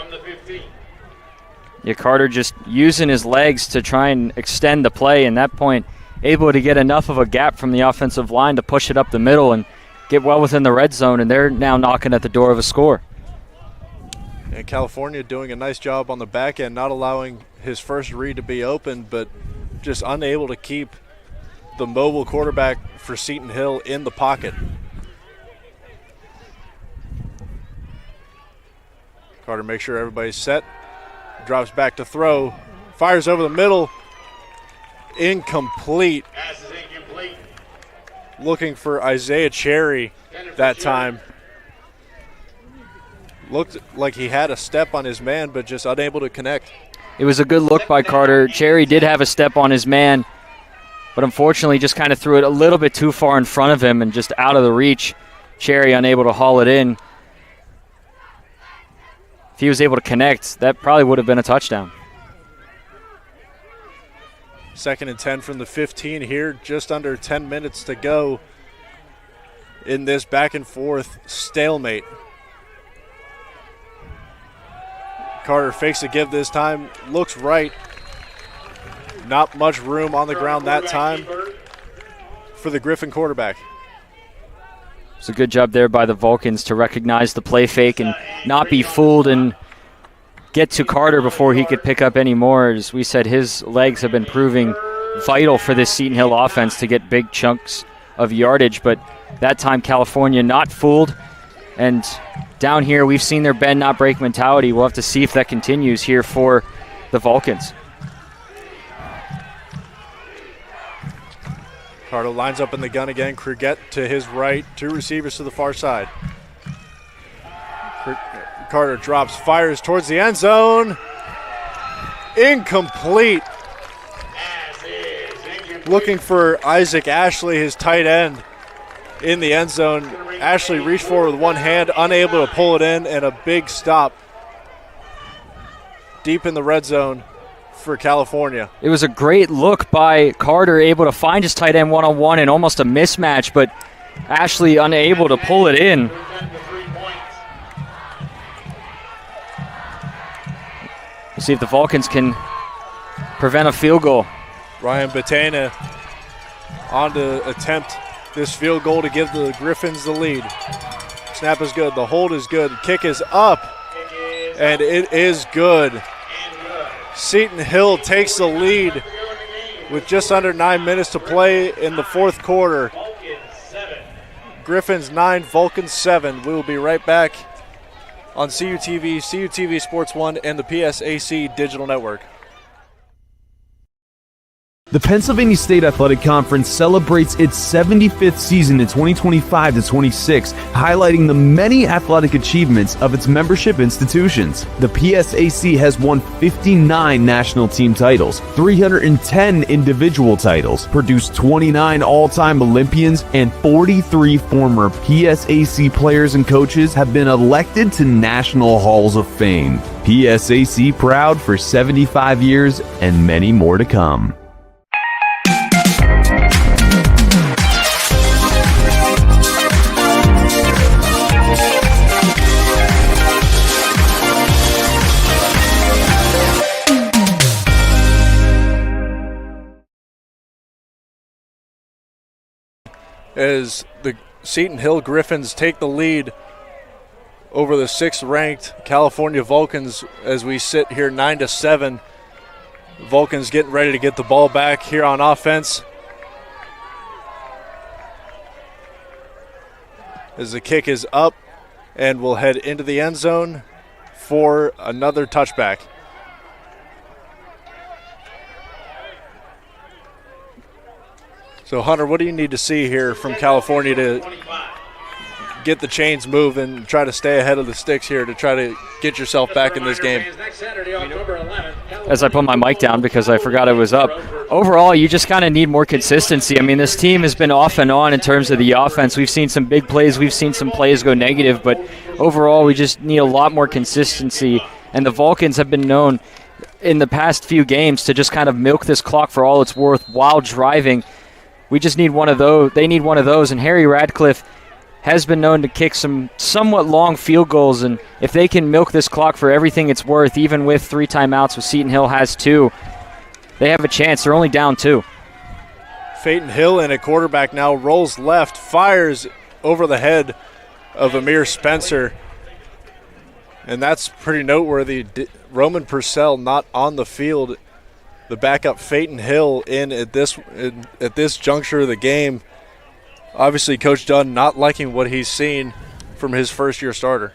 Yeah, Carter just using his legs to try and extend the play, and that point able to get enough of a gap from the offensive line to push it up the middle and get well within the red zone, and they're now knocking at the door of a score. And California doing a nice job on the back end, not allowing his first read to be open, but just unable to keep the mobile quarterback for Seton Hill in the pocket. Carter makes sure everybody's set, drops back to throw, fires over the middle, incomplete. Looking for Isaiah Cherry that time. Looked like he had a step on his man, but just unable to connect. It was a good look by Carter. Cherry did have a step on his man, but unfortunately just kind of threw it a little bit too far in front of him and just out of the reach. Cherry unable to haul it in. If he was able to connect, that probably would have been a touchdown. 2nd and 10 from the 15 here, just under 10 minutes to go in this back and forth stalemate. Carter fakes a give this time, looks right. Not much room on the ground that time for the Griffin quarterback. It's a good job there by the Vulcans to recognize the play fake and not be fooled and get to Carter before he could pick up any more. As we said, his legs have been proving vital for this Seton Hill offense to get big chunks of yardage, but that time California not fooled. And down here we've seen their bend not break mentality. We'll have to see if that continues here for the Vulcans. Carter lines up in the gun again. Krugett to his right, 2 receivers to the far side. Carter drops, fires towards the end zone. Incomplete. Looking for Isaac Ashley, his tight end, in the end zone. Ashley reached forward with one hand, unable to pull it in, and a big stop deep in the red zone for California. It was a great look by Carter, able to find his tight end one-on-one and almost a mismatch, but Ashley unable to pull it in. We'll see if the Vulcans can prevent a field goal. Ryan Batena on to attempt this field goal to give the Griffins the lead. Snap is good. The hold is good. Kick is up, and it is good. Seton Hill takes the lead with just under 9 minutes to play in the 4th quarter. Griffins 9, Vulcans 7. We will be right back on CUTV, CUTV Sports 1, and the PSAC Digital Network. The Pennsylvania State Athletic Conference celebrates its 75th season in 2025-26, highlighting the many athletic achievements of its membership institutions. The PSAC has won 59 national team titles, 310 individual titles, produced 29 all-time Olympians, and 43 former PSAC players and coaches have been elected to National Halls of Fame. PSAC proud for 75 years and many more to come. As the Seton Hill Griffins take the lead over the 6th-ranked California Vulcans as we sit here 9-7. Vulcans getting ready to get the ball back here on offense. As the kick is up and will head into the end zone for another touchback. So, Hunter, what do you need to see here from California to get the chains moving, try to stay ahead of the sticks here to try to get yourself back in this game. As I put my mic down because I forgot it was up, overall, you just kind of need more consistency. I mean, this team has been off and on in terms of the offense. We've seen some big plays. We've seen some plays go negative, but overall, we just need a lot more consistency. And the Vulcans have been known in the past few games to just kind of milk this clock for all it's worth while driving. We just need one of those. They need one of those, and Harry Radcliffe has been known to kick some somewhat long field goals, and if they can milk this clock for everything it's worth, even with 3 timeouts, with Seton Hill has 2, they have a chance. They're only down 2. Seton Hill in a quarterback now rolls left, fires over the head of Amir Spencer, and that's pretty noteworthy. Roman Purcell not on the field. The backup Seton Hill in at this juncture of the game. Obviously, Coach Dunn not liking what he's seen from his first-year starter.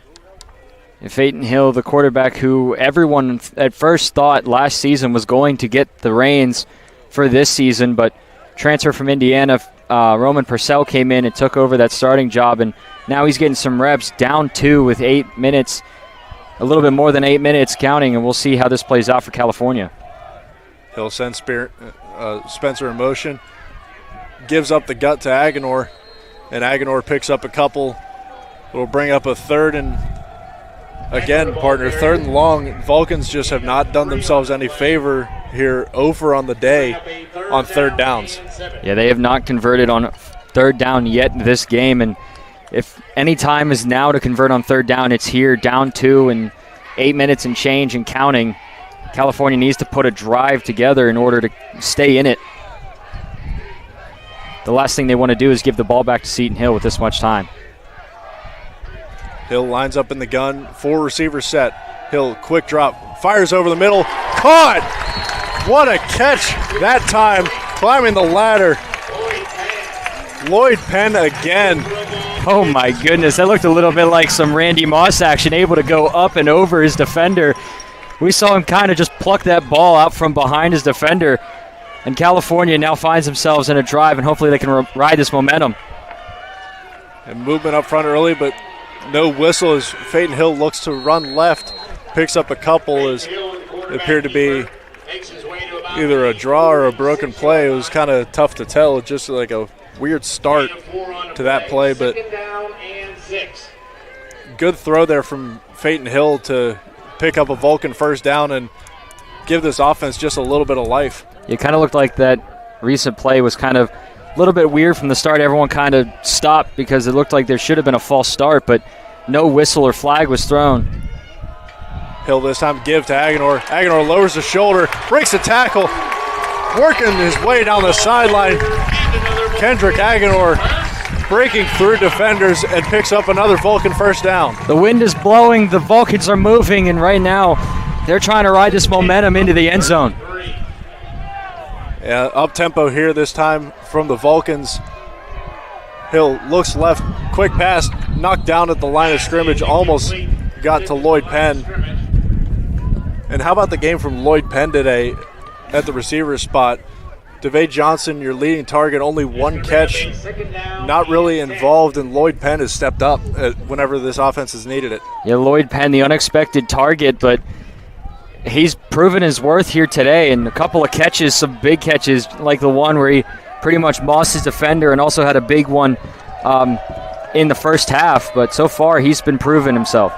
And Seton Hill, the quarterback who everyone at first thought last season was going to get the reins for this season, but transfer from Indiana, Roman Purcell came in and took over that starting job, and now he's getting some reps, down 2 with 8 minutes, a little bit more than 8 minutes counting, and we'll see how this plays out for California. Hill sends Spencer in motion, gives up the gut to Agenor, and Agenor picks up a couple. Will bring up a third and, again, partner, third and long. Vulcans just have not done themselves any favor here over on the day on third downs. Yeah, they have not converted on third down yet in this game, and if any time is now to convert on third down, it's here, down 2 and 8 minutes and change and counting. California needs to put a drive together in order to stay in it. The last thing they want to do is give the ball back to Seton Hill with this much time. Hill lines up in the gun, 4 receiver set. Hill, quick drop, fires over the middle, caught! What a catch that time, climbing the ladder. Lloyd Penn again. Oh my goodness, that looked a little bit like some Randy Moss action, able to go up and over his defender. We saw him kind of just pluck that ball out from behind his defender, and California now finds themselves in a drive, and hopefully they can ride this momentum. And movement up front early, but no whistle as Seton Hill looks to run left, picks up a couple as it appeared to be either a draw or a broken play. It was kind of tough to tell, just like a weird start to that play, but good throw there from Seton Hill to pick up a Vulcan first down and give this offense just a little bit of life. It kind of looked like that recent play was kind of a little bit weird from the start. Everyone kind of stopped because it looked like there should have been a false start, but no whistle or flag was thrown. Hill this time give to Agenor. Agenor lowers the shoulder, breaks the tackle, working his way down the sideline. Kendrick Agenor breaking through defenders and picks up another Vulcan first down. The wind is blowing, the Vulcans are moving, and right now they're trying to ride this momentum into the end zone. Yeah, up-tempo here this time from the Vulcans. Hill looks left, quick pass, knocked down at the line of scrimmage, almost got to Lloyd Penn. And how about the game from Lloyd Penn today at the receiver spot? DeVay Johnson, your leading target, only 1 catch, not really involved, and Lloyd Penn has stepped up whenever this offense has needed it. Yeah, Lloyd Penn, the unexpected target, but he's proven his worth here today, and a couple of catches, some big catches, like the one where he pretty much mossed his defender and also had a big one in the first half, but so far he's been proving himself.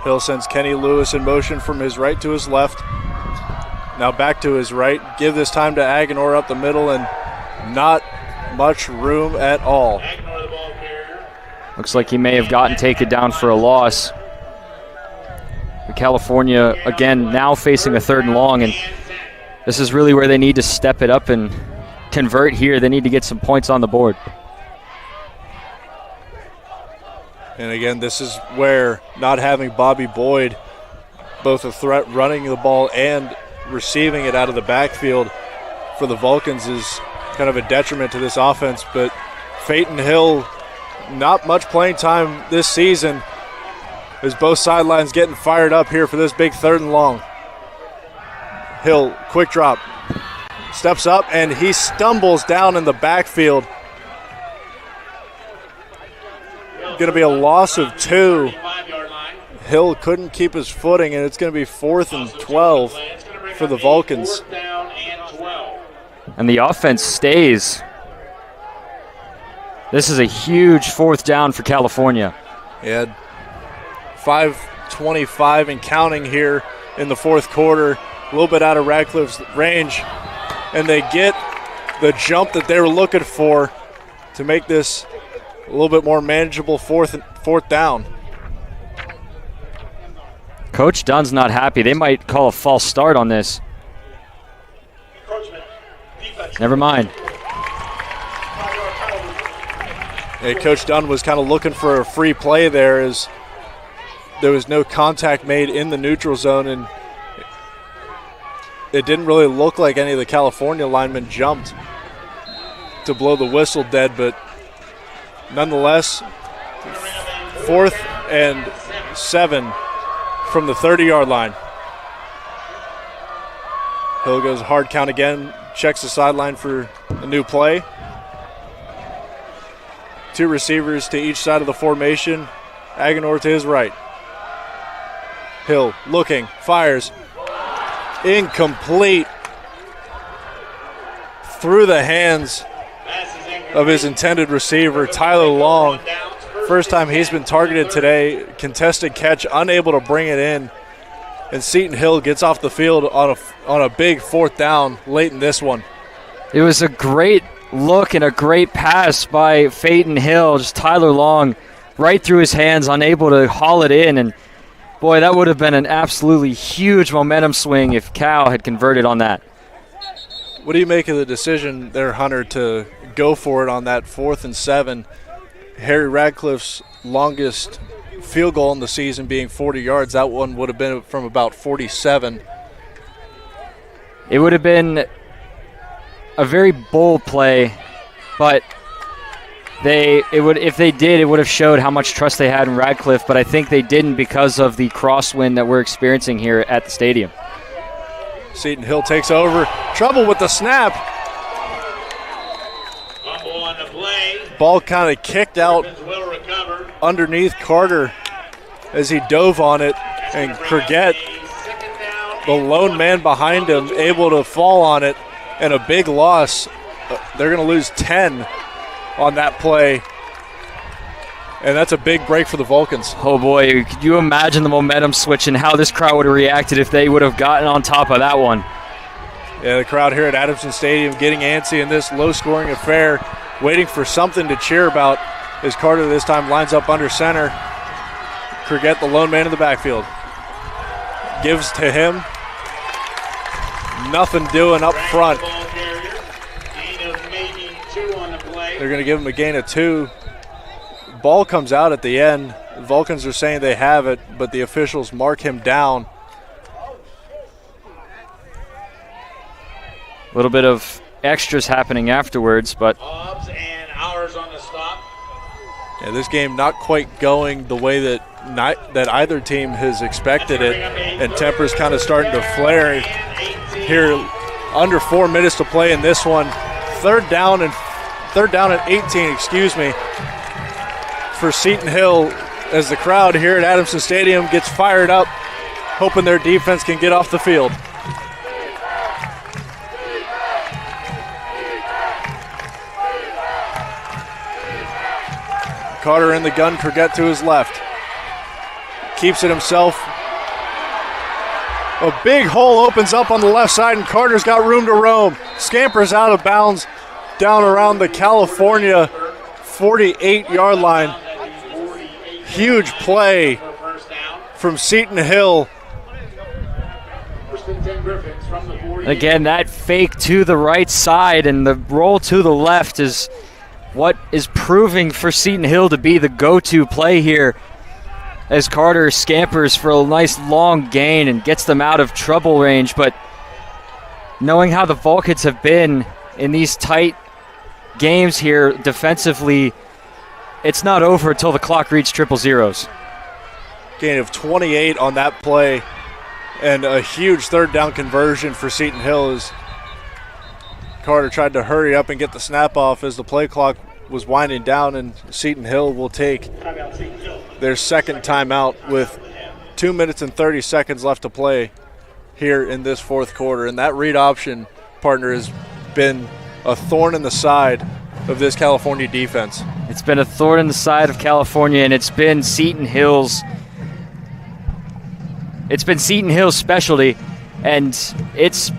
Hill sends Kenny Lewis in motion from his right to his left. Now back to his right. Give this time to Agenor up the middle, and not much room at all. Looks like he may have gotten taken down for a loss. But California, again, now facing a third and long, and this is really where they need to step it up and convert here. They need to get some points on the board. And again, this is where not having Bobby Boyd, both a threat running the ball and receiving it out of the backfield for the Vulcans, is kind of a detriment to this offense. But Seton Hill, not much playing time this season, as both sidelines getting fired up here for this big third and long. Hill, quick drop, steps up, and he stumbles down in the backfield. going to be a loss of 2. 5-yard line. Hill couldn't keep his footing, and it's going to be 4th and 12 for the Vulcans. 4th down and 12. And the offense stays. This is a huge 4th down for California. He had 5:25 and counting here in the 4th quarter. A little bit out of Radcliffe's range, and they get the jump that they were looking for to make this a little bit more manageable 4th down. Coach Dunn's not happy. They might call a false start on this. Encroachment. Defense. Never mind. 5-yard penalty. And Coach Dunn was kind of looking for a free play there as there was no contact made in the neutral zone, and it didn't really look like any of the California linemen jumped to blow the whistle dead, but nonetheless, 4th and 7 from the 30-yard line. Hill goes hard count again, checks the sideline for a new play. 2 receivers to each side of the formation. Agenor to his right. Hill looking, fires. Incomplete. Through the hands of his intended receiver, Tyler Long. First time he's been targeted today. Contested catch, unable to bring it in. And Seton Hill gets off the field on a big 4th down late in this one. It was a great look and a great pass by Seton Hill. Just Tyler Long right through his hands, unable to haul it in. And boy, that would have been an absolutely huge momentum swing if Cal had converted on that. What do you make of the decision there, Hunter, to go for it on that 4th and 7? Harry Radcliffe's longest field goal in the season being 40 yards. That one would have been from about 47. It would have been a very bold play, but if they did, it would have showed how much trust they had in Radcliffe, but I think they didn't because of the crosswind that we're experiencing here at the stadium. Seton Hill takes over. Trouble with the snap. Fumble on the play. Ball kind of kicked out Ravens will recover. underneath Carter as he dove on it, and Cricket, the lone man behind him, able to fall on it, and a big loss. They're going to lose 10 on that play, and that's a big break for the Vulcans. Oh boy, could you imagine the momentum switch and how this crowd would have reacted if they would have gotten on top of that one? Yeah, the crowd here at Adamson Stadium getting antsy in this low-scoring affair, waiting for something to cheer about as Carter this time lines up under center. Cricket, the lone man in the backfield. Gives to him. Nothing doing up front. Gain of maybe 2 on the play. They're going to give him a gain of 2. Ball comes out at the end. The Vulcans are saying they have it, but the officials mark him down. A little bit of extras happening afterwards, but Hobbs and ours on the stop. Yeah, this game not quite going the way that either team has expected it, and tempers kind of starting to flare here. Under 4 minutes to play in this one. Third down at 18, for Seton Hill, as the crowd here at Adamson Stadium gets fired up, hoping their defense can get off the field. Carter in the gun, Cricket to his left. Keeps it himself. A big hole opens up on the left side, and Carter's got room to roam. Scampers out of bounds down around the California 48-yard line. Huge play from Seton Hill. again, that fake to the right side and the roll to the left is what is proving for Seton Hill to be the go-to play here, as Carter scampers for a nice long gain and gets them out of trouble range. But knowing how the Vulcans have been in these tight games here defensively, it's not over until the clock reaches triple zeros. Gain of 28 on that play, and a huge third down conversion for Seton Hill as Carter tried to hurry up and get the snap off as the play clock was winding down, and Seton Hill will take Timeout, Seton Hill. their second timeout with 2 minutes and 30 seconds left to play here in this fourth quarter. And that read option, partner, has been a thorn in the side of this California defense. It's been a thorn in the side of California, and it's been Seton Hill's specialty, and it's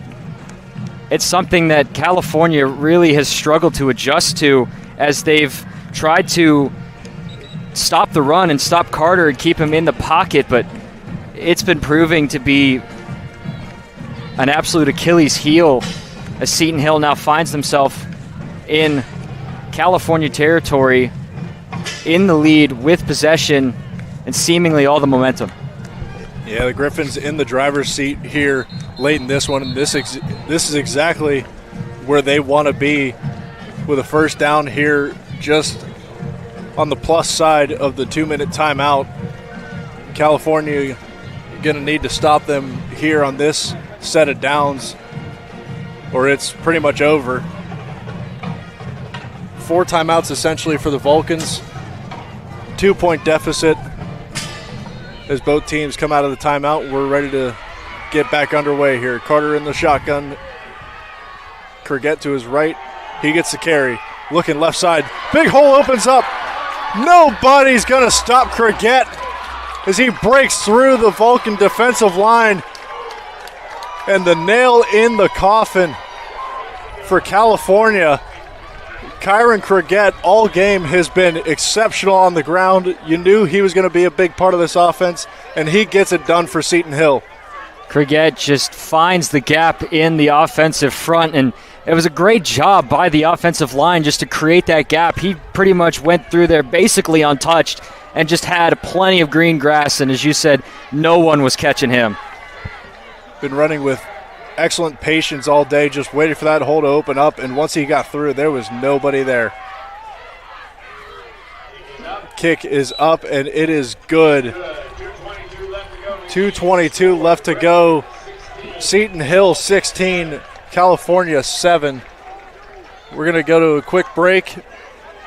something that California really has struggled to adjust to as they've tried to stop the run and stop Carter and keep him in the pocket, but it's been proving to be an absolute Achilles heel as Seton Hill now finds themselves in California territory, in the lead with possession and seemingly all the momentum. Yeah, the Griffins in the driver's seat here late in this one. And this is exactly where they want to be with a first down here, just on the plus side of the 2-minute timeout. California going to need to stop them here on this set of downs, or it's pretty much over. 4 timeouts essentially for the Vulcans. 2-point deficit as both teams come out of the timeout. We're ready to get back underway here. Carter in the shotgun. Kurget to his right. He gets the carry. Looking left side. Big hole opens up. Nobody's going to stop Kurget as he breaks through the Vulcan defensive line. And the nail in the coffin for California. Kyron Kurget all game has been exceptional on the ground. You knew he was going to be a big part of this offense, and he gets it done for Seton Hill. Kurget just finds the gap in the offensive front, and it was a great job by the offensive line just to create that gap. He pretty much went through there basically untouched and just had plenty of green grass, and as you said, no one was catching him. Been running with excellent patience all day, just waiting for that hole to open up, and once he got through, there was nobody there. Kick is up, and it is good. 2:22 left to go. Seton Hill 16, California 7. We're going to go to a quick break.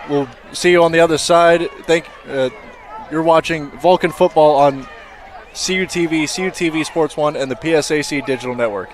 We'll see you on the other side. You're watching Vulcan football on CUTV, CUTV Sports 1, and the PSAC Digital Network.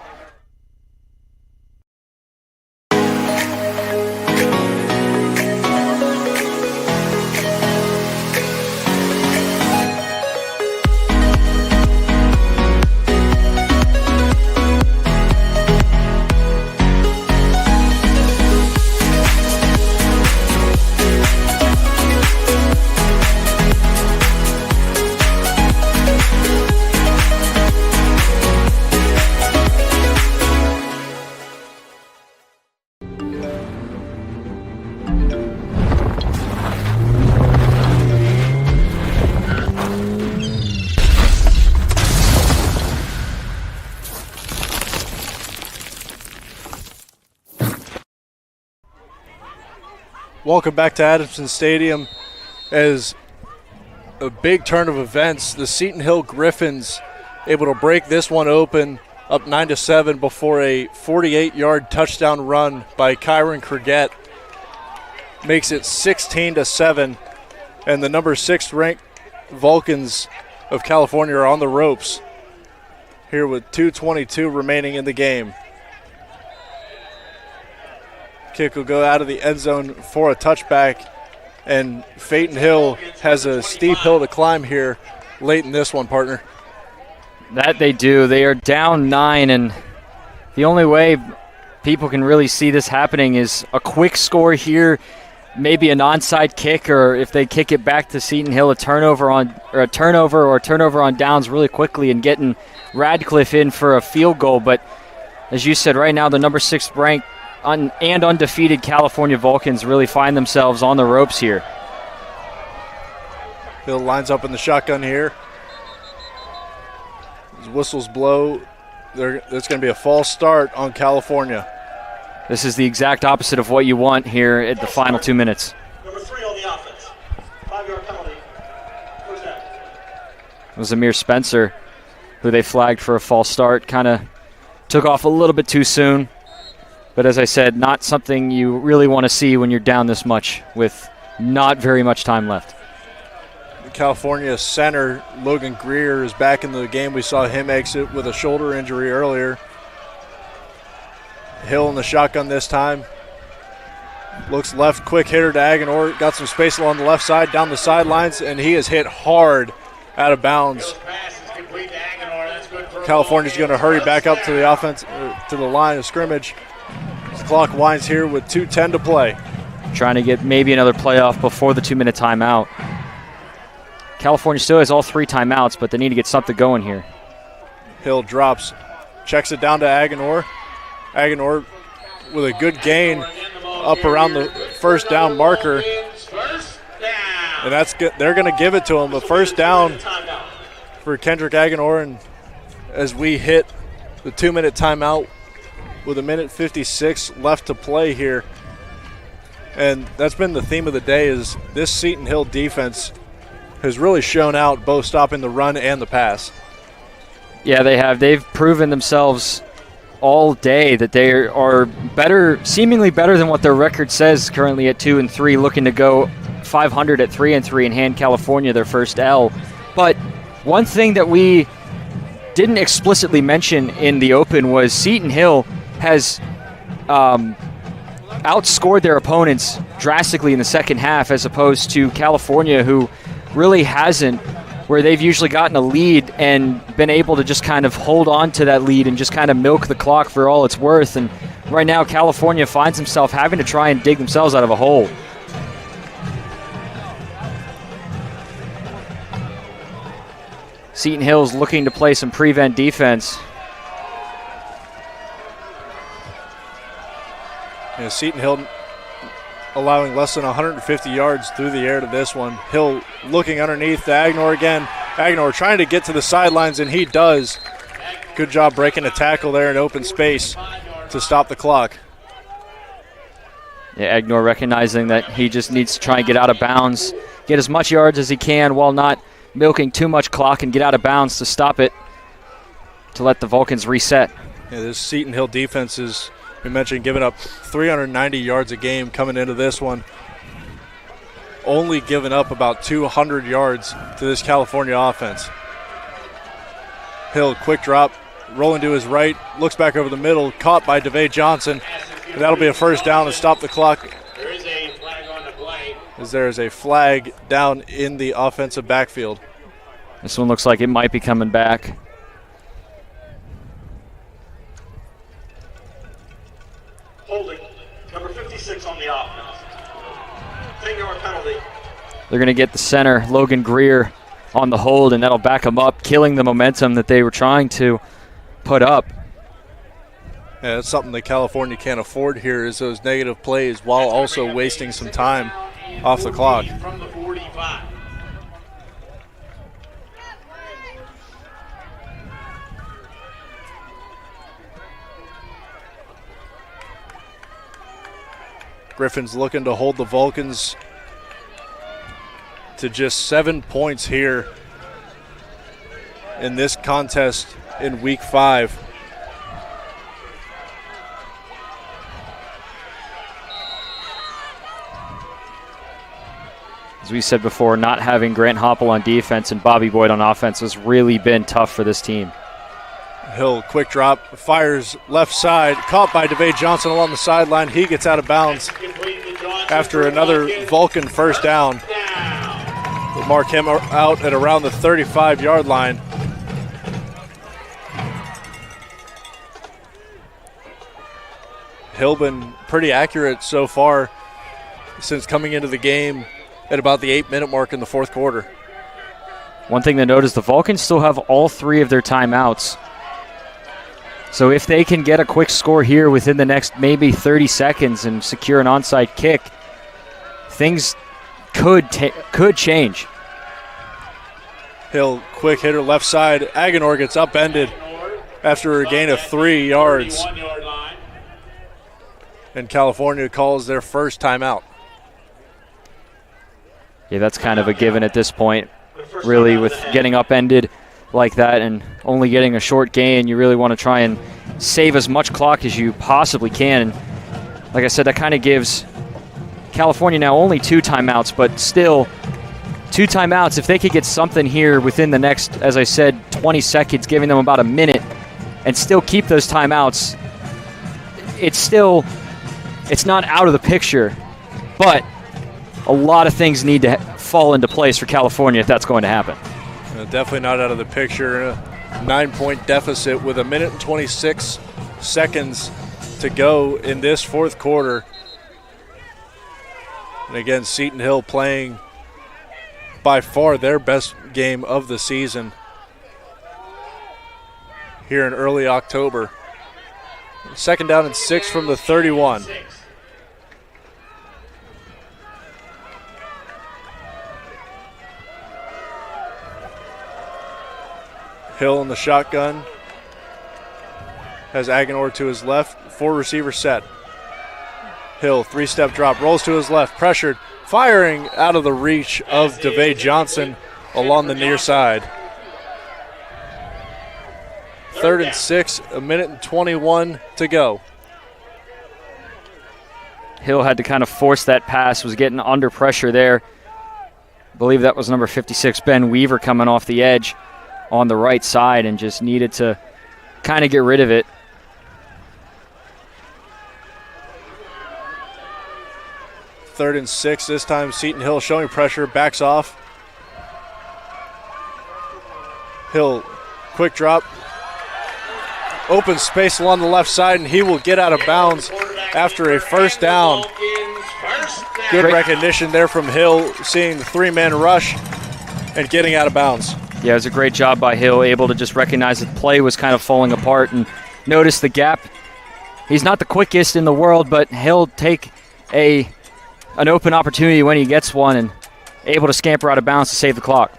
Welcome back to Adamson Stadium. As a big turn of events, the Seton Hill Griffins able to break this one open, up 9-7 before a 48-yard touchdown run by Kyron Kurget makes it 16-7, and the number 6 ranked Vulcans of California are on the ropes here with 2:22 remaining in the game. Kick will go out of the end zone for a touchback, and Seton Hill has a steep hill to climb here late in this one, partner. That they do. They are down 9, and the only way people can really see this happening is a quick score here, maybe an onside kick, or if they kick it back to Seton Hill, a turnover on downs really quickly and getting Radcliffe in for a field goal. But as you said, right now the number 6 ranked and undefeated California Vulcans really find themselves on the ropes here. Hill lines up in the shotgun here. As whistles blow, there's going to be a false start on California. This is the exact opposite of what you want here at the final 2 minutes. Number 3 on the offense. 5-yard penalty. First down. It was Amir Spencer who they flagged for a false start. Kind of took off a little bit too soon. But as I said, not something you really want to see when you're down this much with not very much time left. California center Logan Greer is back in the game. We saw him exit with a shoulder injury earlier. Hill in the shotgun this time. Looks left, quick hitter to Agenor. Got some space along the left side, down the sidelines, and he is hit hard out of bounds. California's going to hurry back up to the offense, to the line of scrimmage. The clock winds here with 2:10 to play. Trying to get maybe another playoff before the 2-minute timeout. California still has all 3 timeouts, but they need to get something going here. Hill drops, checks it down to Agenor. Agenor with a good gain up around the first down marker. And that's good. They're going to give it to him. A first down for Kendrick Agenor. And as we hit the 2-minute timeout with 1:56 left to play here. And that's been the theme of the day, is this Seton Hill defense has really shown out, both stopping the run and the pass. Yeah, they have. They've proven themselves all day that they are better, seemingly better than what their record says currently at 2-3, looking to go 500 at 3-3 and hand California their first L. But one thing that we didn't explicitly mention in the open was Seton Hill has outscored their opponents drastically in the second half, as opposed to California, who really hasn't, where they've usually gotten a lead and been able to just kind of hold on to that lead and just kind of milk the clock for all it's worth. And right now California finds himself having to try and dig themselves out of a hole. Seton Hill's looking to play some prevent defense. Yeah, Seton Hill allowing less than 150 yards through the air to this one. Hill looking underneath to Agenor again. Agenor trying to get to the sidelines, and he does. Good job breaking a tackle there in open space to stop the clock. Yeah, Agenor recognizing that he just needs to try and get out of bounds, get as much yards as he can while not milking too much clock, and get out of bounds to stop it, to let the Vulcans reset. Yeah, this Seton Hill defense is, we mentioned, giving up 390 yards a game coming into this one. Only giving up about 200 yards to this California offense. Hill, quick drop, rolling to his right, looks back over the middle, caught by DeVay Johnson. And that'll be a first down to stop the clock. There is a flag on the play. As there is a flag down in the offensive backfield. This one looks like it might be coming back. Holding, number 56 on the offense. 10-yard penalty. They're going to get the center, Logan Greer, on the hold, and that'll back them up, killing the momentum that they were trying to put up. Yeah, that's something that California can't afford here, is those negative plays while also wasting some time off the clock. From the 45. Griffin's looking to hold the Vulcans to just 7 points here in this contest in week 5. As we said before, not having Grant Hoppel on defense and Bobby Boyd on offense has really been tough for this team. Hill, quick drop, fires left side, caught by DeVay Johnson along the sideline. He gets out of bounds after another Vulcan first down. We'll mark him out at around the 35-yard line. Hill been pretty accurate so far since coming into the game at about the 8-minute mark in the fourth quarter. One thing to note is the Vulcans still have all 3 of their timeouts. So if they can get a quick score here within the next maybe 30 seconds and secure an onside kick, things could change. Hill, quick hitter left side. Agenor gets upended after a gain of 3 yards. And California calls their first timeout. Yeah, that's kind of a given at this point, really, with getting upended like that and only getting a short gain. You really want to try and save as much clock as you possibly can. And like I said, that kind of gives California now only 2 timeouts, but still 2 timeouts. If they could get something here within the next, as I said, 20 seconds, giving them about a minute, and still keep those timeouts, it's not out of the picture, but a lot of things need to fall into place for California if that's going to happen. Definitely not out of the picture. A 9-point deficit with 1 minute and 26 seconds to go in this fourth quarter. And again, Seton Hill playing by far their best game of the season here in early October. 2nd down and 6 from the 31. Hill in the shotgun. Has Aguilar to his left. 4 receiver set. Hill, 3-step drop, rolls to his left, pressured, firing out of the reach of DeVay Johnson along the near side. 3rd and 6, 1 minute and 21 to go. Hill had to kind of force that pass, was getting under pressure there. I believe that was number 56, Ben Weaver, coming off the edge on the right side, and just needed to kind of get rid of it. Third and 6, this time Seton Hill showing pressure, backs off. Hill, quick drop. Open space along the left side, and he will get out of bounds after a first down. Good recognition there from Hill, seeing the 3-man rush and getting out of bounds. Yeah, it was a great job by Hill, able to just recognize that the play was kind of falling apart and notice the gap. He's not the quickest in the world, but he'll take an open opportunity when he gets one and able to scamper out of bounds to save the clock.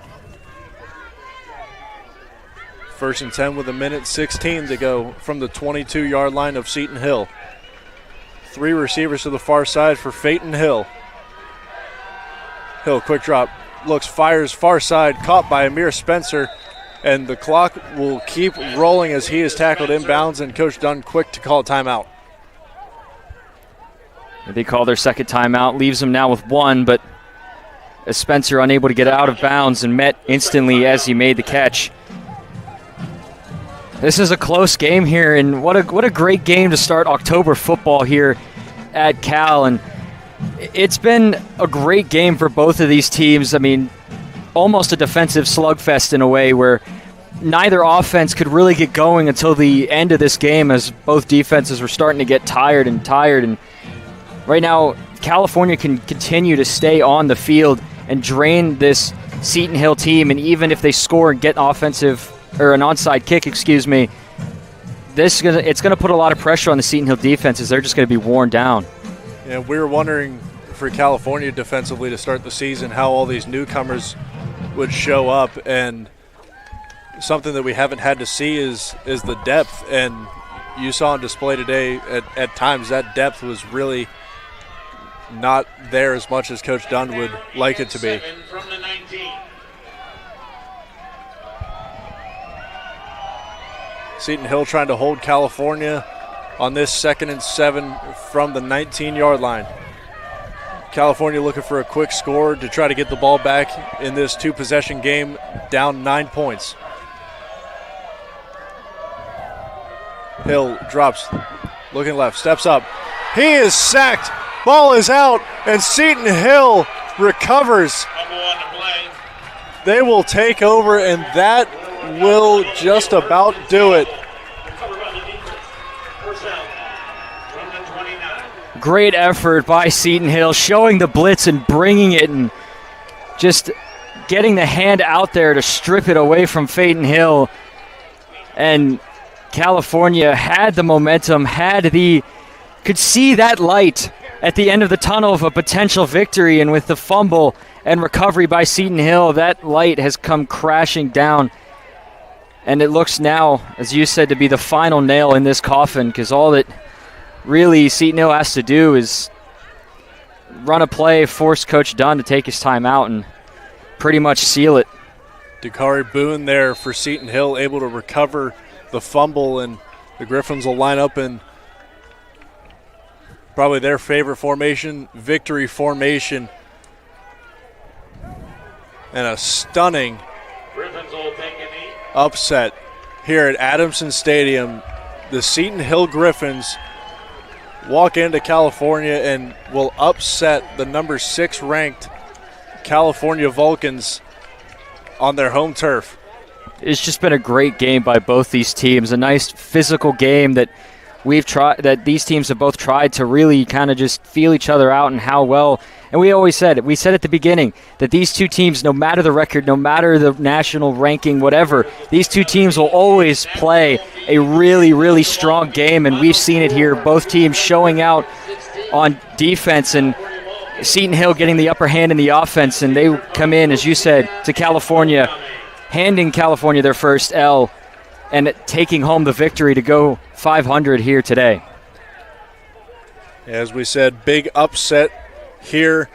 1st and 10 with 1 minute 16 to go from the 22-yard line of Seton Hill. 3 receivers to the far side for Phaeton Hill. Hill, quick drop, looks, fires far side, caught by Amir Spencer, and the clock will keep rolling as he is tackled inbounds, and Coach Dunn quick to call a timeout. They call their second timeout, leaves them now with 1, but as Spencer unable to get out of bounds and met instantly as he made the catch. This is a close game here, and what a great game to start October football here at Cal. And it's been a great game for both of these teams. I mean, almost a defensive slugfest in a way, where neither offense could really get going until the end of this game, as both defenses were starting to get tired. And right now, California can continue to stay on the field and drain this Seton Hill team, and even if they score and get an onside kick, it's going to put a lot of pressure on the Seton Hill defenses. They're just going to be worn down. Yeah, we were wondering for California defensively to start the season how all these newcomers would show up, and something that we haven't had to see is the depth. And you saw on display today at times that depth was really not there as much as Coach Dunn would like it to be. From the 19. Seton Hill trying to hold California on this 2nd and 7 from the 19-yard line. California looking for a quick score to try to get the ball back in this 2-possession game, down 9 points. Hill drops, looking left, steps up. He is sacked. Ball is out, and Seton Hill recovers. They will take over, and that will just about do it. Great effort by Seton Hill, showing the blitz and bringing it, and just getting the hand out there to strip it away from Phaeton Hill. And California had the momentum, could see that light at the end of the tunnel of a potential victory, and with the fumble and recovery by Seton Hill, that light has come crashing down. And it looks now, as you said, to be the final nail in this coffin, because all that really Seton Hill has to do is run a play, force Coach Dunn to take his time out, and pretty much seal it. Dakari Boone there for Seton Hill, able to recover the fumble, and the Griffins will line up and probably their favorite formation, victory formation. And a stunning Griffins will take a knee. upset here at Adamson Stadium. The Seton Hill Griffins walk into California and will upset the number 6 ranked California Vulcans on their home turf. It's just been a great game by both these teams. A nice physical game that these teams have both tried to really kind of just feel each other out and how well. And we always said at the beginning that these two teams, no matter the record, no matter the national ranking, whatever, these two teams will always play a really, really strong game. And we've seen it here. Both teams showing out on defense, and Seton Hill getting the upper hand in the offense. And they come in, as you said, to California, handing California their first L and taking home the victory to go 500 here today. As we said, big upset here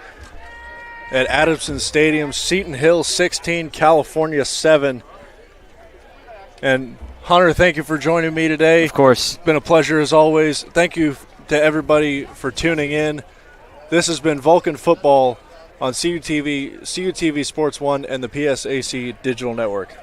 at Adamson Stadium. Seton Hill 16, California 7. And Hunter, thank you for joining me today. Of course. It's been a pleasure as always. Thank you to everybody for tuning in. This has been Vulcan Football on CUTV Sports 1 and the PSAC Digital Network.